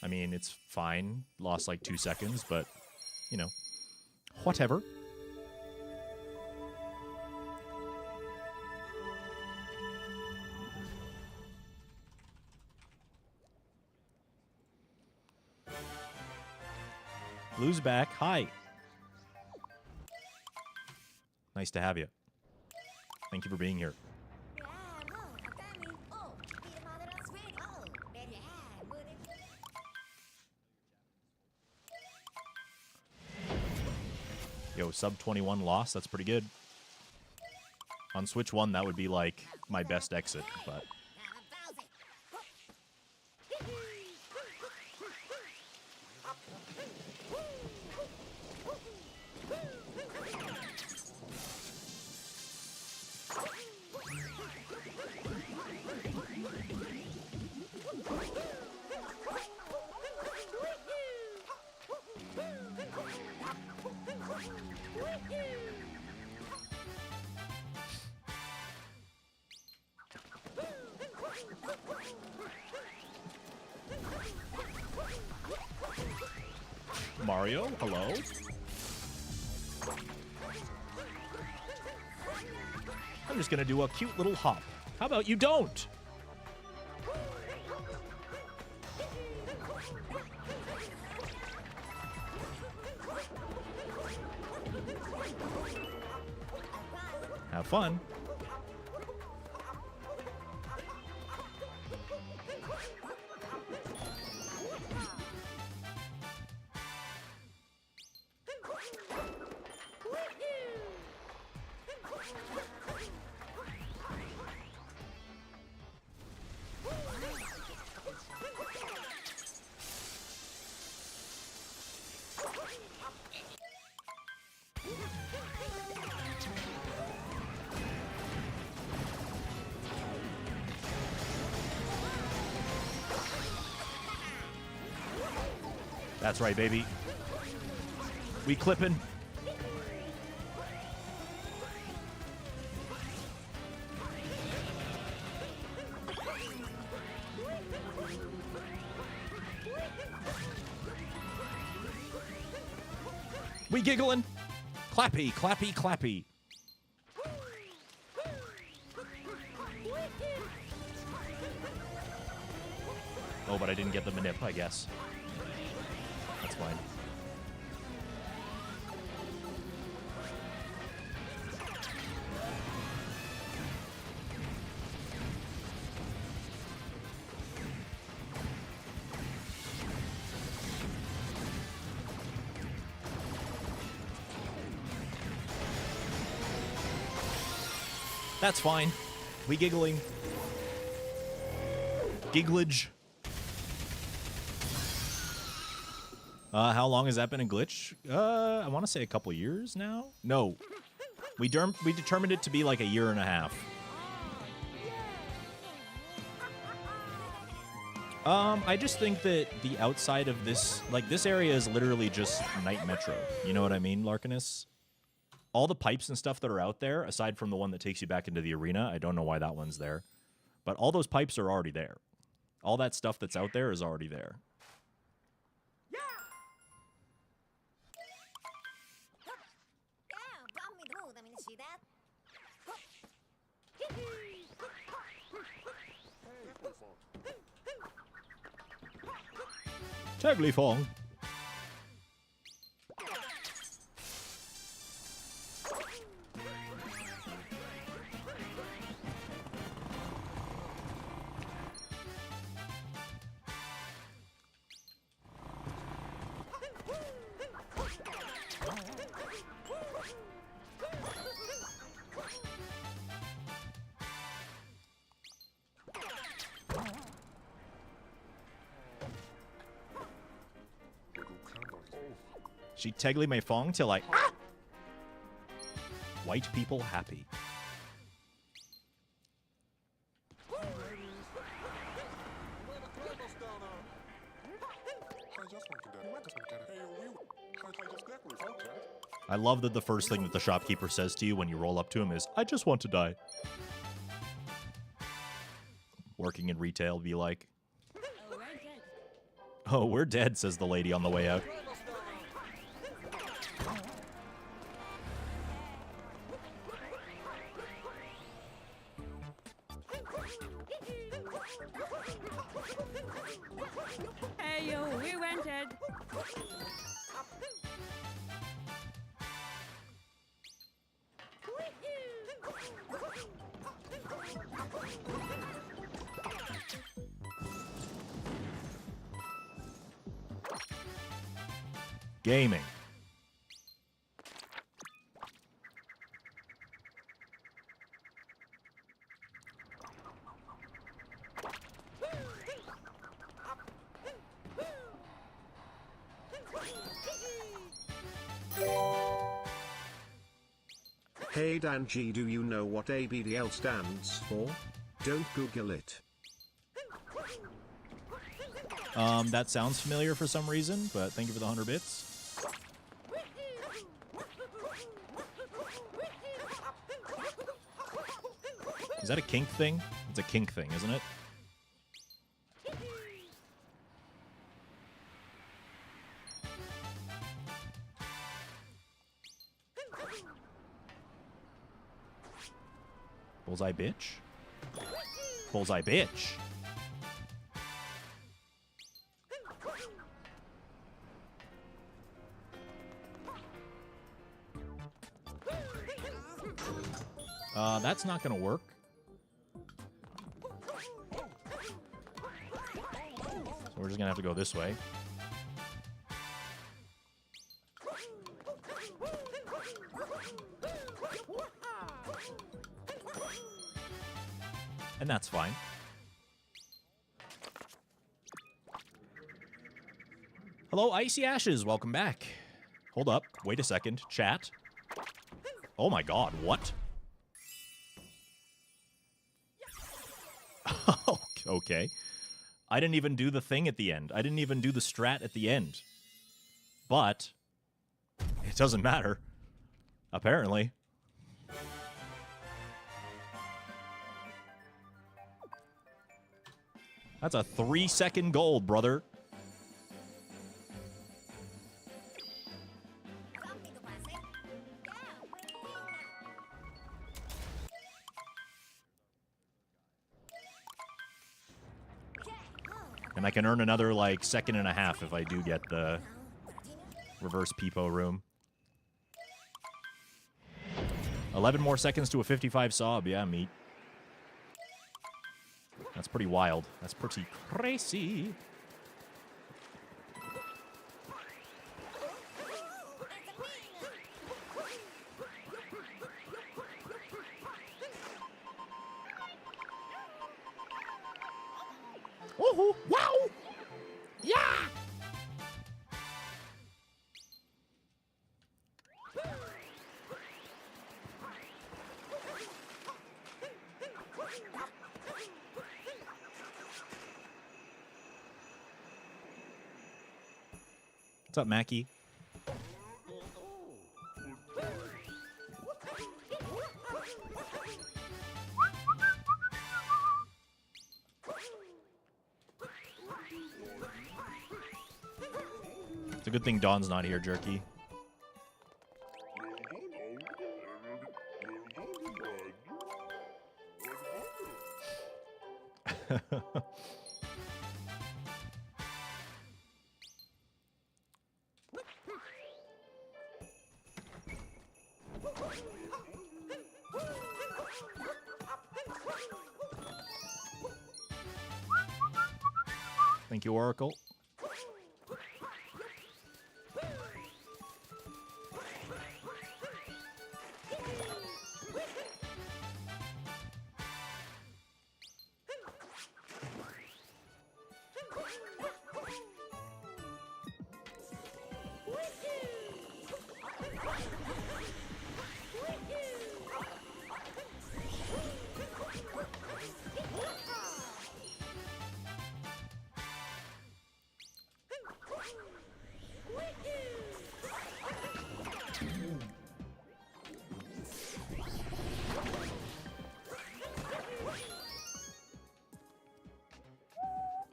A: I mean, it's fine. Lost like 2 seconds, but, you know, whatever. Blue's back. Hi. Nice to have you. Thank you for being here. Yo, sub 21 loss. That's pretty good. On Switch 1, that would be like my best exit, but... Mario, hello? I'm just gonna do a cute little hop. How about you don't? Have fun. That's right, baby. We clipping. We giggling. Clappy, clappy, clappy. Oh, but I didn't get the manip, I guess. That's fine. That's fine. We giggling. Gigglage. How long has that been a glitch? I want to say a couple years now. No, we determined it to be like a year and a half. I just think that the outside of this, like this area is literally just Night Metro. You know what I mean, Larkinus? All the pipes and stuff that are out there, aside from the one that takes you back into the arena, I don't know why that one's there. But all those pipes are already there. All that stuff that's out there is already there.
E: see that?
A: Tagliafong. She tegli my fong till I... White people happy. I love that the first thing that the shopkeeper says to you when you roll up to him is, I just want to die. Working in retail be like, oh, we're dead, says the lady on the way out.
F: Hey, yo, we rented.
A: Gaming.
C: Hey Danji, do you know what ABDL stands for? Don't Google it.
A: That sounds familiar for some reason, but thank you for the 100 bits. Is that a kink thing? It's a kink thing, isn't it? Bullseye bitch? Bullseye bitch. That's not gonna work. So we're just gonna have to go this way. And that's fine. Hello, Icy Ashes. Welcome back. Hold up. Wait a second. Chat. Oh my god, what? Okay. I didn't even do the thing at the end. I didn't even do the strat at the end. But it doesn't matter. Apparently. That's a 3-second gold, brother. And I can earn another, like, 1.5 seconds if I do get the reverse Peepo room. 11 more seconds to a 55 sob. Yeah, meat. That's pretty wild. That's pretty crazy. Woohoo! Wow! Yeah! What's up, Mackie? It's a good thing Dawn's not here, Jerky. Thank you, Oracle.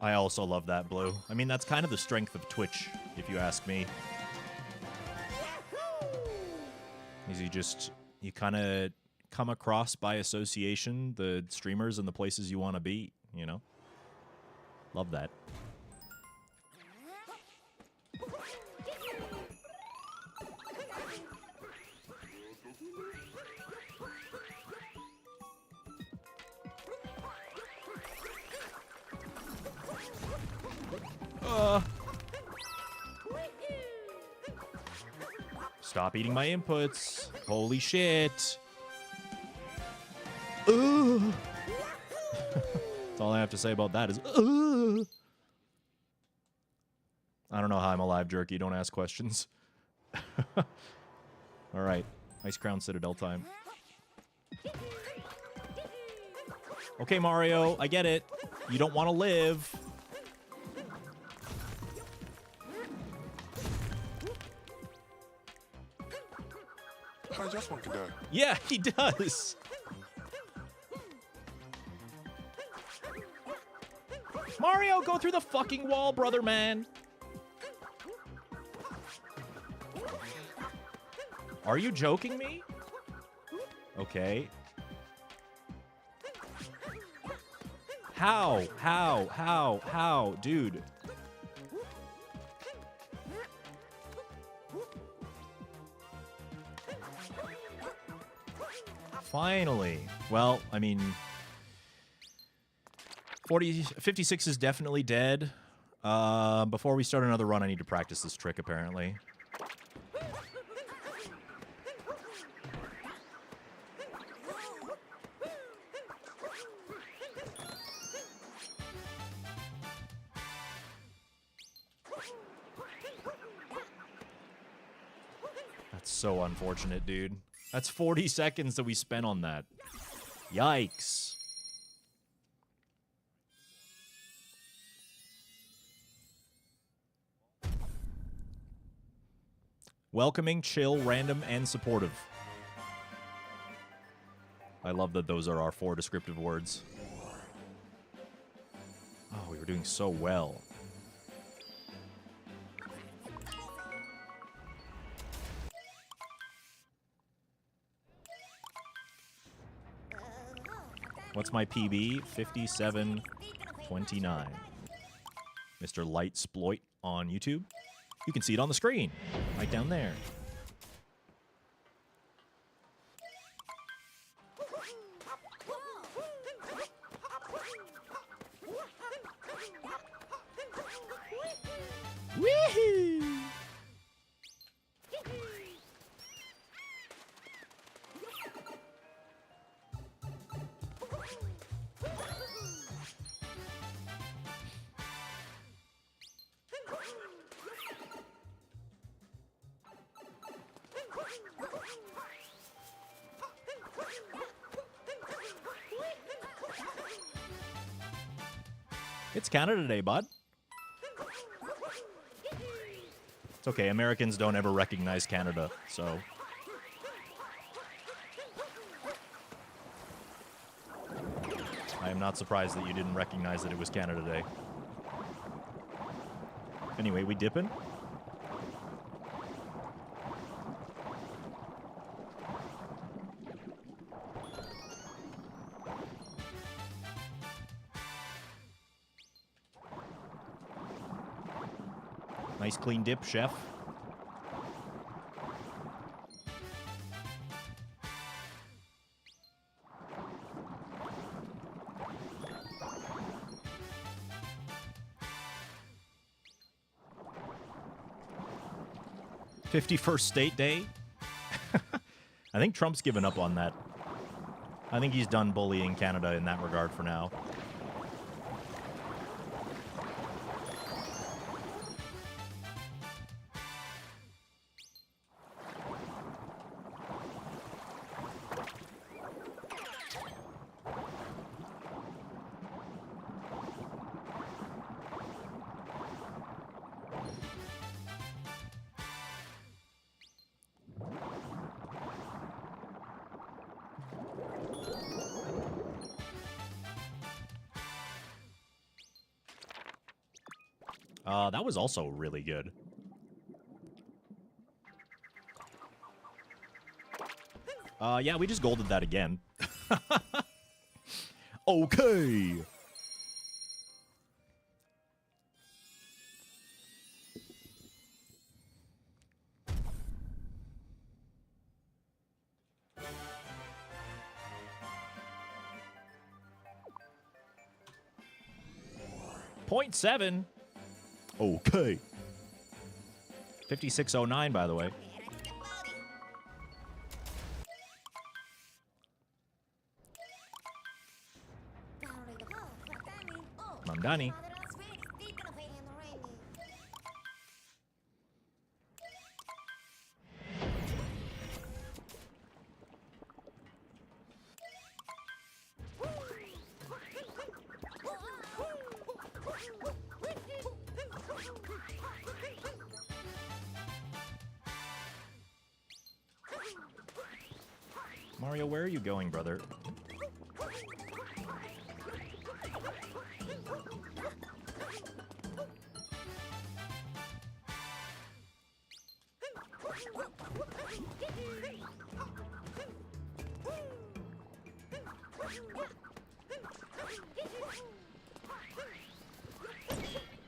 A: I also love that blue. I mean, that's kind of the strength of Twitch, if you ask me. Is you kind of come across by association the streamers and the places you want to be, you know? Love that. Stop eating my inputs. Holy shit. That's all I have to say about that is I don't know how I'm alive, Jerky. Don't ask questions. All right. Ice Crown Citadel time. Okay, Mario. I get it. You don't want to live.
E: I just want to go.
A: Yeah, he does. Mario, go through the fucking wall, brother man. Are you joking me? Okay. How? Dude. Finally. Well, I mean, 56 is definitely dead. Before we start another run, I need to practice this trick, apparently. That's so unfortunate, dude. That's 40 seconds that we spent on that. Yikes. Welcoming, chill, random, and supportive. I love that those are our 4 descriptive words. Oh, we were doing so well. What's my PB? 57:29. Mr. Lightsploit on YouTube. You can see it on the screen, right down there. Woohoo! It's Canada Day, bud. It's okay, Americans don't ever recognize Canada, so... I am not surprised that you didn't recognize that it was Canada Day. Anyway, we dipping? Nice clean dip, chef. "51st State Day." I think Trump's given up on that. I think he's done bullying Canada in that regard for now. That was also really good. Yeah, we just golded that again. Okay. .7. Okay. 5609, by the way. Mamdani. Mario, where are you going, brother?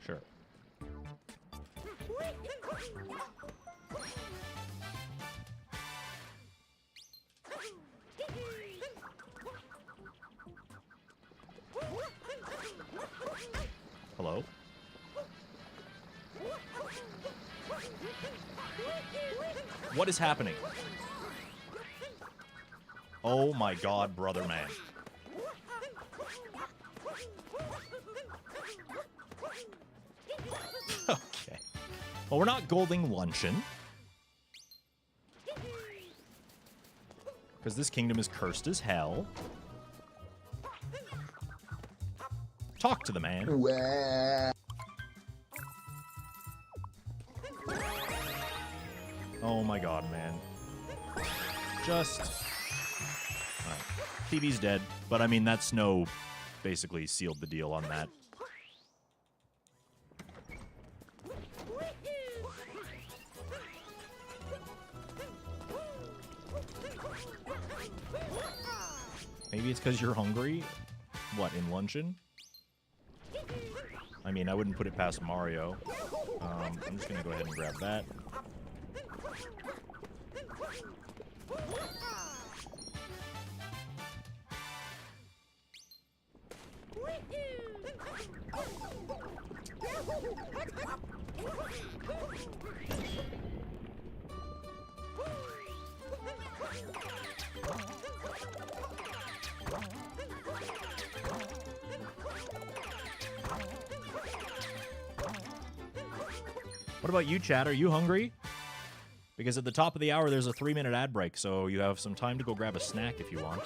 A: Sure. Hello? What is happening? Oh my god, brother man. Okay. Well, we're not golding luncheon. Because this kingdom is cursed as hell. Talk to the man. Oh my god, man. Just... Alright. PB's dead, but I mean, that snow basically sealed the deal on that. Maybe it's because you're hungry? What, in luncheon? I mean, I wouldn't put it past Mario. I'm just gonna go ahead and grab that. What about you, chat? Are you hungry? Because at the top of the hour, there's a 3-minute ad break, so you have some time to go grab a snack if you want.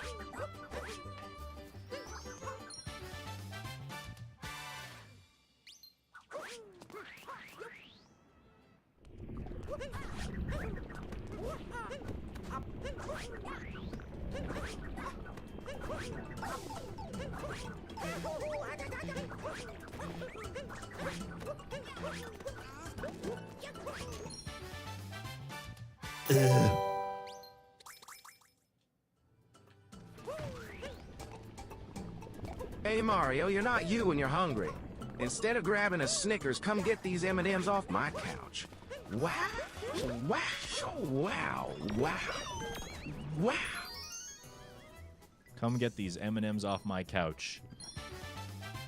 B: Hey, Mario, you're not you when you're hungry. Instead of grabbing a Snickers, come get these M&Ms off my couch. Wow. Wow. Wow. Wow. Wow.
A: Come get these M&Ms off my couch.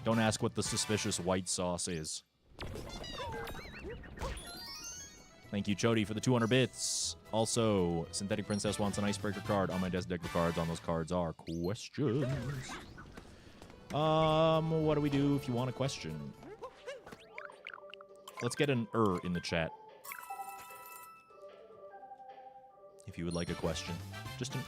A: Don't ask what the suspicious white sauce is. Thank you, Chody, for the 200 bits. Also, Synthetic Princess wants an icebreaker card. On my desk deck of cards, on those cards are questions. What do we do if you want a question? Let's get an in the chat. If you would like a question. Just an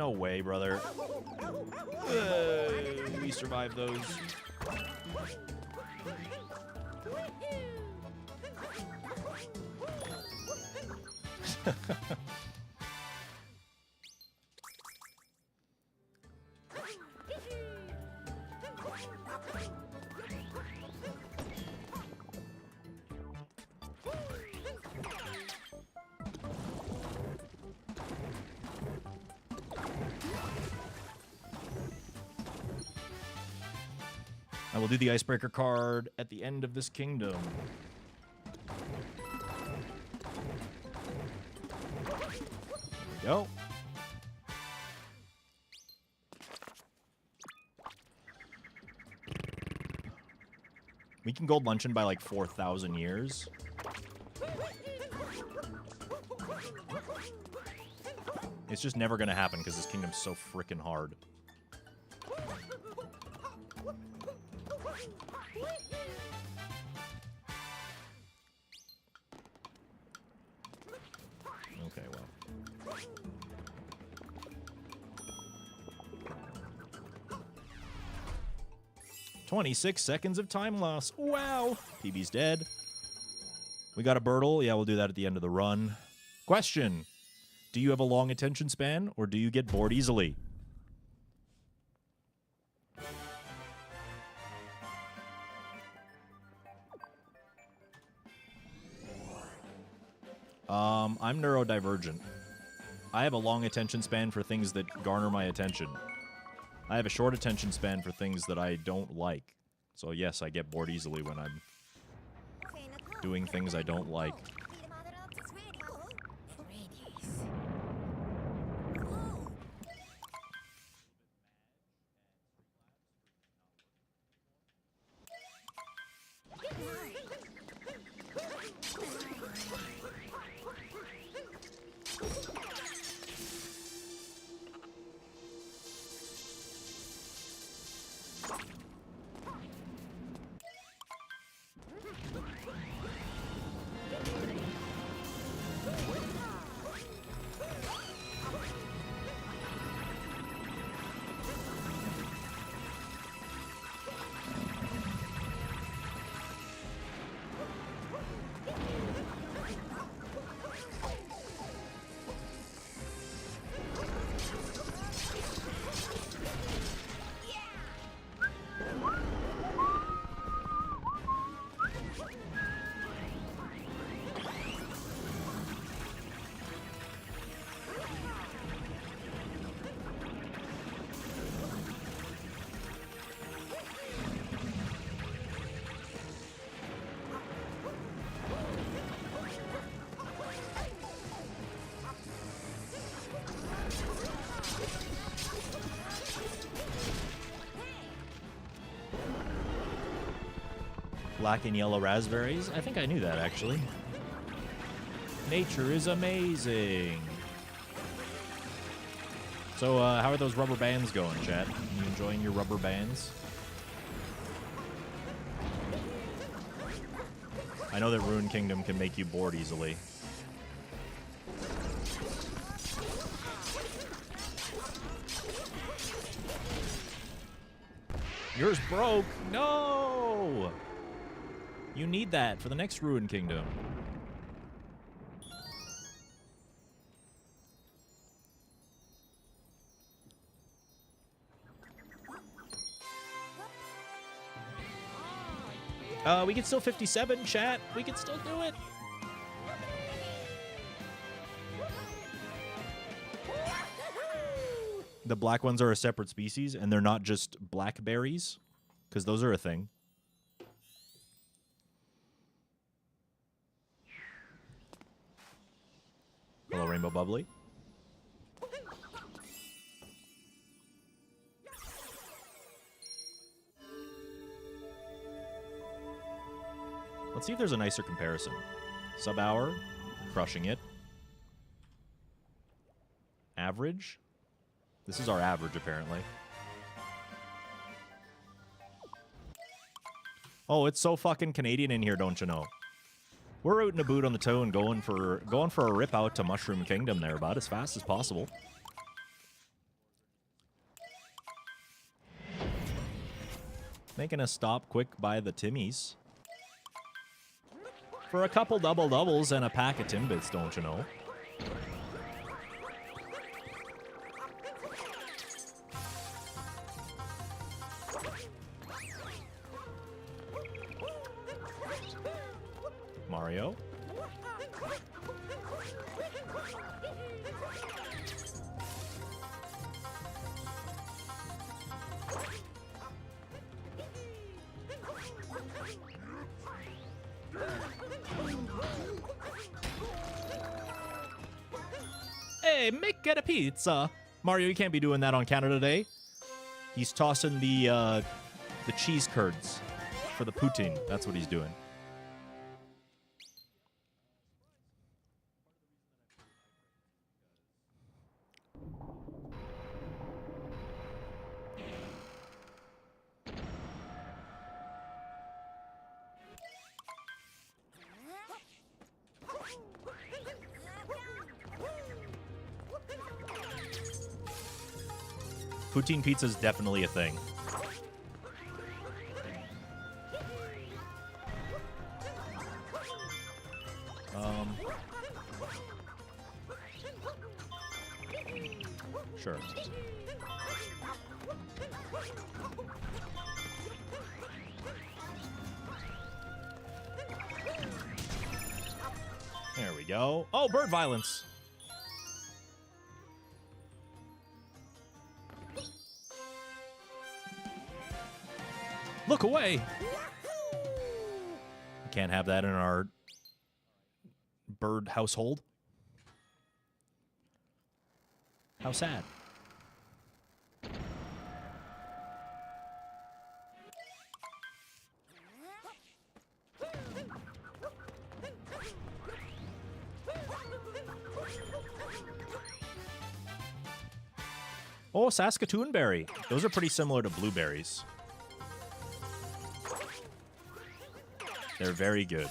A: No way, brother. We survived those. I will do the icebreaker card at the end of this kingdom. There we go. We can gold luncheon by like 4,000 years. It's just never gonna happen because this kingdom's so freaking hard. Okay, well. 26 seconds of time loss. Wow. PB's dead. We got a Birdle. Yeah, we'll do that at the end of the run. Question. Do you have a long attention span, or do you get bored easily? I'm neurodivergent. I have a long attention span for things that garner my attention. I have a short attention span for things that I don't like. So yes, I get bored easily when I'm doing things I don't like. Black and yellow raspberries? I think I knew that, actually. Nature is amazing. So, how are those rubber bands going, chat? You enjoying your rubber bands? I know that Rune Kingdom can make you bored easily. Yours broke. No! You need that for the next Ruined Kingdom. We can still 57, chat. We can still do it. The black ones are a separate species, and they're not just blackberries, because those are a thing. Hello, Rainbow Bubbly. Let's see if there's a nicer comparison. Sub-hour, crushing it. Average. This is our average, apparently. Oh, it's so fucking Canadian in here, don't you know? We're rooting a boot on the toe and going for a rip out to Mushroom Kingdom there, bud, as fast as possible. Making a stop quick by the Timmies. For a couple double-doubles and a pack of Timbits, don't you know? Mario. Hey, make it a pizza. Mario, you can't be doing that on Canada Day. He's tossing the cheese curds for the poutine. That's what he's doing. Poutine pizza is definitely a thing. Sure. There we go. Oh, bird violence. Look away. We can't have that in our bird household. How sad. Oh, Saskatoon berry. Those are pretty similar to blueberries. They're very good.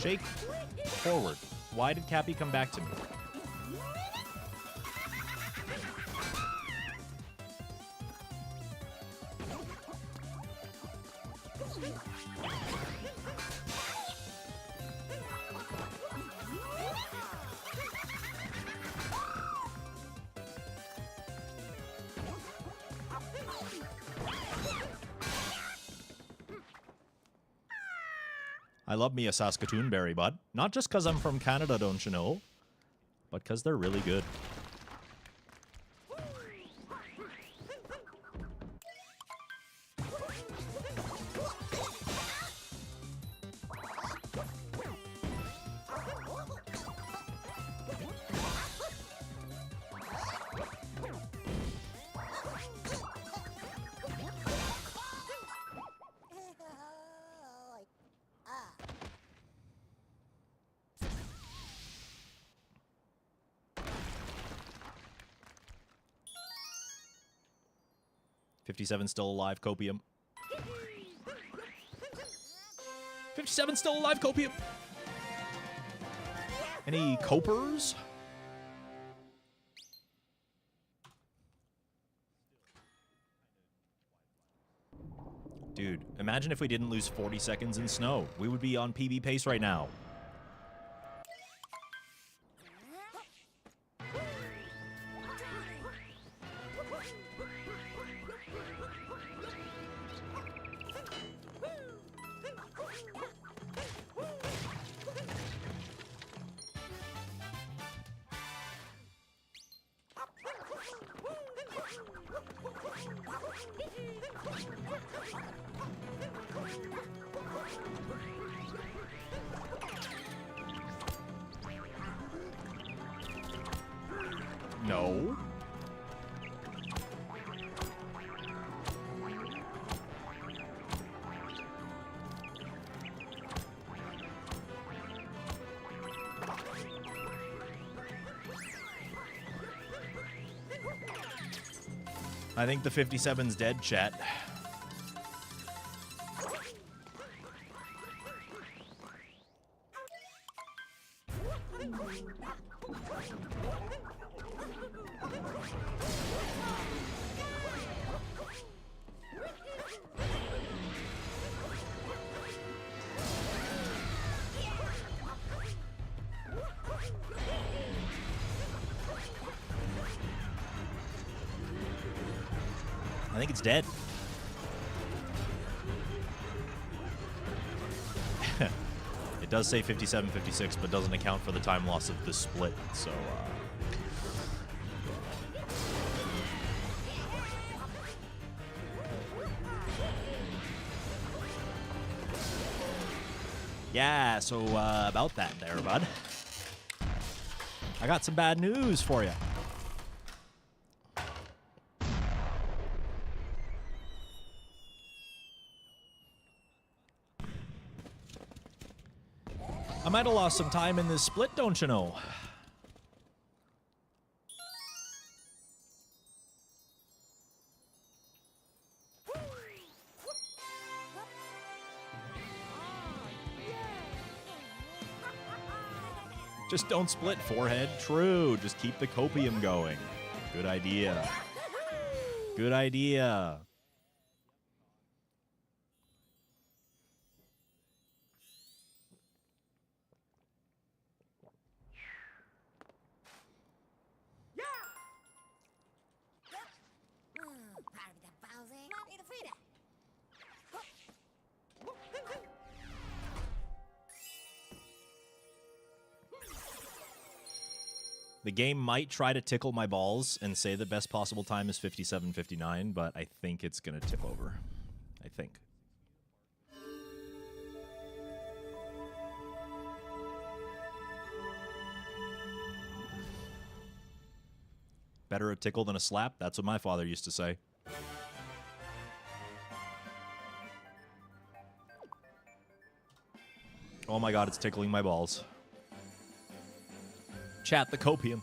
A: Shake forward. Why did Cappy come back to me? I love me a Saskatoon berry, bud. Not just because I'm from Canada, don't you know? But because they're really good. $57 still alive, Copium. 57 still alive, Copium. Any copers? Dude, imagine if we didn't lose 40 seconds in snow. We would be on PB pace right now. No. I think the 57's dead, chat. I think it's dead. It does say 57-56, but doesn't account for the time loss of the split, so, Yeah, so, about that there, bud. I got some bad news for you. I might have lost some time in this split, don't you know? Just don't split, forehead. True. Just keep the copium going. Good idea. Good idea. The game might try to tickle my balls and say the best possible time is 57:59, but I think it's going to tip over. I think. Better a tickle than a slap? That's what my father used to say. Oh my god, it's tickling my balls. Chat the copium.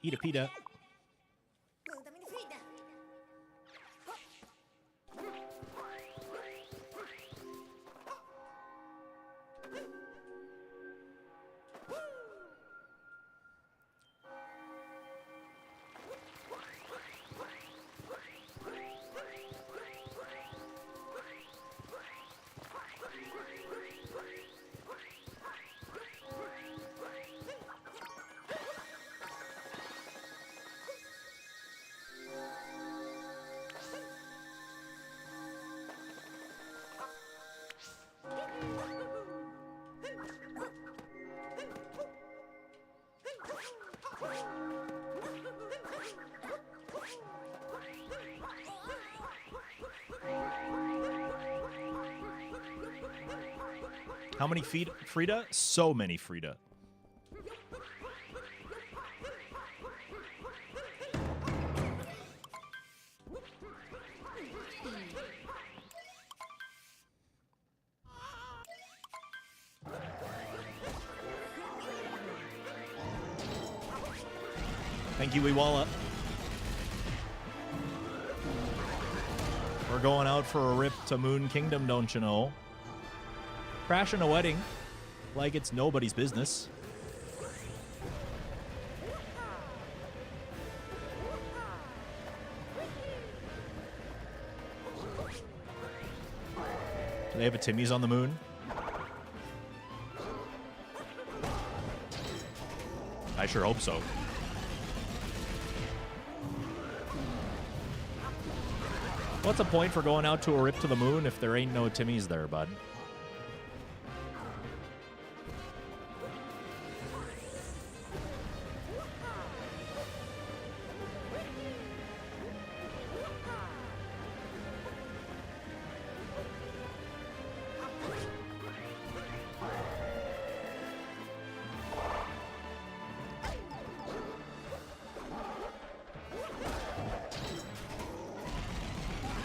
A: Eat a pita. How many feet, Frida? So many, Frida. Thank you, Iwala. We're going out for a rip to Moon Kingdom, don't you know? Crashing a wedding like it's nobody's business. Do they have a Timmy's on the moon? I sure hope so. What's the point for going out to a rip to the moon if there ain't no Timmy's there, bud?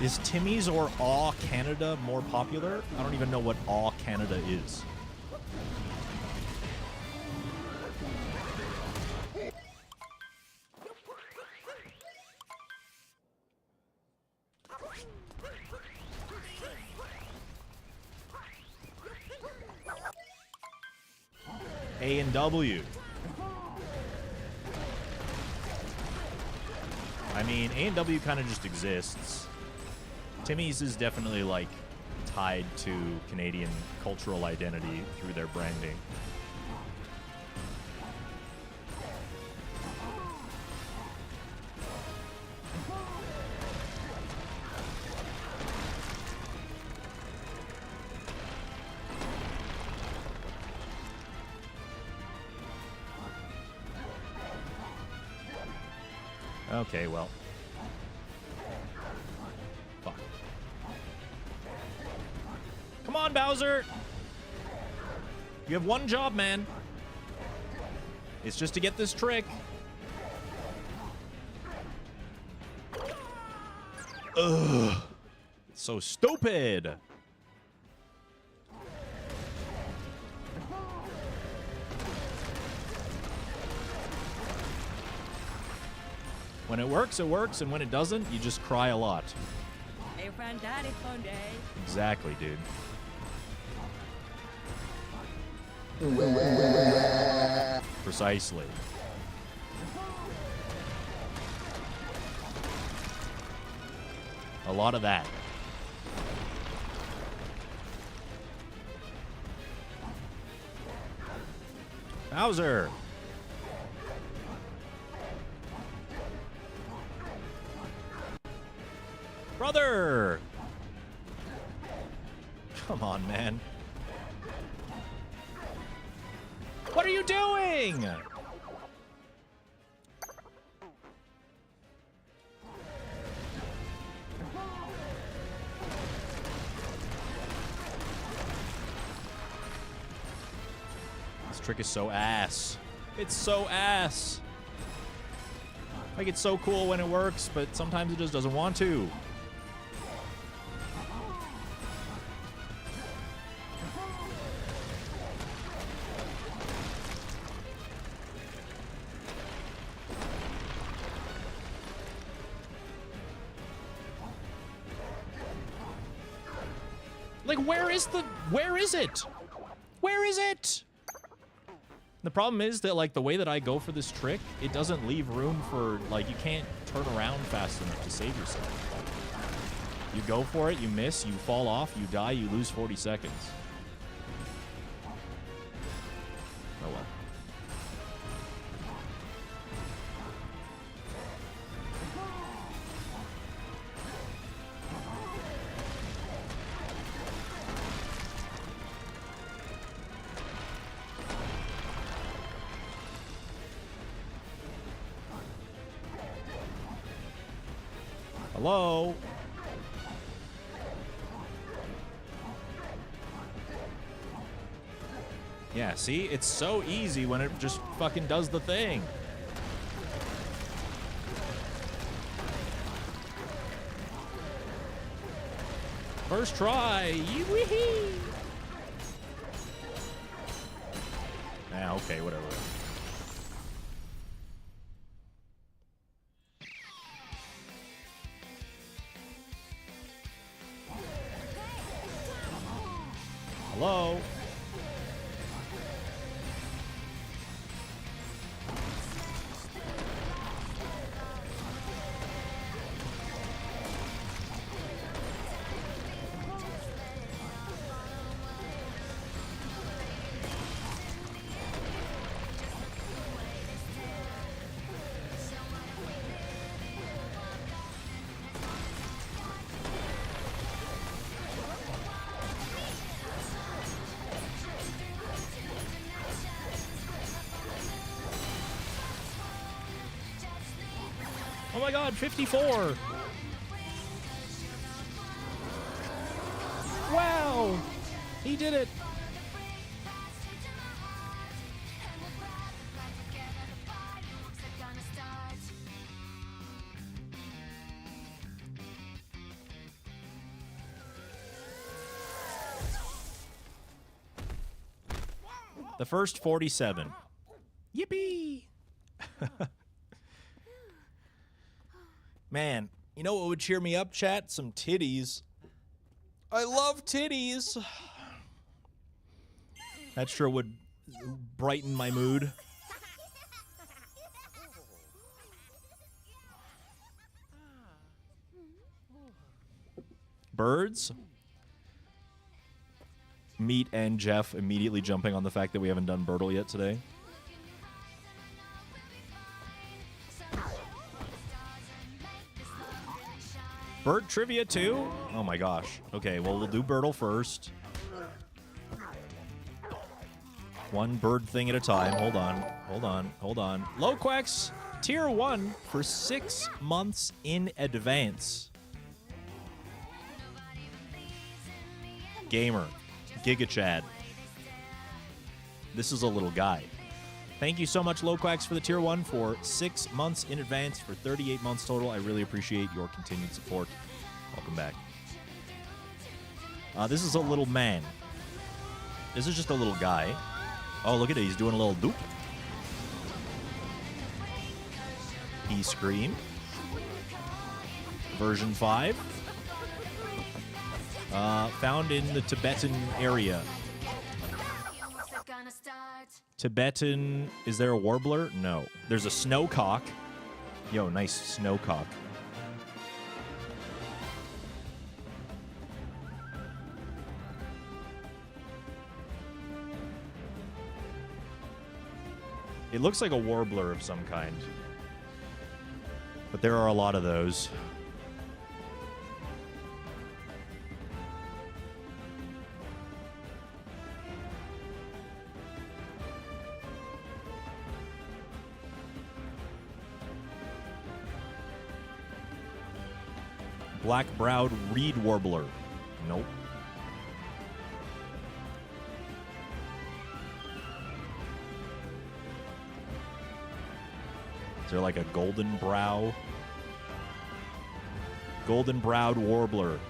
A: Is Timmy's or Aw Canada more popular? I don't even know what Aw Canada is. A and W. I mean, A and W kind of just exists. Timmy's is definitely, like, tied to Canadian cultural identity through their branding. Okay, well. Fuck. Come on, Bowser! You have one job, man. It's just to get this trick. Ugh. It's so stupid. When it works, and when it doesn't, you just cry a lot.
F: A fantastic fun day.
A: Exactly, dude. Precisely. A lot of that. Bowser! Brother! Come on, man. What are you doing? This trick is so ass. It's so ass. Like, it's so cool when it works, but sometimes it just doesn't want to. Like, where is it? Where is it? The problem is that, like, the way that I go for this trick, it doesn't leave room for, like, you can't turn around fast enough to save yourself. You go for it, you miss, you fall off, you die, you lose 40 seconds. Oh well. Hello? Yeah, see? It's so easy when it just fucking does the thing. First try. Wee-hee. Ah, okay, whatever. Oh my god, 54. Wow. He did it. The first 47. Yippee! Man, you know what would cheer me up, chat? Some titties. I love titties. That sure would brighten my mood. Birds? Meat and Jeff immediately jumping on the fact that we haven't done Birtle yet today. Bird trivia too? Oh my gosh. Okay, well, we'll do Birtle first. One bird thing at a time. Hold on. Hold on. Hold on. Loquax, tier 1 for 6 months in advance. Gamer. Giga Chad. This is a little guy. Thank you so much, Loquax, for the tier 1 for 6 months in advance for 38 months total. I really appreciate your continued support. Welcome back. This is a little man. This is just a little guy. Oh, look at it. He's doing a little doop. He Scream. Version 5. Found in the Tibetan area. Tibetan, is there a warbler? No. There's a snowcock. Yo, nice snowcock. It looks like a warbler of some kind. But there are a lot of those. Black-browed reed warbler. Nope. Is there like a golden-browed warbler?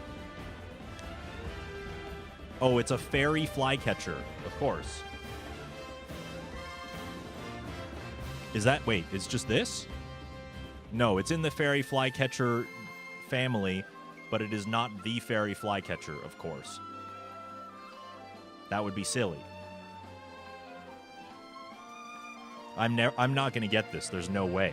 A: Oh, it's a fairy flycatcher, of course. Is that... Wait, it's just this? No, it's in the fairy flycatcher family, but it is not the fairy flycatcher, of course. That would be silly. I'm not going to get this. There's no way.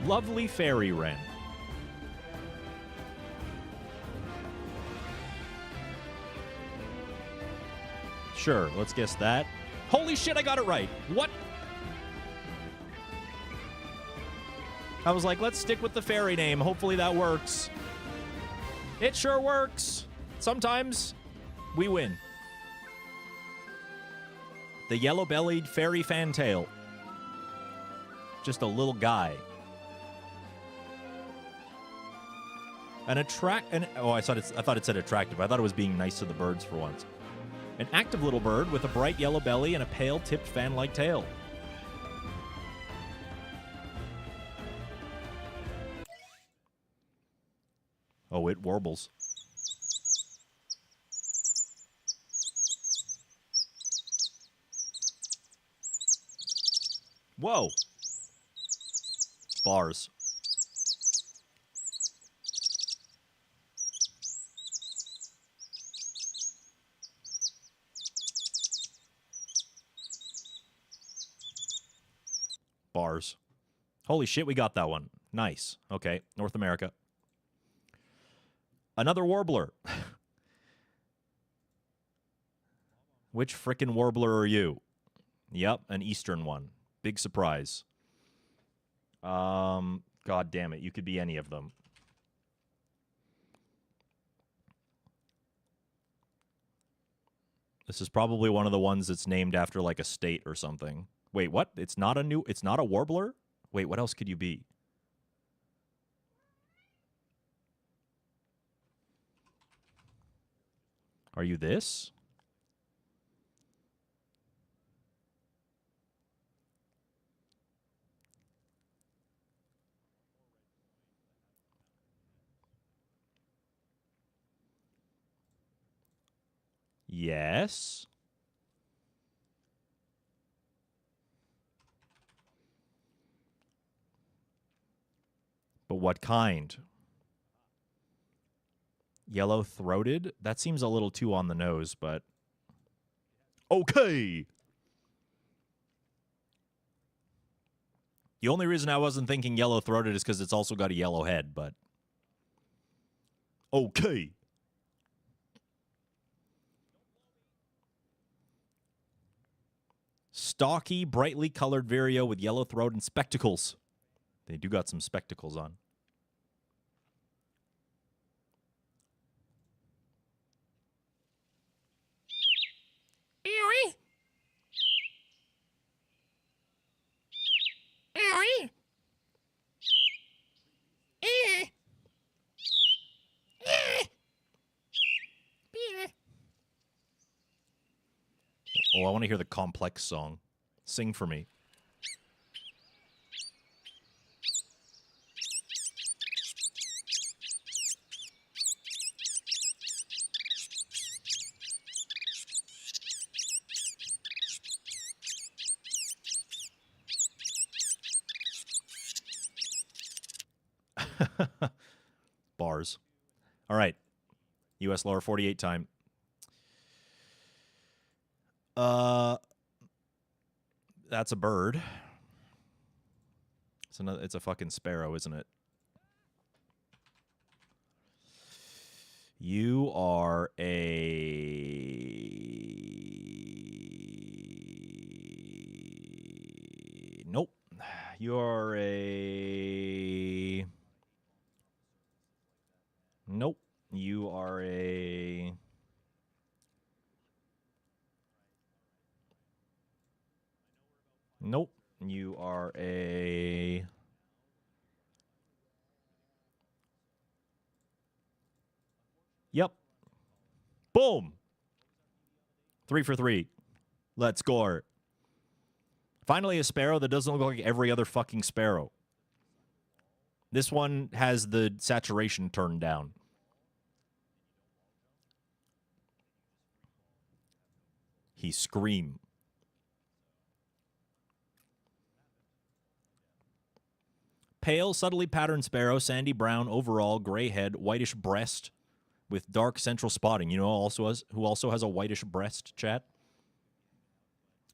A: Lovely fairy wren. Sure, let's guess that. Holy shit, I got it right. What? I was like, let's stick with the fairy name. Hopefully that works. It sure works. Sometimes we win. The yellow-bellied fairy fantail. Just a little guy. I thought it said attractive. I thought it was being nice to the birds for once. An active little bird with a bright yellow belly and a pale tipped fan-like tail. Oh, it warbles. Whoa. Bars. Bars. Holy shit, we got that one. Nice. Okay, North America. Another warbler. Which frickin' warbler are you? Yep, an eastern one. Big surprise. God damn it, you could be any of them. This is probably one of the ones that's named after like a state or something. Wait, what? It's not a warbler? Wait, what else could you be? Are you this? Yes. But what kind? Yellow-throated? That seems a little too on the nose, but... Okay! The only reason I wasn't thinking yellow-throated is because it's also got a yellow head, but... Okay! Stocky, brightly colored vireo with yellow throat and spectacles. They do got some spectacles on.
B: Owie. Owie. Eh. Eh. Beer.
A: Oh, I want to hear the complex song. Sing for me. Bars. All right. U.S. lower 48 time. That's a bird. It's a fucking sparrow, isn't it? You are a... Nope. You are a... Nope. You are a... Nope. You are a... Yep. Boom. 3 for 3. Let's score. Finally, a sparrow that doesn't look like every other fucking sparrow. This one has the saturation turned down. He scream. Pale, subtly patterned sparrow, sandy brown overall, gray head, whitish breast with dark central spotting. You know who also has a whitish breast, chat?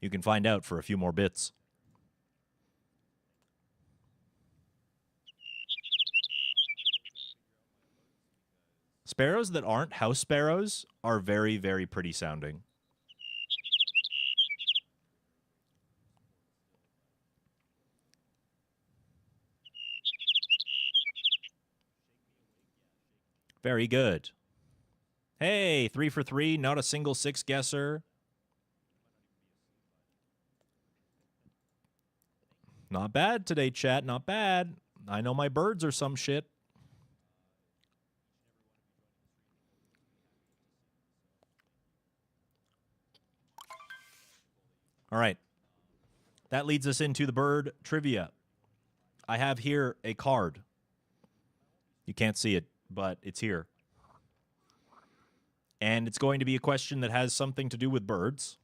A: You can find out for a few more bits. Sparrows that aren't house sparrows are very, very pretty sounding. Very good. Hey, 3 for 3, not a single six guesser. Not bad today, chat, not bad. I know my birds are some shit. All right. That leads us into the bird trivia. I have here a card. You can't see it, but it's here. And it's going to be a question that has something to do with birds.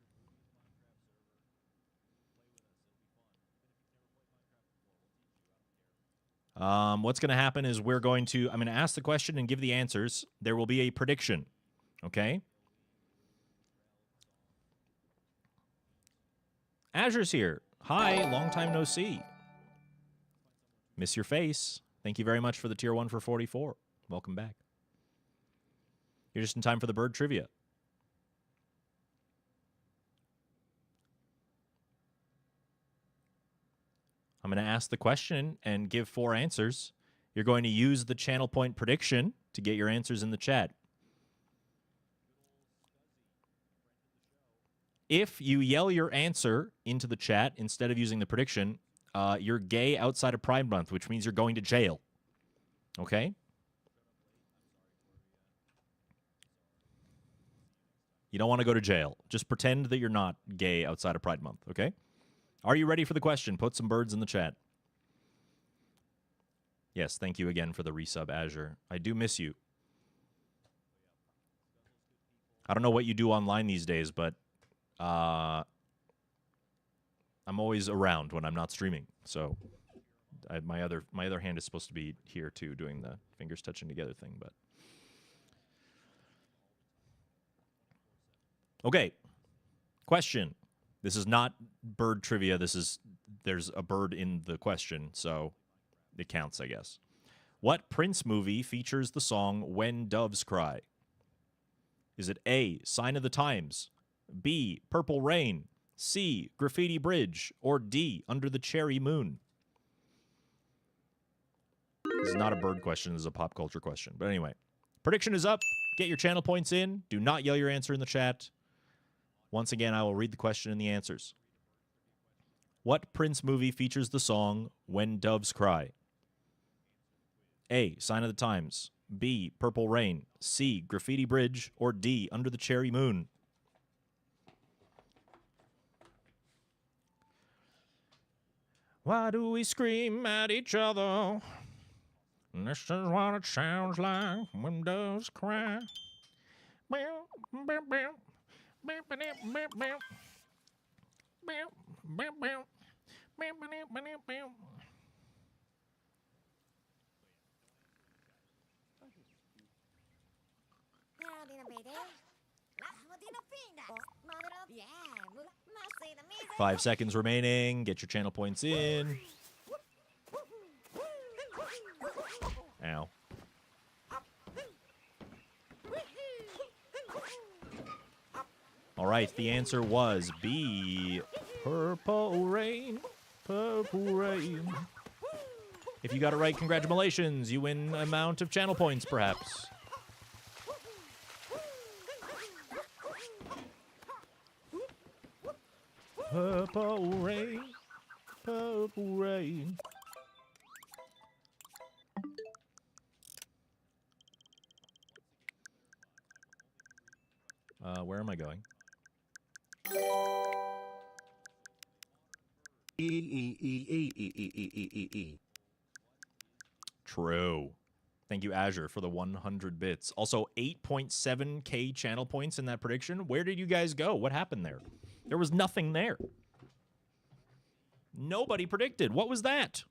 A: What's going to happen is I'm going to ask the question and give the answers. There will be a prediction. Okay? Azure's here. Hi, long time no see. Miss your face. Thank you very much for the tier 1 for 44. Welcome back. You're just in time for the bird trivia. I'm going to ask the question and give 4 answers. You're going to use the channel point prediction to get your answers in the chat. If you yell your answer into the chat instead of using the prediction, you're gay outside of Pride Month, which means you're going to jail. Okay? You don't want to go to jail. Just pretend that you're not gay outside of Pride Month, okay? Are you ready for the question? Put some birds in the chat. Yes, thank you again for the resub, Azure. I do miss you. I don't know what you do online these days, but I'm always around when I'm not streaming. So my other hand is supposed to be here too, doing the fingers touching together thing, but okay. Question. This is not bird trivia. There's a bird in the question, so it counts, I guess. What Prince movie features the song When Doves Cry? Is it A, Sign of the Times, B, Purple Rain, C, Graffiti Bridge, or D, Under the Cherry Moon? This is not a bird question. This is a pop culture question. But anyway, prediction is up. Get your channel points in. Do not yell your answer in the chat. Once again, I will read the question and the answers. What Prince movie features the song When Doves Cry? A, Sign of the Times, B, Purple Rain, C, Graffiti Bridge, or D, Under the Cherry Moon? Why do we scream at each other? This is what it sounds like when doves cry.
F: Yeah,
A: 5 seconds remaining. Get your channel points in. Ow. All right, the answer was B, Purple Rain, Purple Rain. If you got it right, congratulations. You win an amount of channel points, perhaps. Purple Rain, Purple Rain. Where am I going? True. Thank you, Azure, for the 100 bits. Also, 8.7K channel points in that prediction. Where did you guys go? What happened there? There was nothing there. Nobody predicted. What was that?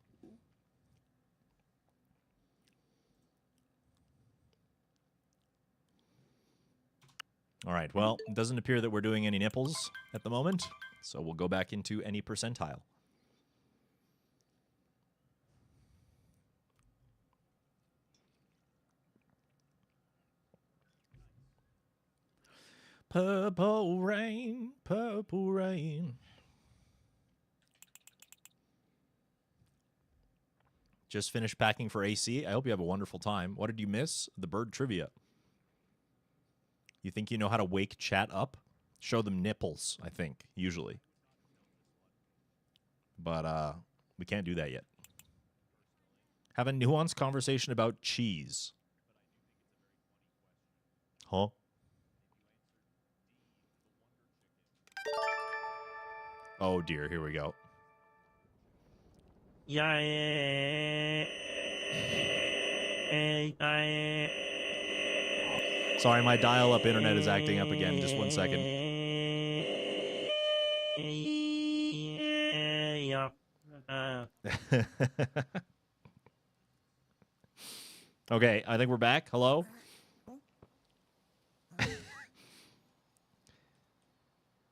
A: All right, well, it doesn't appear that we're doing any nipples at the moment, so we'll go back into any percentile. Purple rain, purple rain. Just finished packing for AC. I hope you have a wonderful time. What did you miss? The bird trivia. You think you know how to wake chat up? Show them nipples, I think, usually. But we can't do that yet. Have a nuanced conversation about cheese. Huh? Oh dear, here we go. Sorry, my dial-up internet is acting up again. Just 1 second. Okay, I think we're back. Hello?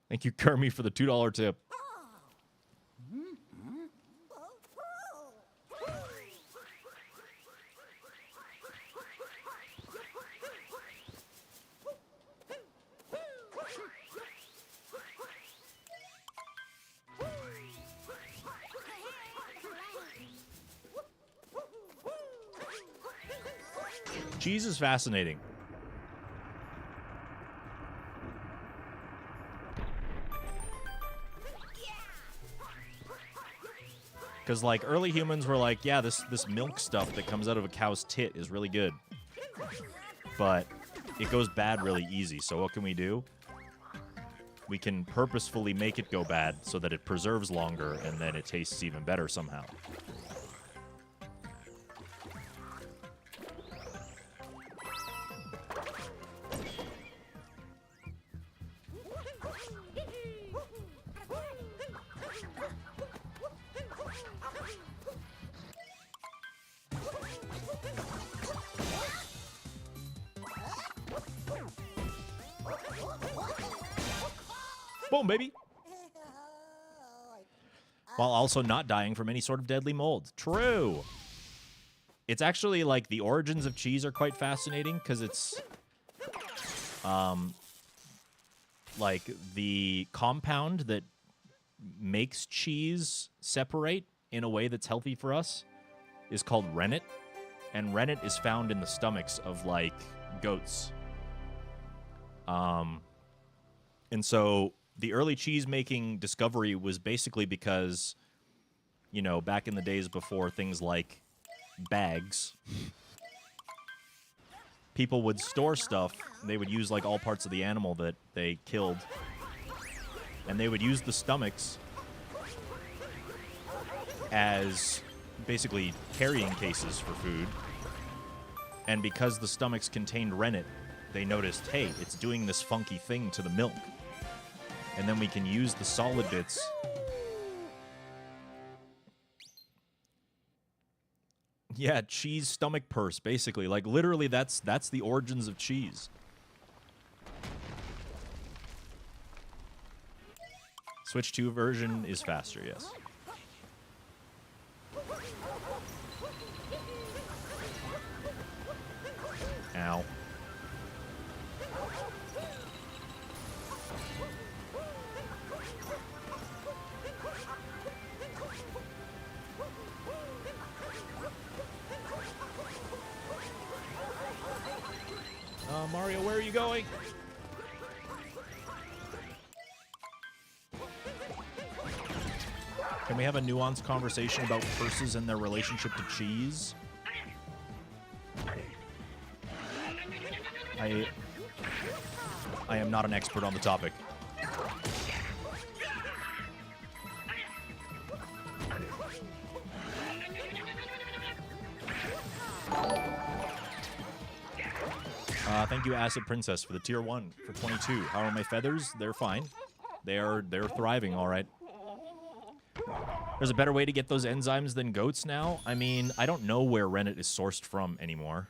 A: Thank you, Kermie, for the $2 tip. Cheese is fascinating. Because, like, early humans were like, yeah, this milk stuff that comes out of a cow's tit is really good. But it goes bad really easy, so what can we do? We can purposefully make it go bad so that it preserves longer and then it tastes even better somehow. Boom, baby! While also not dying from any sort of deadly mold. True! It's actually, like, the origins of cheese are quite fascinating, because it's, like, the compound that makes cheese separate in a way that's healthy for us is called rennet, and rennet is found in the stomachs of, like, goats. And so the early cheese-making discovery was basically because, you know, back in the days before things like bags, people would store stuff. They would use, like, all parts of the animal that they killed, and they would use the stomachs as basically carrying cases for food. And because the stomachs contained rennet, they noticed, hey, it's doing this funky thing to the milk. And then we can use the solid bits yeah, cheese stomach purse, basically. Like, literally, that's the origins of cheese. Switch 2 version is faster, yes. Ow. Mario, where are you going? Can we have a nuanced conversation about purses and their relationship to cheese? I am not an expert on the topic. Thank you, Acid Princess, for the tier 1 for 22. How are my feathers? They're fine. They're thriving, all right. There's a better way to get those enzymes than goats now. I mean, I don't know where rennet is sourced from anymore.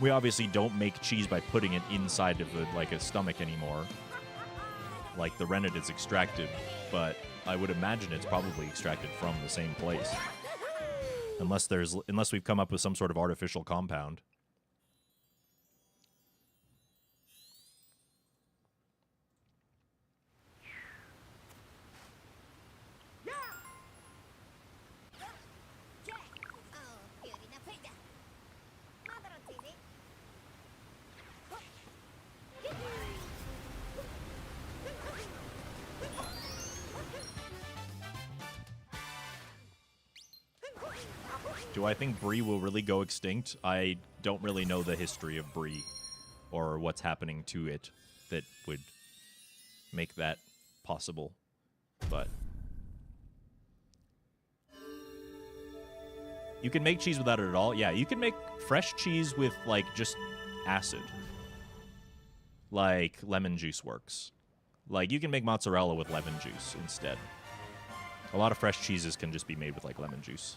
A: We obviously don't make cheese by putting it inside of a stomach anymore. Like, the rennet is extracted, but I would imagine it's probably extracted from the same place. Unless we've come up with some sort of artificial compound. Do I think Brie will really go extinct? I don't really know the history of Brie or what's happening to it that would make that possible, but you can make cheese without it at all. Yeah, you can make fresh cheese with, like, just acid. Like, lemon juice works. Like, you can make mozzarella with lemon juice instead. A lot of fresh cheeses can just be made with, like, lemon juice.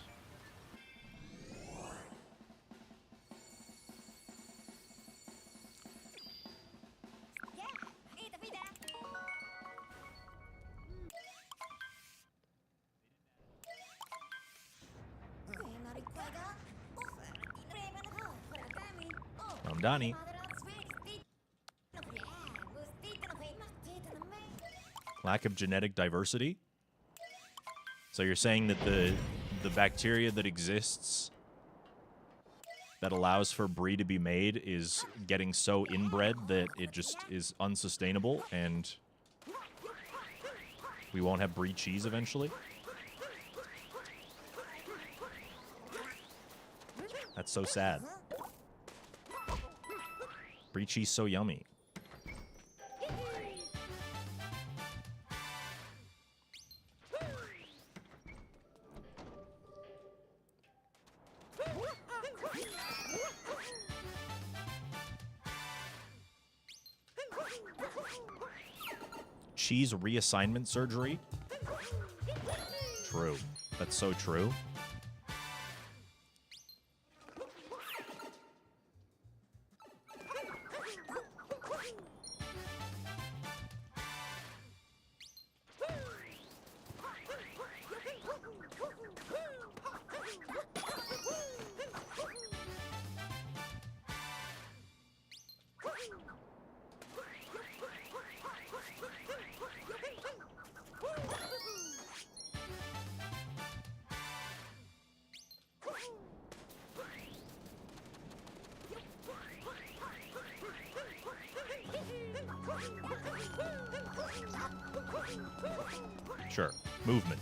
A: Donnie. Lack of genetic diversity? So you're saying that the bacteria that exists that allows for Brie to be made is getting so inbred that it just is unsustainable and we won't have Brie cheese eventually? That's so sad. Brie cheese so yummy. Cheese reassignment surgery? True. That's so true. Sure. Movement.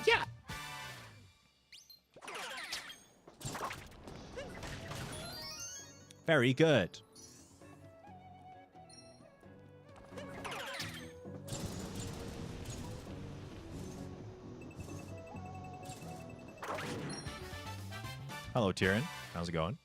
A: Yeah. Very good. Hello, Tyrion. How's it going?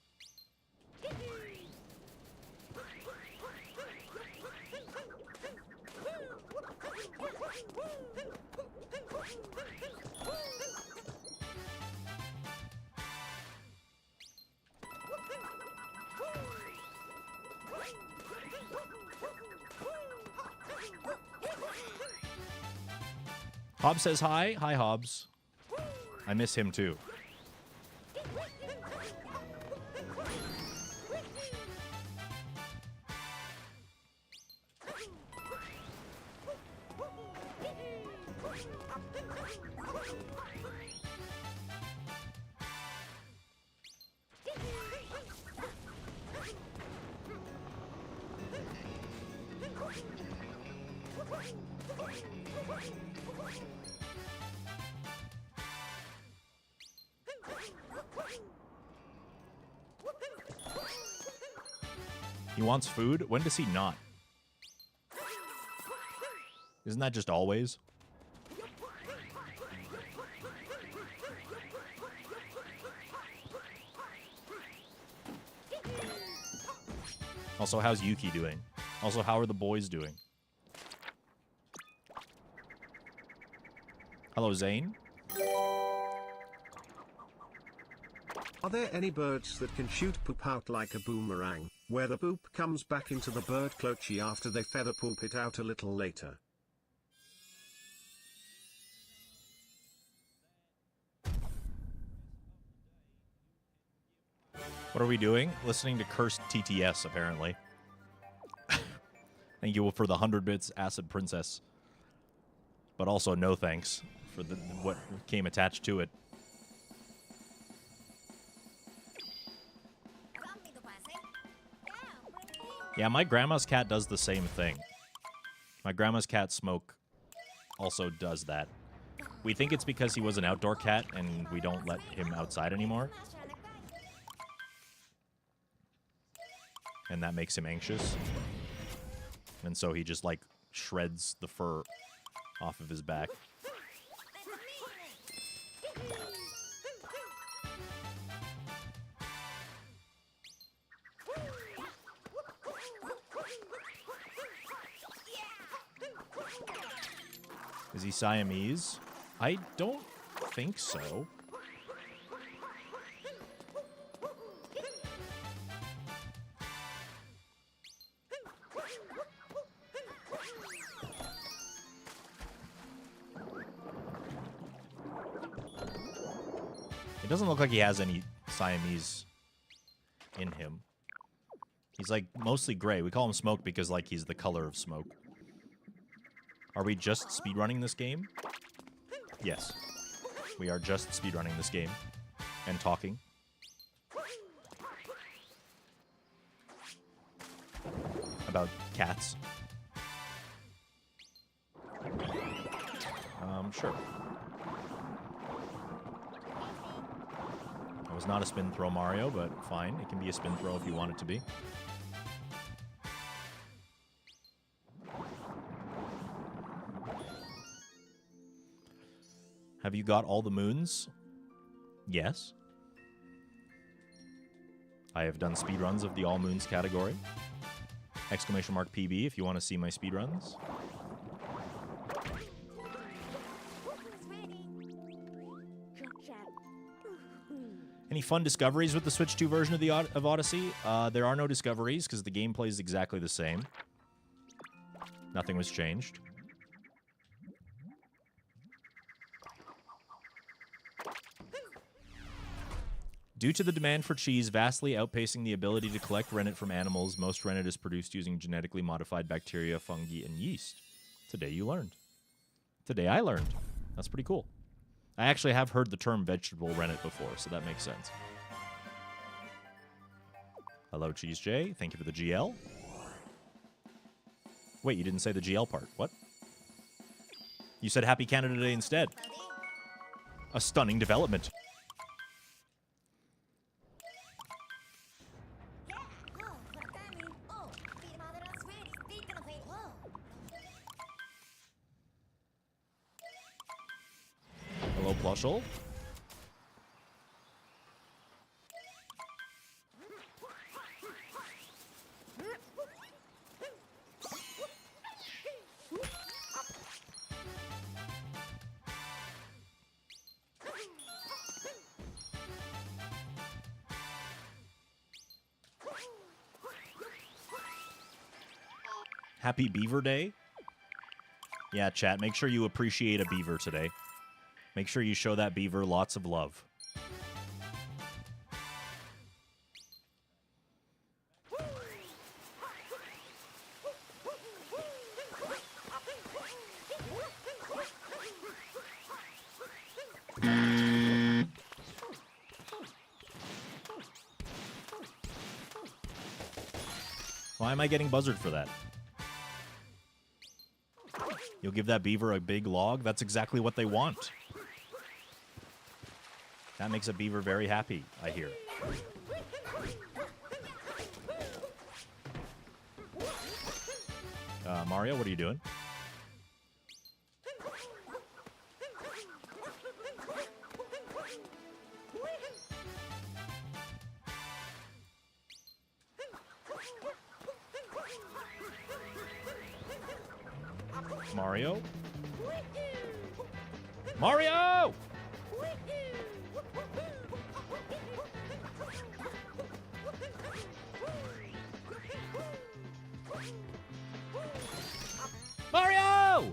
A: Hobbs says hi. Hi, Hobbs. I miss him too. He wants food? When does he not? Isn't that just always? Also, how's Yuki doing? Also, how are the boys doing? Hello, Zane.
C: Are there any birds that can shoot poop out like a boomerang, where the poop comes back into the bird clochie after they feather poop it out a little later?
A: What are we doing? Listening to cursed TTS, apparently. Thank you for the 100 bits, Acid Princess. But also no thanks for what came attached to it. Yeah, my grandma's cat does the same thing. My grandma's cat, Smoke, also does that. We think it's because he was an outdoor cat and we don't let him outside anymore. And that makes him anxious. And so he just, like, shreds the fur off of his back. Is he Siamese? I don't think so. It doesn't look like he has any Siamese in him. He's, like, mostly gray. We call him Smoke because, like, he's the color of smoke. Are we just speedrunning this game? Yes. We are just speedrunning this game. And talking. about cats. Sure. It was not a spin throw, Mario, but fine. It can be a spin throw if you want it to be. Have you got all the moons? Yes. I have done speedruns of the all moons category. Exclamation mark PB if you want to see my speedruns. Any fun discoveries with the Switch 2 version of Odyssey? There are no discoveries because the game plays exactly the same. Nothing was changed. Due to the demand for cheese vastly outpacing the ability to collect rennet from animals, most rennet is produced using genetically modified bacteria, fungi, and yeast. Today you learned. Today I learned. That's pretty cool. I actually have heard the term vegetable rennet before, so that makes sense. Hello, Cheese J. Thank you for the GL. Wait, you didn't say the GL part. What? You said Happy Canada Day instead. A stunning development. Hello, Plushel. Happy Beaver Day. Yeah, chat, make sure you appreciate a beaver today. Make sure you show that beaver lots of love. Why am I getting buzzard for that? You'll give that beaver a big log? That's exactly what they want. That makes a beaver very happy, I hear. Mario, what are you doing? Mario? Mario! Mario!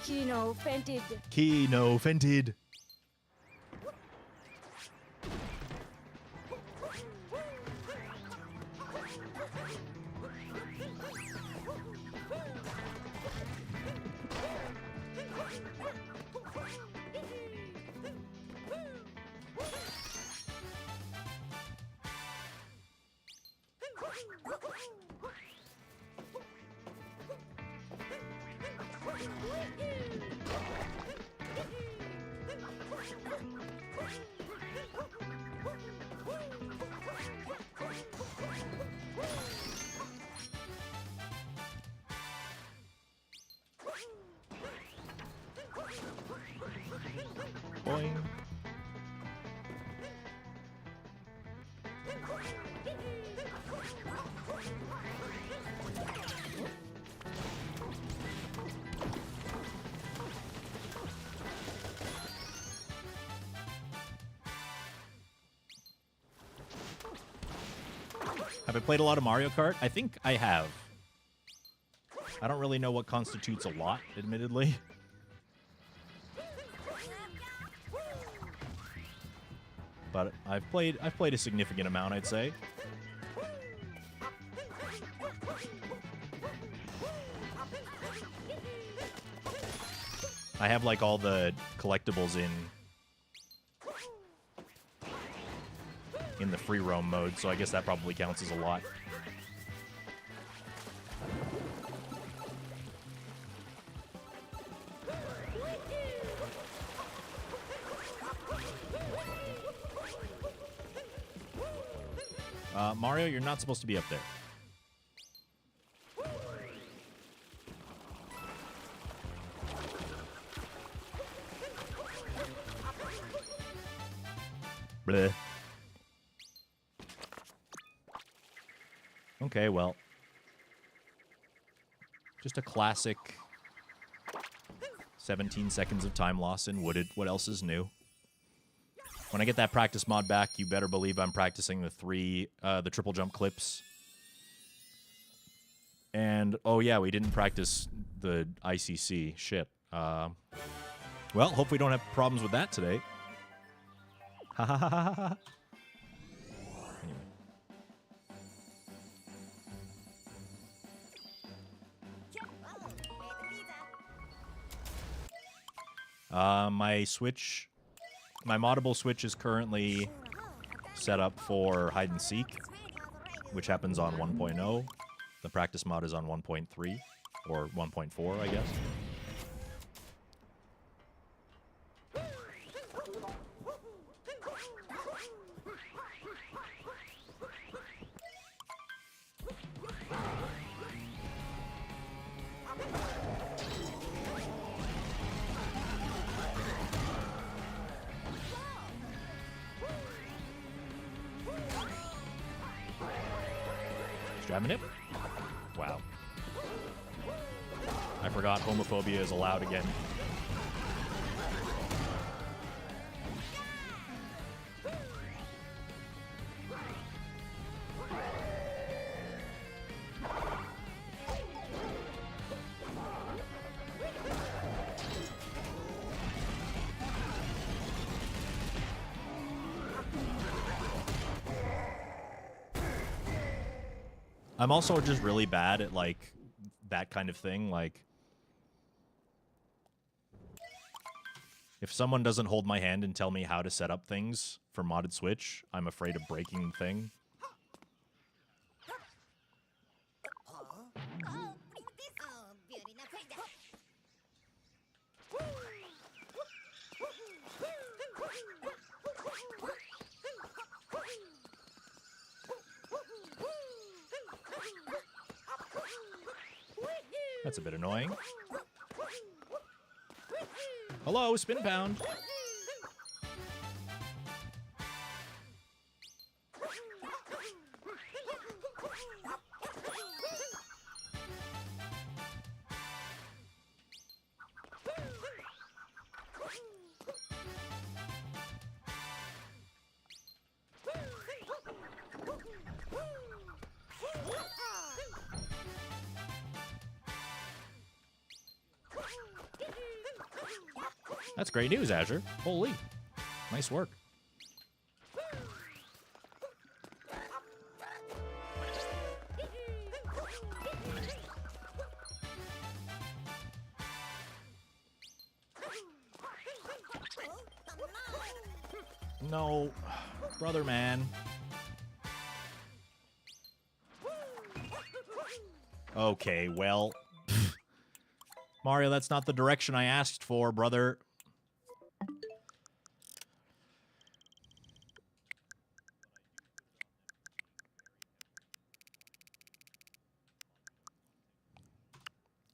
F: Kino Fented.
A: Kino Fented. Boing. Have I played a lot of Mario Kart? I think I have. I don't really know what constitutes a lot, admittedly. but I've played a significant amount, I'd say. I have like all the collectibles in the free roam mode, so I guess that probably counts as a lot. Mario, you're not supposed to be up there. Bleh. Okay, well. Just a classic 17 seconds of time loss in Wooded. What else is new? When I get that practice mod back, you better believe I'm practicing the triple jump clips. And, oh yeah, we didn't practice the ICC. Shit. Well, hope we don't have problems with that today. Ha ha ha ha ha. My moddable Switch is currently set up for hide and seek, which happens on 1.0. The practice mod is on 1.3 or 1.4, I guess. Jamming it? Wow. I forgot homophobia is allowed again. I'm also just really bad at, like, that kind of thing. Like, if someone doesn't hold my hand and tell me how to set up things for modded Switch, I'm afraid of breaking the thing. That's a bit annoying. Hello, spin pound. That's great news, Azure. Holy. Nice work. No. Brother, man. Okay, well. Mario, that's not the direction I asked for, brother.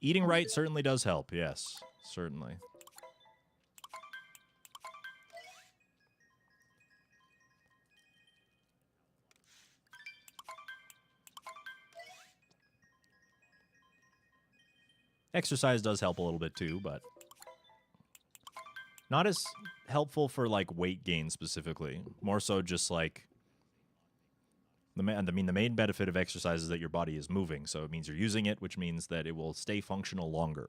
A: Eating right certainly does help, yes. Certainly. Exercise does help a little bit too, but not as helpful for, like, weight gain specifically. More so just, like, the main benefit of exercise is that your body is moving, so it means you're using it, which means that it will stay functional longer.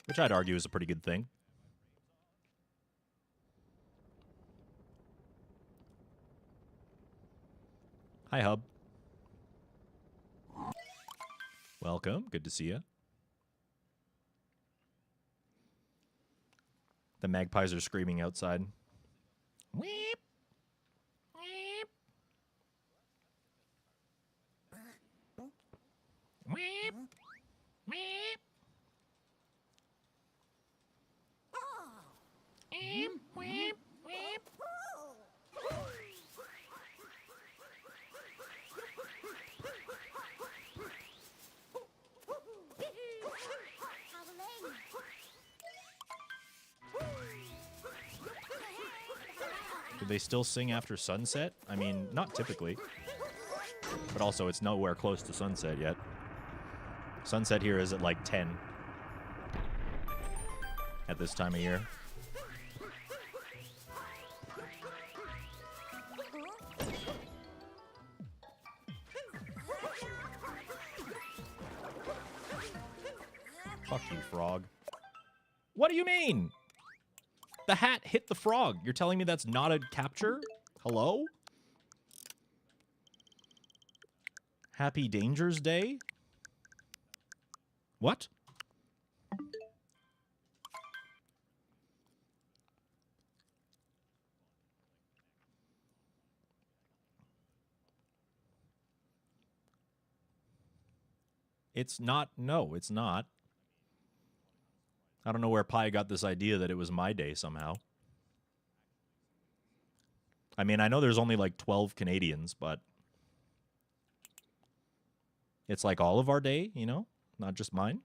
A: which I'd argue is a pretty good thing. Hi, Hub. Welcome. Good to see you. The magpies are screaming outside. Weep. Weep. Weep. Weep. Weep. Weep. Weep. Do they still sing after sunset? I mean, not typically. But also, it's nowhere close to sunset yet. Sunset here is at like 10 at this time of year. Fuck you, frog. What do you mean? The hat hit the frog. You're telling me that's not a capture? Hello? Happy Dangers Day? What? It's not. No, it's not. I don't know where Pi got this idea that it was my day somehow. I mean, I know there's only like 12 Canadians, but it's like all of our day, you know? Not just mine.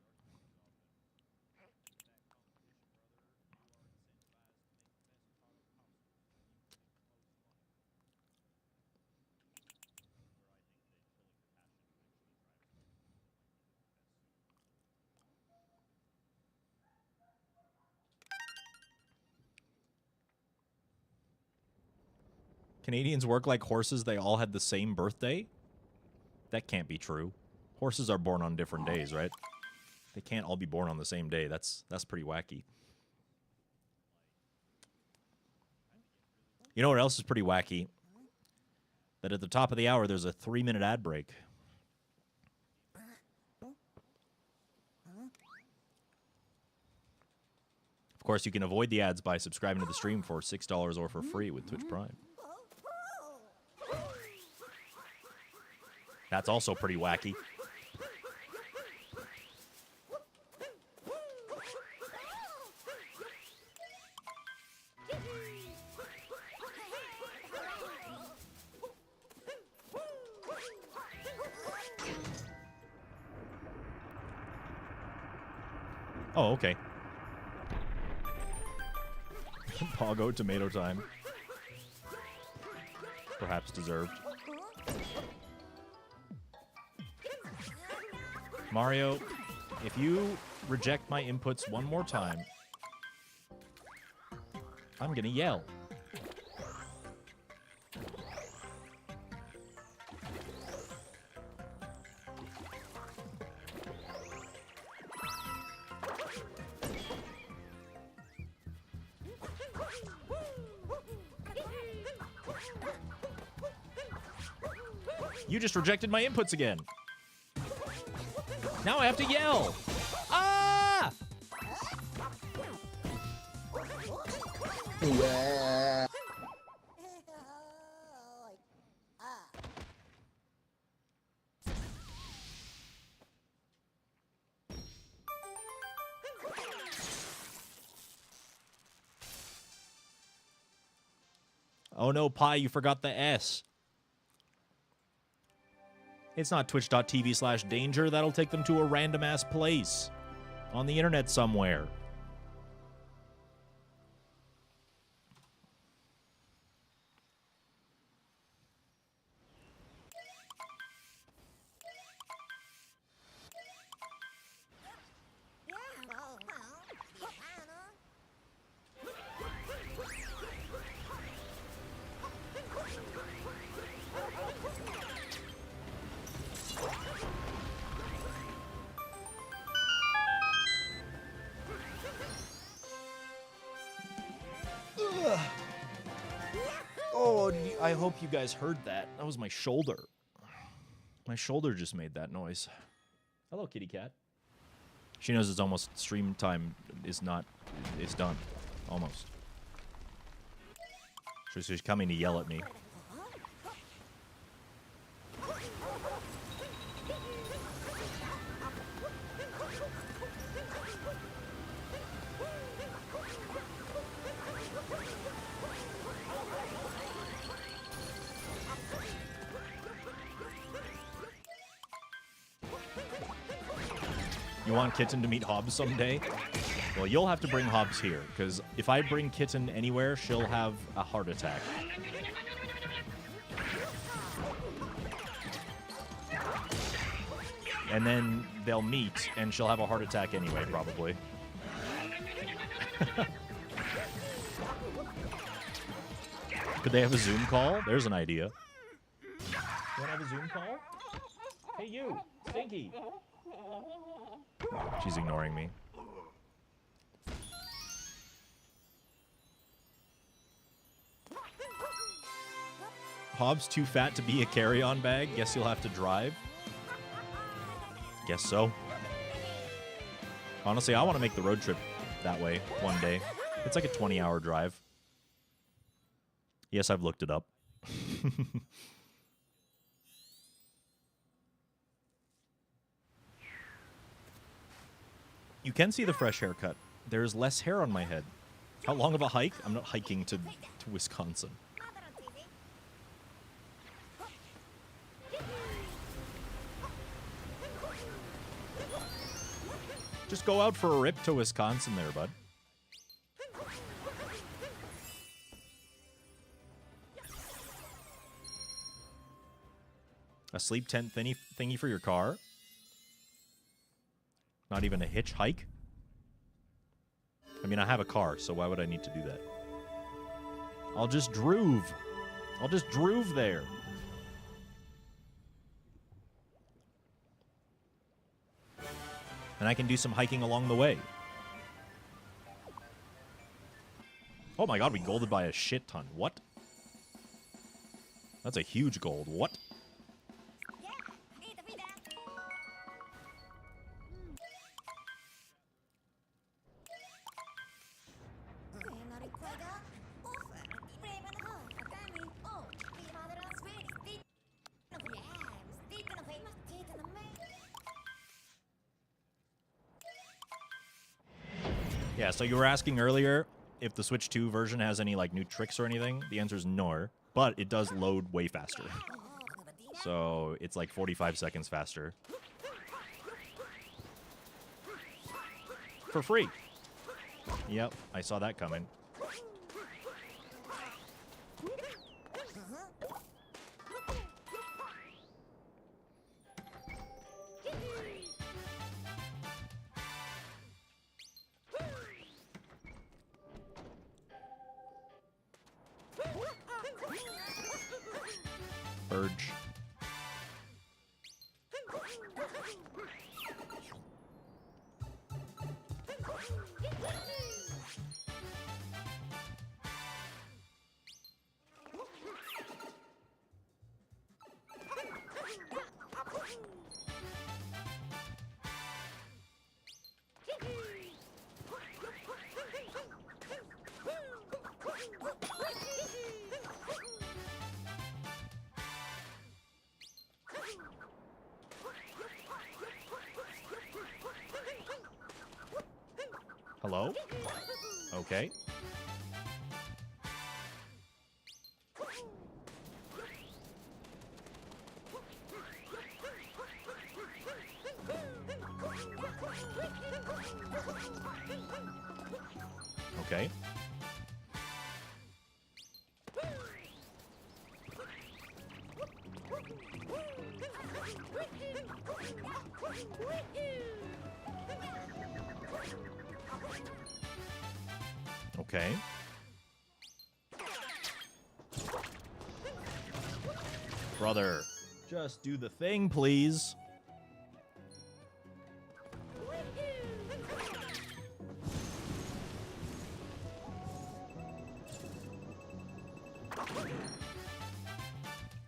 A: Canadians work like horses. They all had the same birthday? That can't be true. Horses are born on different days, right? They can't all be born on the same day. That's pretty wacky. You know what else is pretty wacky? That at the top of the hour, there's a 3-minute ad break. Of course, you can avoid the ads by subscribing to the stream for $6 or for free with Twitch Prime. That's also pretty wacky. Oh, okay. Pogo tomato time. Perhaps deserved. Mario, if you reject my inputs one more time, I'm gonna yell. You just rejected my inputs again. Now I have to yell. Ah!
G: Yeah.
A: Oh no, Pi, you forgot the S. It's not twitch.tv/danger. That'll take them to a random-ass place on the internet somewhere. Oh, I hope you guys heard that. That was my shoulder. My shoulder just made that noise. Hello, kitty cat. She knows it's almost stream time is done. Almost. So she's coming to yell at me. You want Kitten to meet Hobbs someday? Well, you'll have to bring Hobbs here, because if I bring Kitten anywhere, she'll have a heart attack. And then they'll meet, and she'll have a heart attack anyway, probably. Could they have a Zoom call? There's an idea. You want to have a Zoom call? Hey, you! Stinky! She's ignoring me. Hobbs too fat to be a carry-on bag? Guess you'll have to drive? Guess so. Honestly, I want to make the road trip that way one day. It's like a 20-hour drive. Yes, I've looked it up. You can see the fresh haircut. There's less hair on my head. How long of a hike? I'm not hiking to Wisconsin. Just go out for a rip to Wisconsin there, bud. A sleep tent thingy for your car? Not even a hitchhike? I mean, I have a car, so why would I need to do that? I'll just droove. I'll just droove there. And I can do some hiking along the way. Oh my god, we golded by a shit ton. What? That's a huge gold. What? Yeah, so you were asking earlier if the Switch 2 version has any like new tricks or anything. The answer is no, but it does load way faster. So it's like 45 seconds faster. For free. Yep, I saw that coming. Urge. Hello? Okay. Okay. Okay. Brother, just do the thing, please.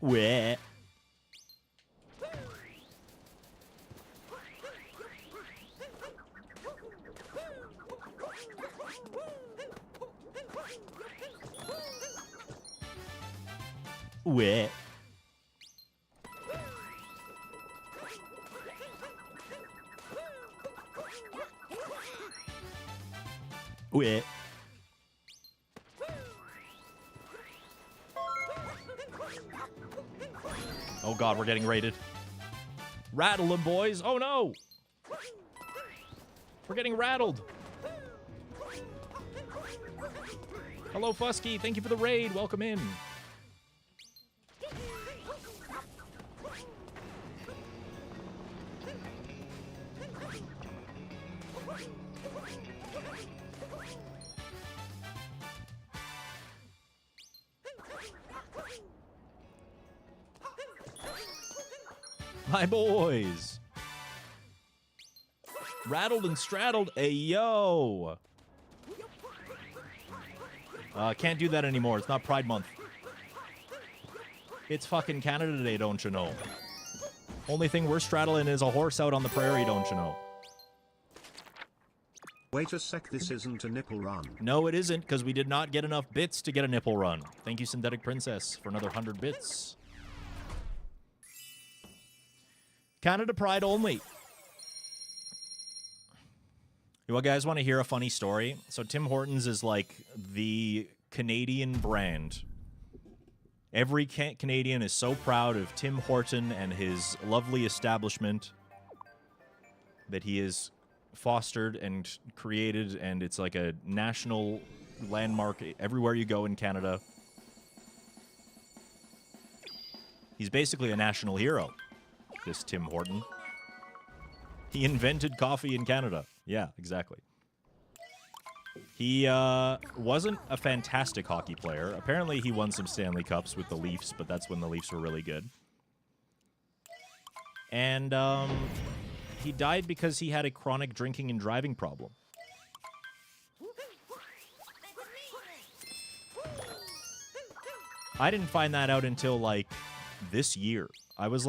A: Weh. Weh. Weh. Oh god, we're getting raided. Rattle them, boys. Oh no! We're getting rattled. Hello, Fusky. Thank you for the raid. Welcome in. My boys. Rattled and straddled. Ayo. Can't do that anymore. It's not Pride Month. It's fucking Canada Day, don't you know? Only thing we're straddling is a horse out on the prairie, don't you know?
C: Wait a sec, this isn't a nipple run.
A: No, it isn't, because we did not get enough bits to get a nipple run. Thank you, Synthetic Princess, for another 100 bits. Canada Pride only. You guys want to hear a funny story? So Tim Hortons is like the Canadian brand. Every Canadian is so proud of Tim Horton and his lovely establishment that he has fostered and created, and it's like a national landmark everywhere you go in Canada. He's basically a national hero, this Tim Horton. He invented coffee in Canada. Yeah, exactly. He wasn't a fantastic hockey player. Apparently he won some Stanley Cups with the Leafs, but that's when the Leafs were really good. And he died because he had a chronic drinking and driving problem. I didn't find that out until, like, this year. I was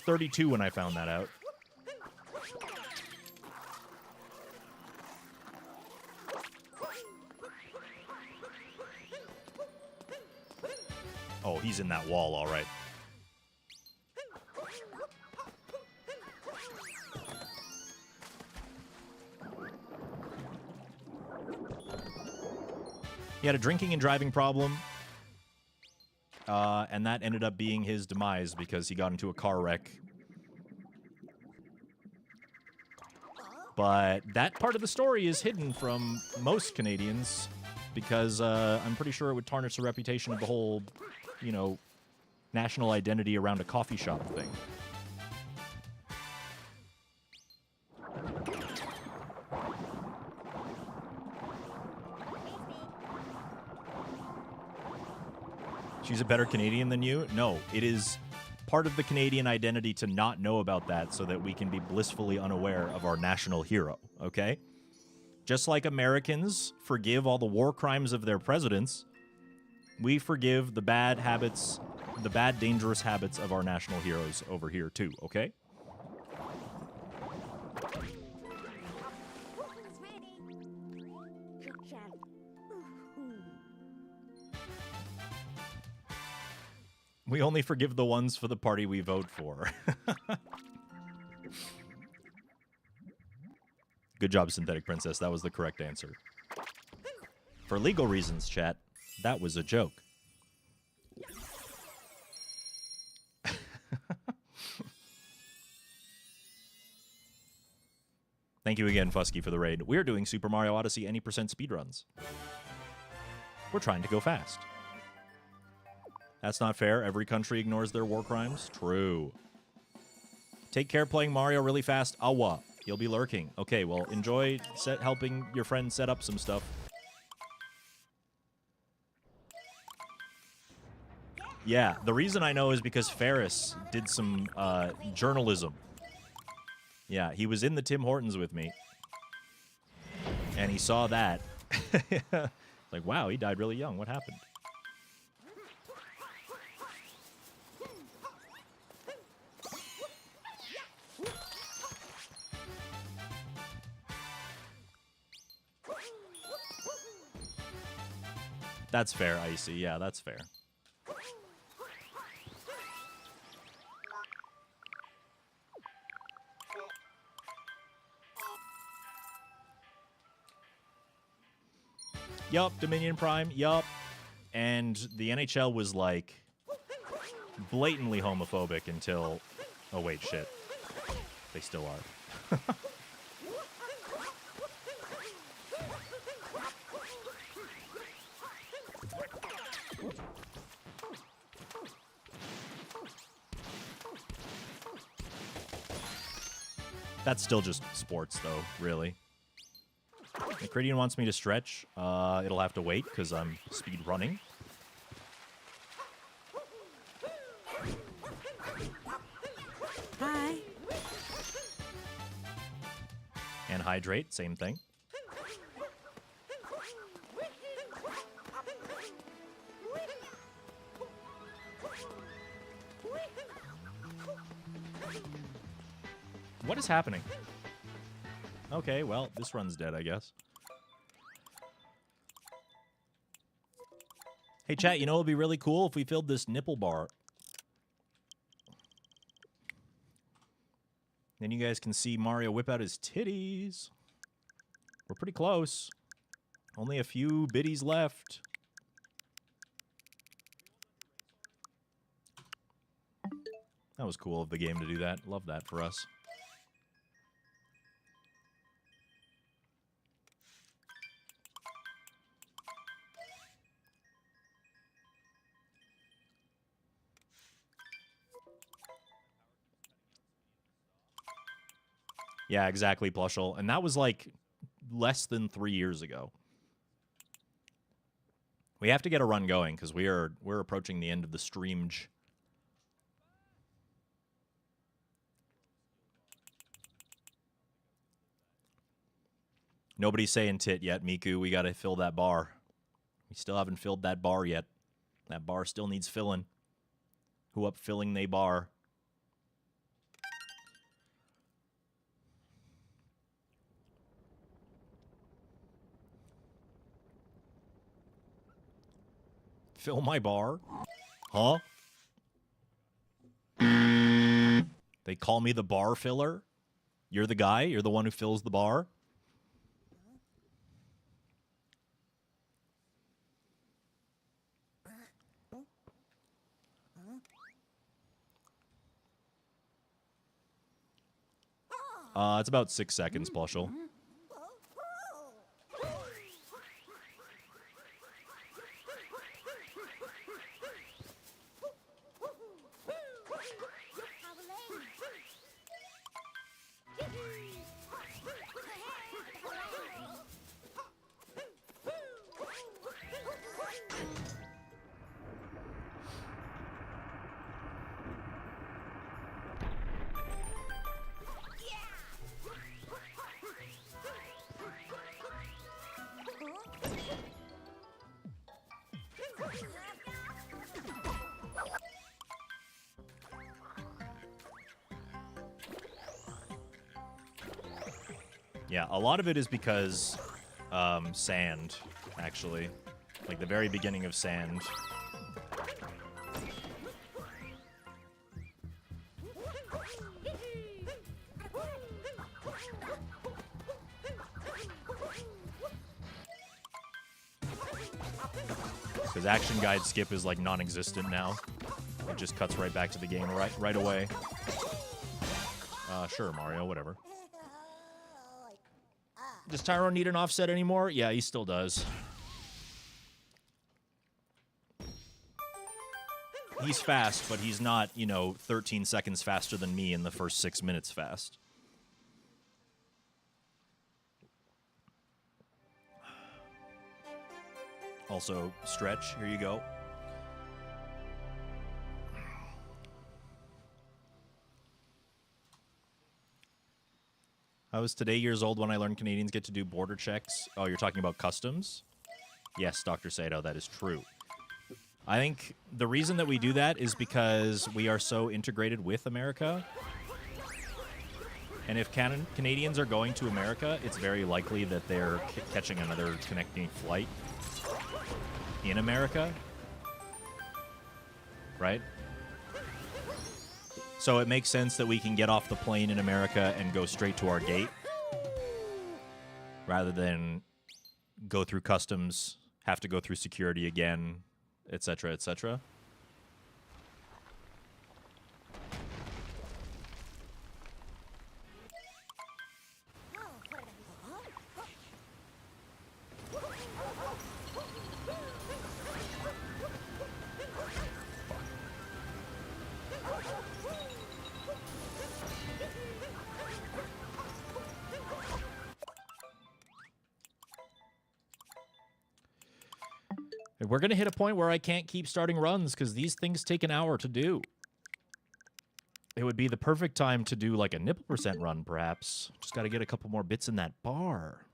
A: 32 when I found that out. Oh, he's in that wall, all right. He had a drinking and driving problem, and that ended up being his demise because he got into a car wreck. But that part of the story is hidden from most Canadians because I'm pretty sure it would tarnish the reputation of the whole, you know, national identity around a coffee shop thing. She's a better Canadian than you? No, it is part of the Canadian identity to not know about that so that we can be blissfully unaware of our national hero, okay? Just like Americans forgive all the war crimes of their presidents, we forgive the bad habits, the bad, dangerous habits of our national heroes over here too, okay? We only forgive the ones for the party we vote for. Good job, Synthetic Princess. That was the correct answer. For legal reasons, chat, that was a joke. Thank you again, Fusky, for the raid. We're doing Super Mario Odyssey any % speedruns. We're trying to go fast. That's not fair. Every country ignores their war crimes. True. Take care playing Mario really fast. Awa. You'll be lurking. Okay, well, enjoy helping your friend set up some stuff. Yeah, the reason I know is because Ferris did some journalism. Yeah, he was in the Tim Hortons with me. And he saw that. Like, wow, he died really young. What happened? That's fair, Icy. Yeah, that's fair. Yup, Dominion Prime, yup. And the NHL was, like, blatantly homophobic until... Oh, wait, shit. They still are. That's still just sports, though, really. Mcridian wants me to stretch. It'll have to wait, because I'm speed running.
F: Hi.
A: And hydrate, same thing. What is happening? Okay, well, this run's dead, I guess. Hey, chat, you know it would be really cool if we filled this nipple bar. Then you guys can see Mario whip out his titties. We're pretty close. Only a few biddies left. That was cool of the game to do that. Love that for us. Yeah, exactly, Plushel. And that was like less than 3 years ago. We have to get a run going because we're approaching the end of the streamage. Nobody's saying tit yet, Miku. We gotta fill that bar. We still haven't filled that bar yet. That bar still needs filling. Who up filling they bar? Fill my bar? Huh? They call me the bar filler? You're the guy? You're the one who fills the bar? It's about 6 seconds, Plushel. Yeah, a lot of it is because sand, actually. Like the very beginning of sand. Because action guide skip is like non-existent now. It just cuts right back to the game right away. Sure, Mario, whatever. Does Tyrone need an offset anymore? Yeah, he still does. He's fast, but he's not, 13 seconds faster than me in the first 6 minutes fast. Also, stretch. Here you go. I was today years old when I learned Canadians get to do border checks. Oh, you're talking about customs? Yes, Dr. Sato, that is true. I think the reason that we do that is because we are so integrated with America. And if Canadians are going to America, it's very likely that they're catching another connecting flight. in America, right? So it makes sense that we can get off the plane in America and go straight to our gate rather than go through customs, have to go through security again, etc., etc. We're going to hit a point where I can't keep starting runs because these things take an hour to do. It would be the perfect time to do like a nipple percent run, perhaps. Just got to get a couple more bits in that bar.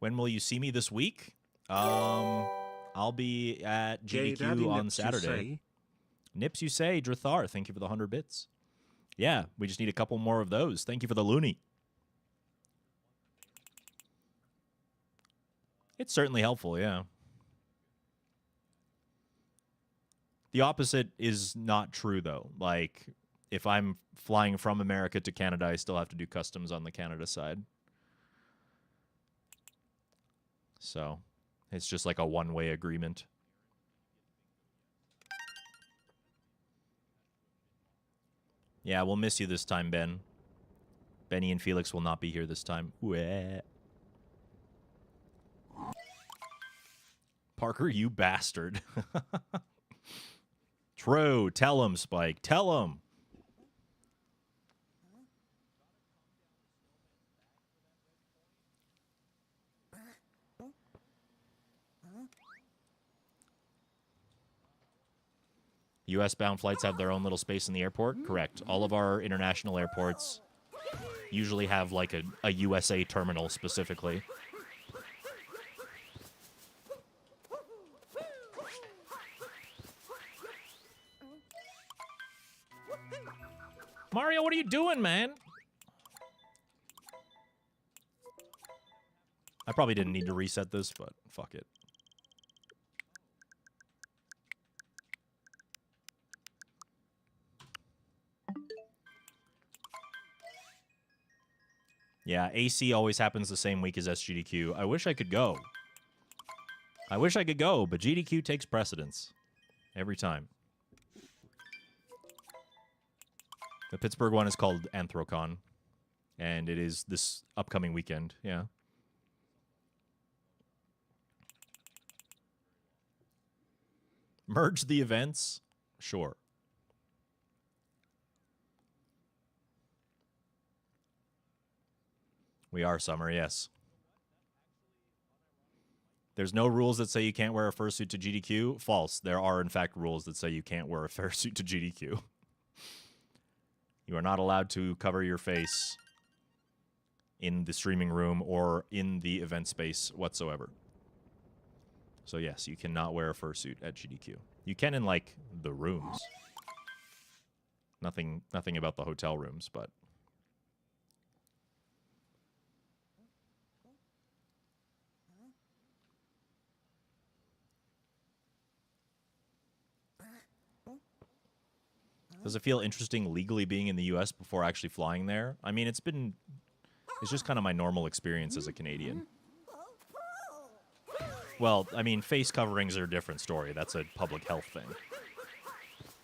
A: When will you see me this week? I'll be at GDQ on Saturday. Nips you say, Drathar, thank you for the 100 bits. Yeah, we just need a couple more of those. Thank you for the loony. It's certainly helpful, yeah. The opposite is not true, though. Like, if I'm flying from America to Canada, I still have to do customs on the Canada side. So, it's just like a one-way agreement. Yeah, we'll miss you this time, Ben. Benny and Felix will not be here this time. Wah. Parker, you bastard. True. Tell him, Spike. Tell him. US-bound flights have their own little space in the airport? Correct. All of our international airports usually have, like, a USA terminal specifically. Mario, what are you doing, man? I probably didn't need to reset this, but fuck it. Yeah, AC always happens the same week as SGDQ. I wish I could go. I wish I could go, but GDQ takes precedence. Every time. The Pittsburgh one is called Anthrocon. And it is this upcoming weekend, yeah. Merge the events? Sure. We are summer, yes. There's no rules that say you can't wear a fursuit to GDQ. False. There are, in fact, rules that say you can't wear a fursuit to GDQ. You are not allowed to cover your face in the streaming room or in the event space whatsoever. So, yes, you cannot wear a fursuit at GDQ. You can in, like, the rooms. Nothing about the hotel rooms, but... Does it feel interesting legally being in the U.S. before actually flying there? I mean, it's just kind of my normal experience as a Canadian. Well, I mean, face coverings are a different story. That's a public health thing.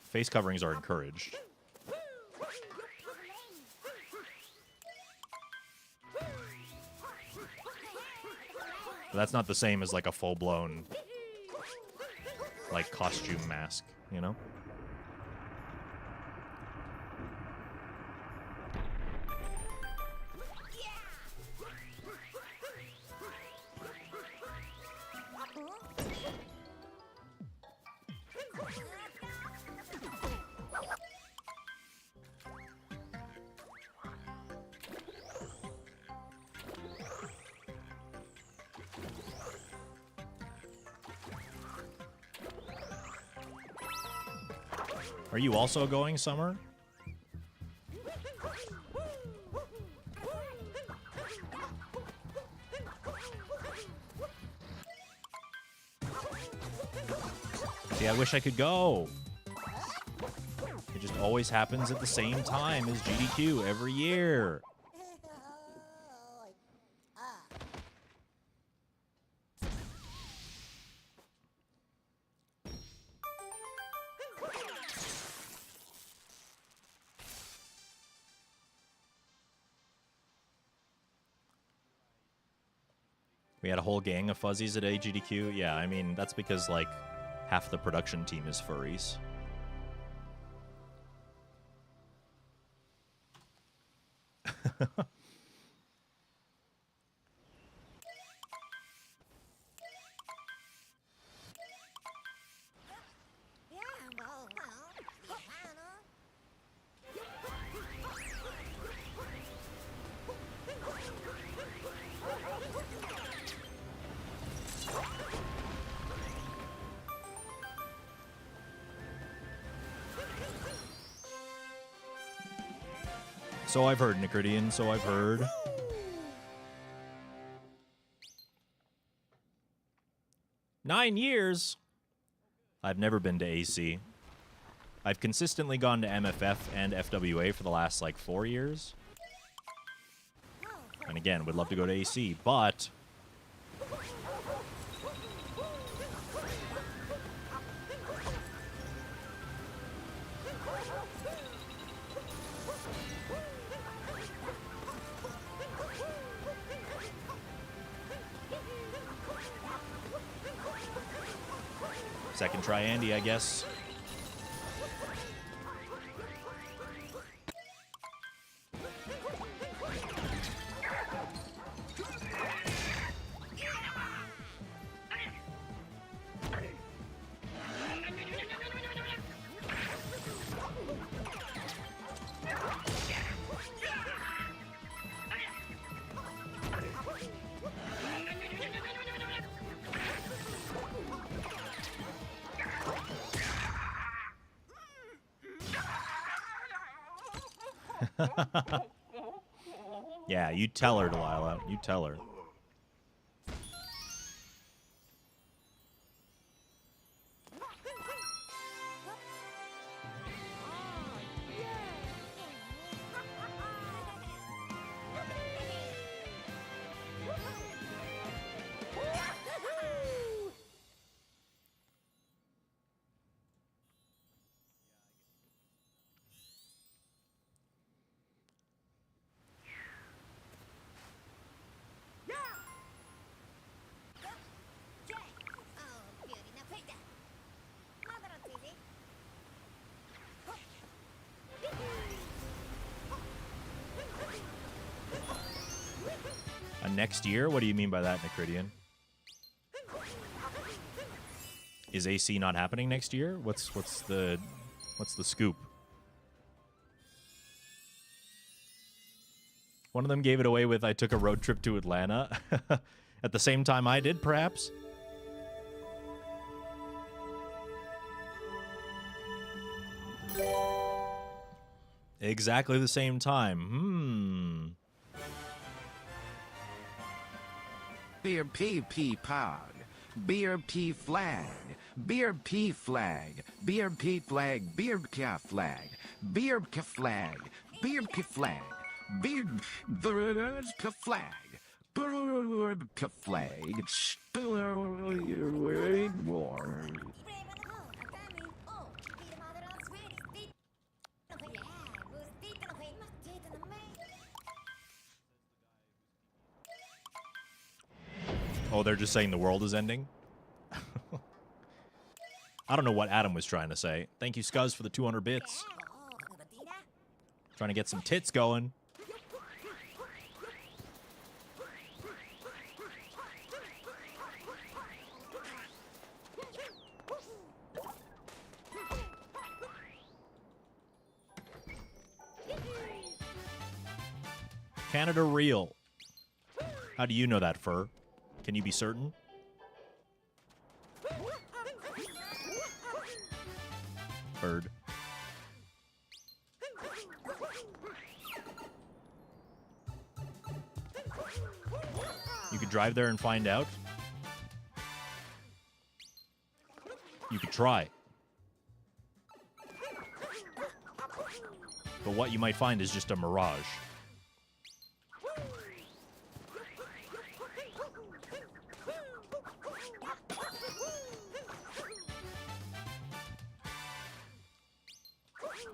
A: Face coverings are encouraged. But that's not the same as like a full-blown, like, costume mask, you know? Are you also going, Summer? See, I wish I could go. It just always happens at the same time as GDQ every year. We had a whole gang of fuzzies at AGDQ. Yeah, I mean, that's because, like, half the production team is furries. So I've heard, Nicridian, so I've heard. "9 years? I've never been to AC. I've consistently gone to MFF and FWA for the last, like, 4 years. And again, would love to go to AC, but... second try Andy, I guess. Yeah, you tell her, Delilah. You tell her. Next year? What do you mean by that, Nicridian? Is AC not happening next year? What's the scoop? One of them gave it away with "I took a road trip to Atlanta." At the same time I did, perhaps? Exactly the same time.
B: Beer P pod. Beer P flag. Beer P flag. Beer P flag. Beer P flag. Beer P flag. Beer P flag. Beer P flag. Beer P flag.
A: Oh, they're just saying the world is ending? I don't know what Adam was trying to say. Thank you, Scuzz, for the 200 bits. Trying to get some tits going. Canada real. How do you know that, Fur? Can you be certain? Bird. You could drive there and find out. You could try. But what you might find is just a mirage.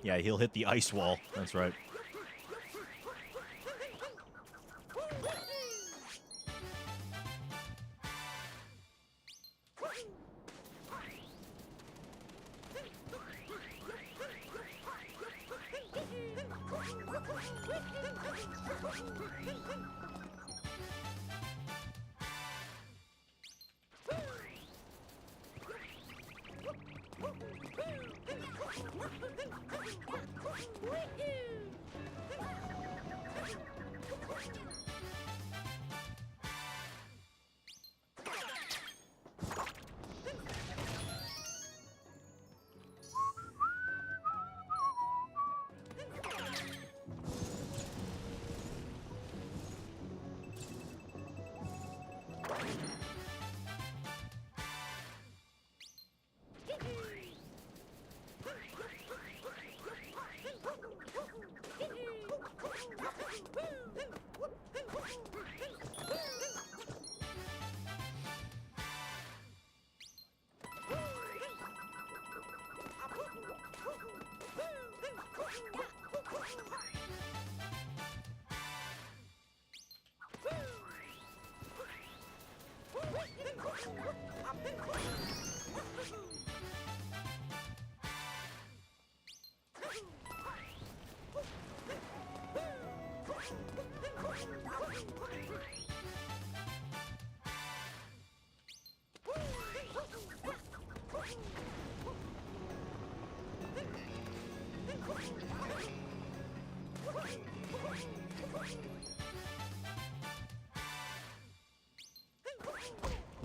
A: Yeah, he'll hit the ice wall. That's right.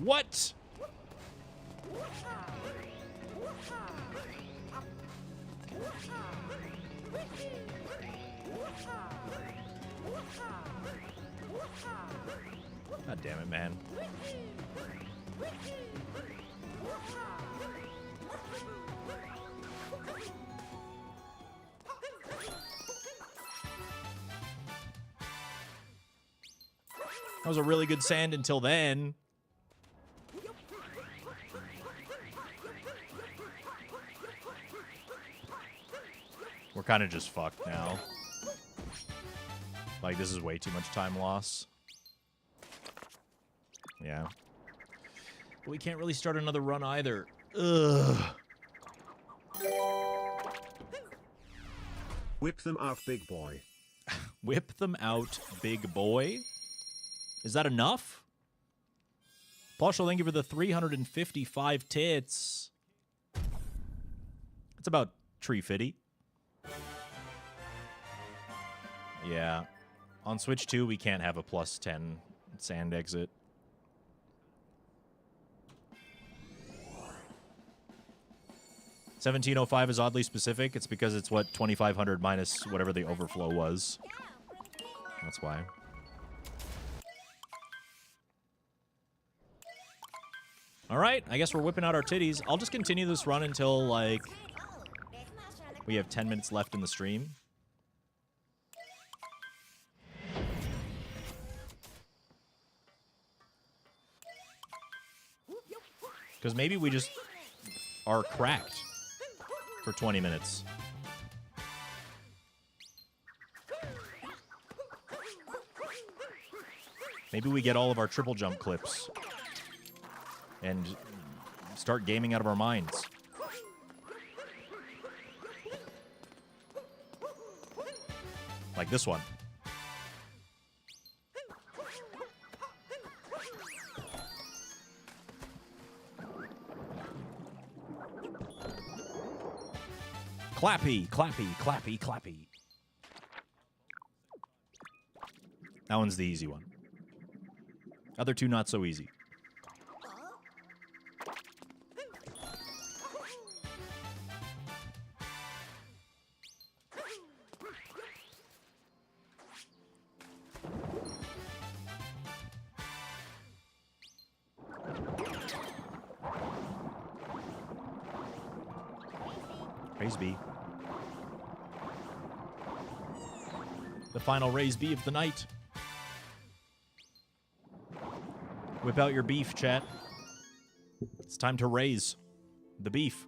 A: What? God damn it, man. That was a really good sand until then. We're kind of just fucked now. Like, this is way too much time loss. Yeah. But we can't really start another run either. Ugh.
C: Whip them out, big boy.
A: Whip them out, big boy. Is that enough? Paushal, thank you for the 355 tits. It's about tree fitty. Yeah. On Switch 2, we can't have a plus 10 sand exit. $17.05 is oddly specific. It's because it's what 2,500 minus whatever the overflow was. That's why. All right, I guess we're whipping out our titties. I'll just continue this run until, like, we have 10 minutes left in the stream. Because maybe we just are cracked for 20 minutes. Maybe we get all of our triple jump clips and start gaming out of our minds. Like this one. Clappy, clappy, clappy, clappy. That one's the easy one. Other two, not so easy. Raise B. The final raise B of the night. Whip out your beef, chat. It's time to raise the beef.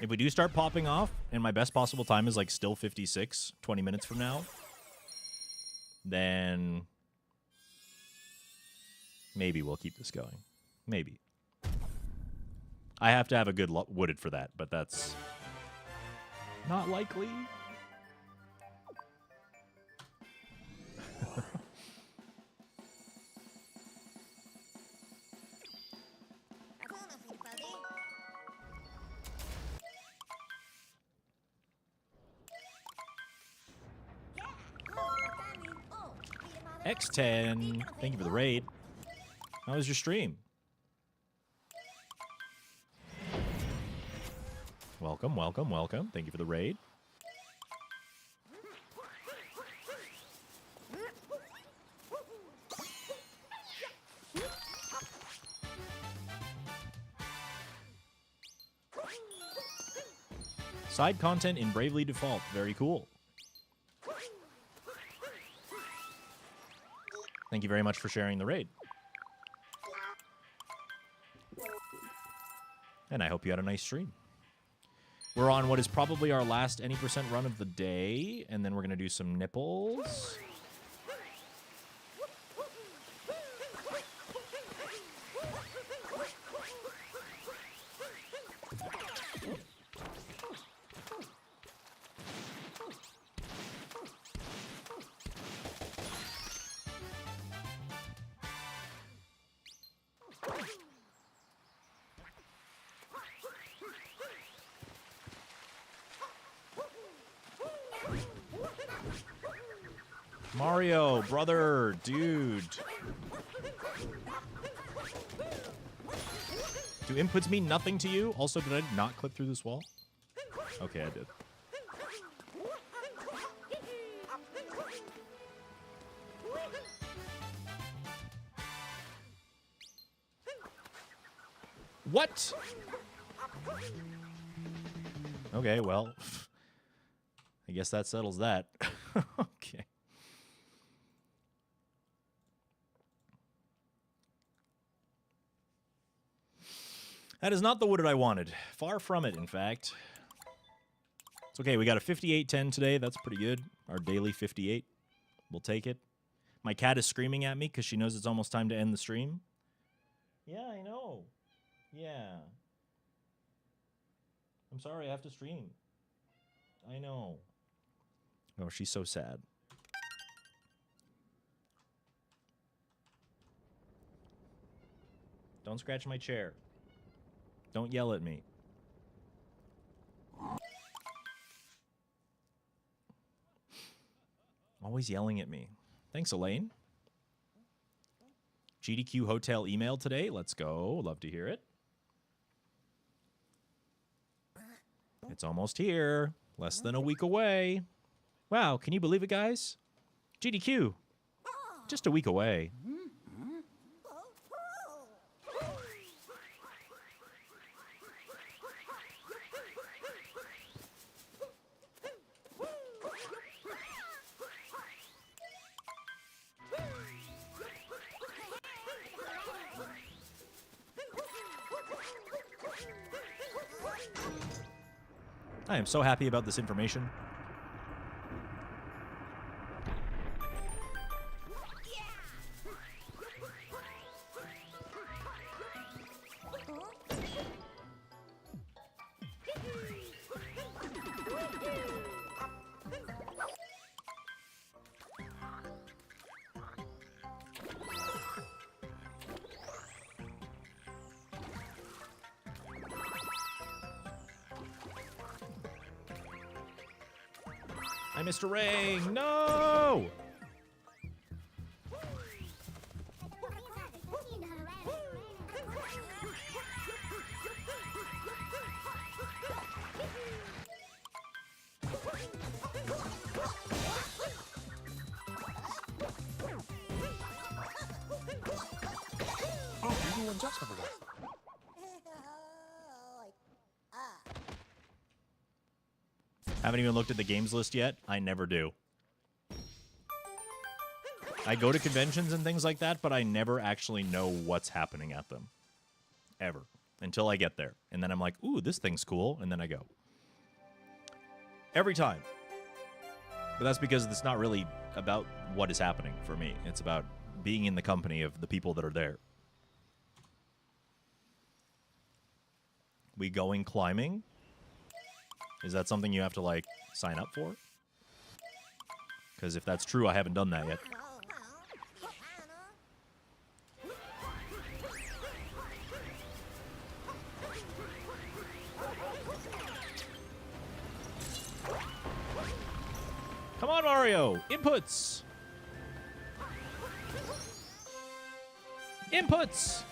A: If we do start popping off, and my best possible time is like still 56, 20 minutes from now, then maybe we'll keep this going. Maybe. I have to have a good wooded for that, but that's not likely. X10, thank you for the raid. How was your stream? Welcome, welcome, welcome. Thank you for the raid. Side content in Bravely Default. Very cool. Thank you very much for sharing the raid. And I hope you had a nice stream. We're on what is probably our last any % run of the day, and then we're going to do some nipples. Mario, brother, dude. Do inputs mean nothing to you? Also, did I not clip through this wall? Okay, I did. What? Okay, well, I guess that settles that. Okay. That is not the wooded I wanted. Far from it, in fact. It's okay, we got a 58-10 today. That's pretty good. Our daily 58. We'll take it. My cat is screaming at me because she knows it's almost time to end the stream. Yeah, I know. Yeah. I'm sorry, I have to stream. I know. Oh, she's so sad. Don't scratch my chair. Don't yell at me. Always yelling at me. Thanks, Elaine. GDQ Hotel email today. Let's go. Love to hear it. It's almost here. Less than a week away. Wow, can you believe it, guys? GDQ. Just a week away. I am so happy about this information. I missed a ring. No!
E: Oh, you and Jackson over there.
A: Haven't even looked at the games list yet. I never do. I go to conventions and things like that, but I never actually know what's happening at them. Ever. Until I get there. And then I'm like, ooh, this thing's cool. And then I go. Every time. But that's because it's not really about what is happening for me. It's about being in the company of the people that are there. We going climbing? Is that something you have to, like, sign up for? Because if that's true, I haven't done that yet. Come on, Mario! Inputs! Inputs!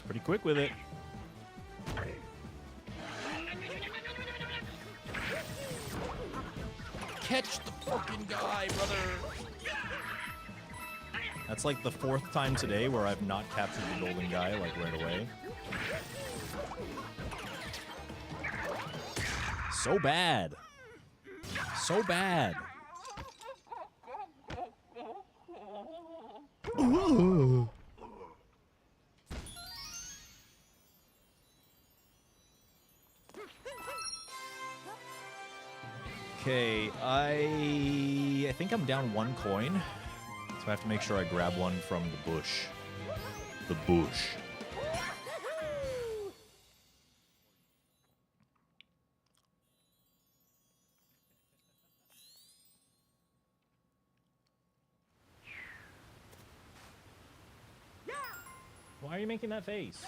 A: Pretty quick with it. Catch the fucking guy, brother. That's like the 4th time today where I've not captured the golden guy, like, right away. So bad. So bad. Ooh. Okay, I think I'm down 1 coin, so I have to make sure I grab one from the bush. The bush. Why are you making that face?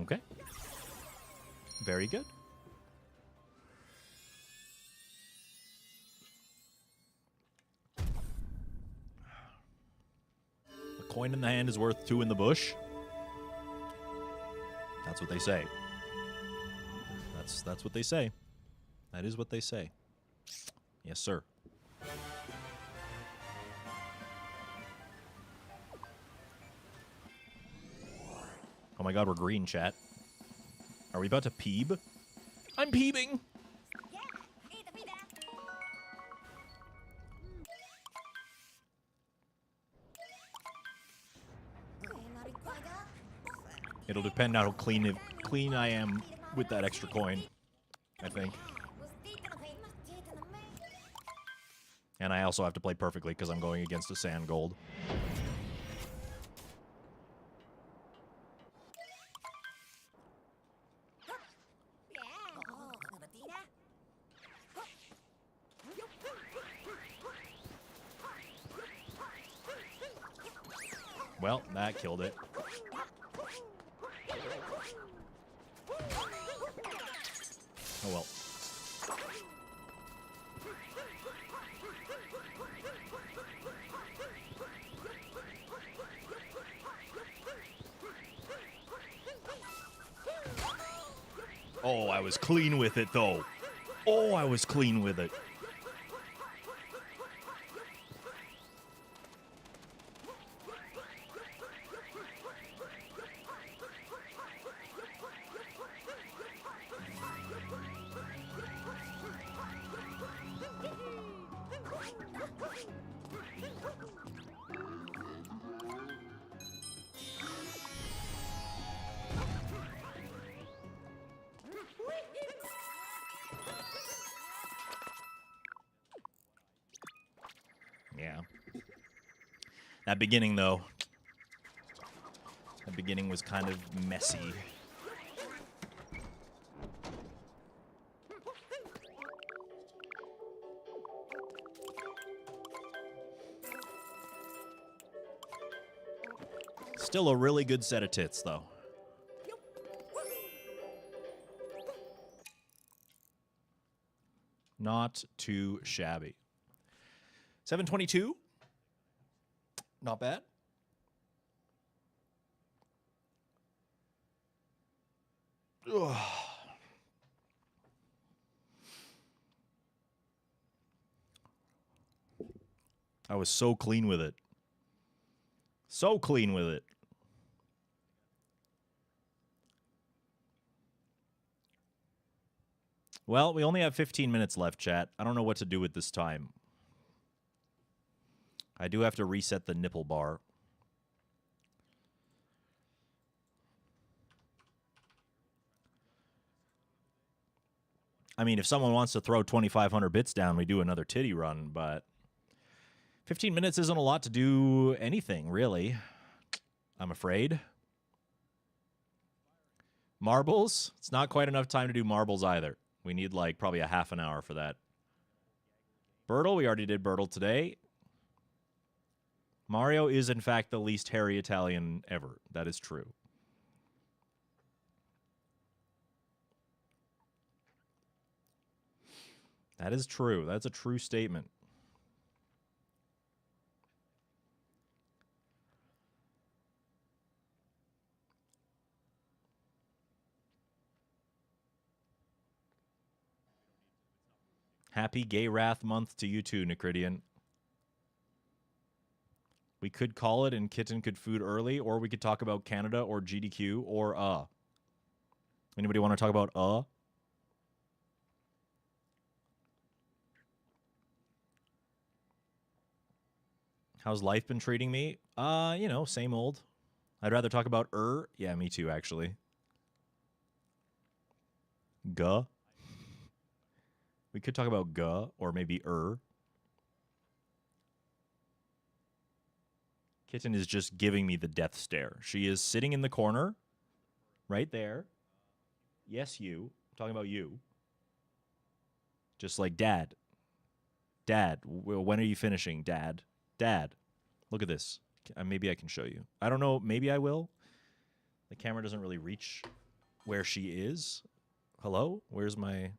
A: Okay. Very good. A coin in the hand is worth 2 in the bush. That's what they say. That's what they say. That is what they say. Yes, sir. Oh my god, we're green, chat. Are we about to peeb? I'm peebing! It'll depend on how clean I am with that extra coin, I think. And I also have to play perfectly because I'm going against a sand gold. Well, that killed it. Oh well. Oh, I was clean with it, though. Oh, I was clean with it. Yeah. That beginning, though. That beginning was kind of messy. Still a really good set of tits, though. Not too shabby. 722. Not bad. Ugh. I was so clean with it. So clean with it. Well, we only have 15 minutes left, chat. I don't know what to do with this time. I do have to reset the nipple bar. I mean, if someone wants to throw 2,500 bits down, we do another titty run, but 15 minutes isn't a lot to do anything, really. I'm afraid. Marbles? It's not quite enough time to do marbles either. We need, like, probably a half an hour for that. Birtle, we already did Birtle today. Mario is, in fact, the least hairy Italian ever. That is true. That is true. That's a true statement. Happy Gay Wrath Month to you too, Nicridian. We could call it and Kitten could food early, or we could talk about Canada or GDQ or Anybody want to talk about How's life been treating me? You know, same old. I'd rather talk about Yeah, me too, actually. Guh. We could talk about guh or maybe Kitten is just giving me the death stare. She is sitting in the corner, right there. Yes, you. I'm talking about you. Just like, Dad. Dad, when are you finishing, Dad? Dad, look at this. Maybe I can show you. I don't know. Maybe I will. The camera doesn't really reach where she is. Hello? Where's my...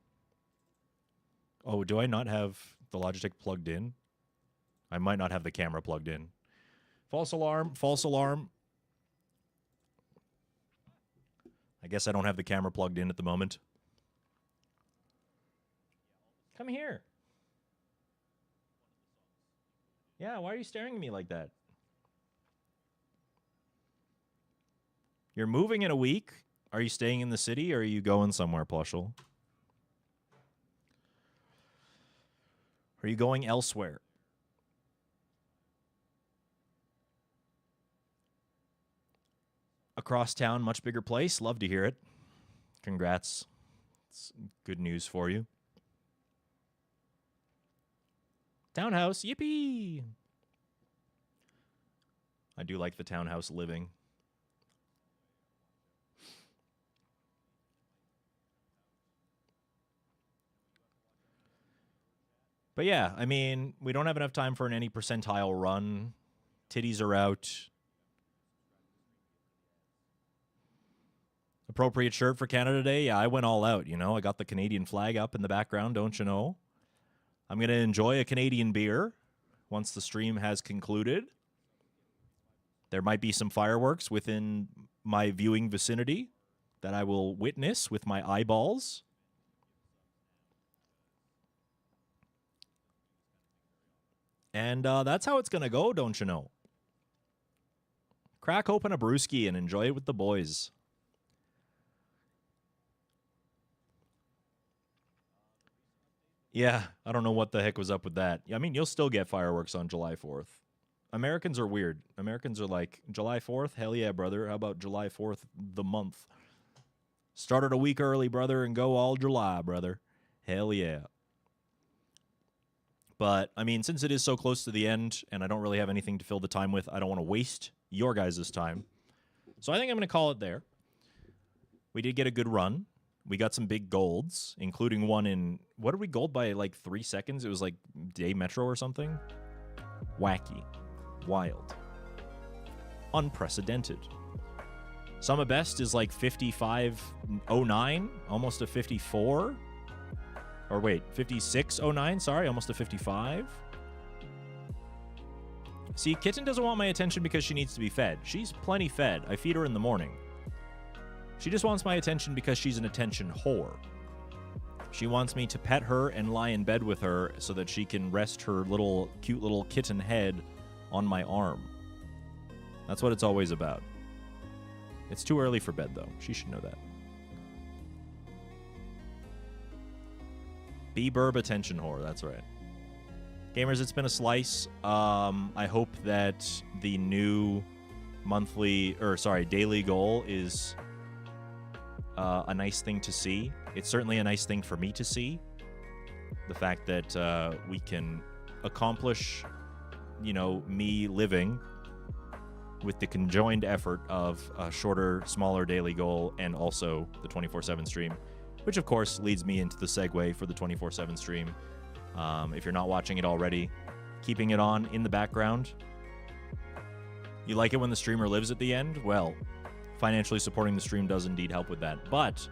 A: Oh, do I not have the Logitech plugged in? I might not have the camera plugged in. False alarm. False alarm. I guess I don't have the camera plugged in at the moment. Come here. Yeah, why are you staring at me like that? You're moving in a week? Are you staying in the city or are you going somewhere, Plushel? Are you going elsewhere? Across town, much bigger place. Love to hear it. Congrats. It's good news for you. Townhouse, yippee! I do like the townhouse living. But yeah, I mean, we don't have enough time for an any percentile run. Titties are out. Appropriate shirt for Canada Day? Yeah, I went all out, you know. I got the Canadian flag up in the background, don't you know? I'm going to enjoy a Canadian beer once the stream has concluded. There might be some fireworks within my viewing vicinity. that I will witness with my eyeballs. And that's how it's going to go, don't you know? Crack open a brewski and enjoy it with the boys. Yeah, I don't know what the heck was up with that. I mean, you'll still get fireworks on July 4th. Americans are weird. Americans are like, July 4th? Hell yeah, brother. How about July 4th, the month? Started a week early, brother, and go all July, brother. Hell yeah. But, I mean, since it is so close to the end and I don't really have anything to fill the time with, I don't want to waste your guys' time. So I think I'm going to call it there. We did get a good run. We got some big golds, including one in... What did we gold by, like, 3 seconds? It was, like, Day Metro or something? Wacky. Wild. Unprecedented. Summa best is, like, 55.09, almost a 54. Or wait, 56.09, sorry, almost a 55. See, Kitten doesn't want my attention because she needs to be fed. She's plenty fed. I feed her in the morning. She just wants my attention because she's an attention whore. She wants me to pet her and lie in bed with her so that she can rest her little, cute little kitten head on my arm. That's what it's always about. It's too early for bed, though. She should know that. B-Burb attention whore, that's right. Gamers, it's been a slice. I hope that the new daily goal is a nice thing to see. It's certainly a nice thing for me to see. The fact that we can accomplish, me living with the conjoined effort of a shorter, smaller daily goal and also the 24/7 stream, which of course leads me into the segue for the 24/7 stream. If you're not watching it already, keeping it on in the background. You like it when the streamer lives at the end? Well, financially supporting the stream does indeed help with that. But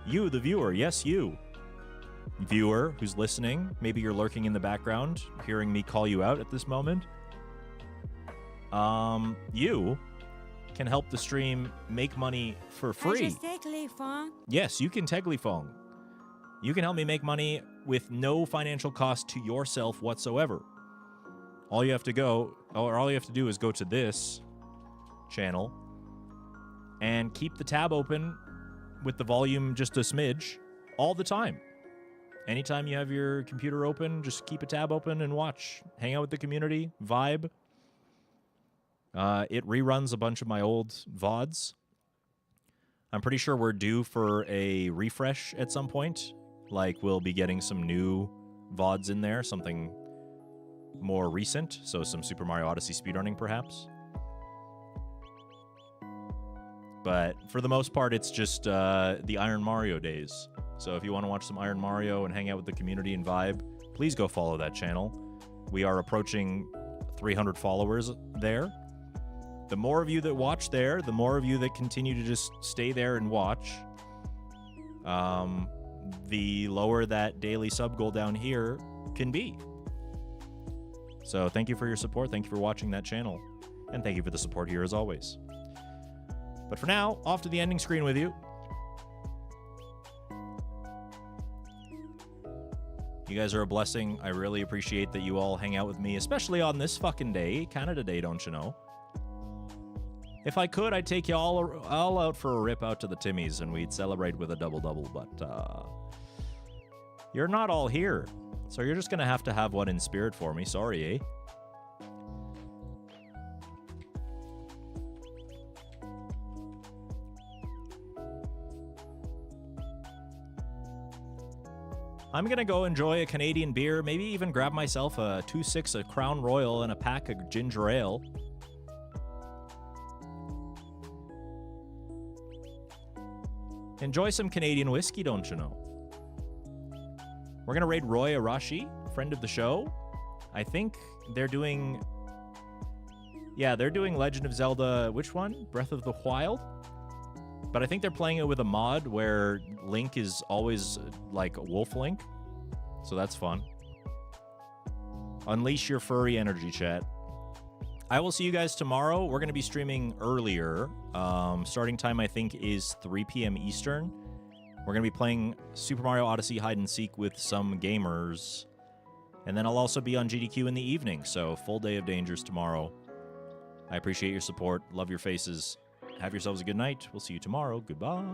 A: you, the viewer, yes, you, viewer who's listening, maybe you're lurking in the background, hearing me call you out at this moment. You can help the stream make money for free. Yes, you can Teglifong. You can help me make money with no financial cost to yourself whatsoever. All you have to do is go to this channel and keep the tab open with the volume just a smidge all the time. Anytime you have your computer open, just keep a tab open and watch. Hang out with the community, vibe. It reruns a bunch of my old VODs. I'm pretty sure we're due for a refresh at some point. Like, we'll be getting some new VODs in there, something more recent, so some Super Mario Odyssey speedrunning, perhaps. But for the most part, it's just the Iron Mario days. So if you want to watch some Iron Mario and hang out with the community and vibe, please go follow that channel. We are approaching 300 followers there. The more of you that watch there, the more of you that continue to just stay there and watch, the lower that daily sub goal down here can be. So thank you for your support. Thank you for watching that channel. And thank you for the support here as always. But for now, off to the ending screen with you. You guys are a blessing. I really appreciate that you all hang out with me, especially on this fucking day, Canada Day, don't you know? If I could, I'd take you all out for a rip out to the Timmies and we'd celebrate with a double-double, but you're not all here. So you're just going to have one in spirit for me. Sorry, eh? I'm going to go enjoy a Canadian beer, maybe even grab myself a 2.6, a Crown Royal, and a pack of ginger ale. Enjoy some Canadian whiskey, don't you know? We're going to raid Roy Arashi, friend of the show. I think they're doing... Yeah, they're doing Legend of Zelda... Which one? Breath of the Wild? But I think they're playing it with a mod where Link is always like Wolf Link. So that's fun. Unleash your furry energy, chat. I will see you guys tomorrow. We're going to be streaming earlier. Starting time, I think, is 3 p.m. Eastern. We're going to be playing Super Mario Odyssey Hide and Seek with some gamers. And then I'll also be on GDQ in the evening, so full day of dangers tomorrow. I appreciate your support. Love your faces. Have yourselves a good night. We'll see you tomorrow. Goodbye.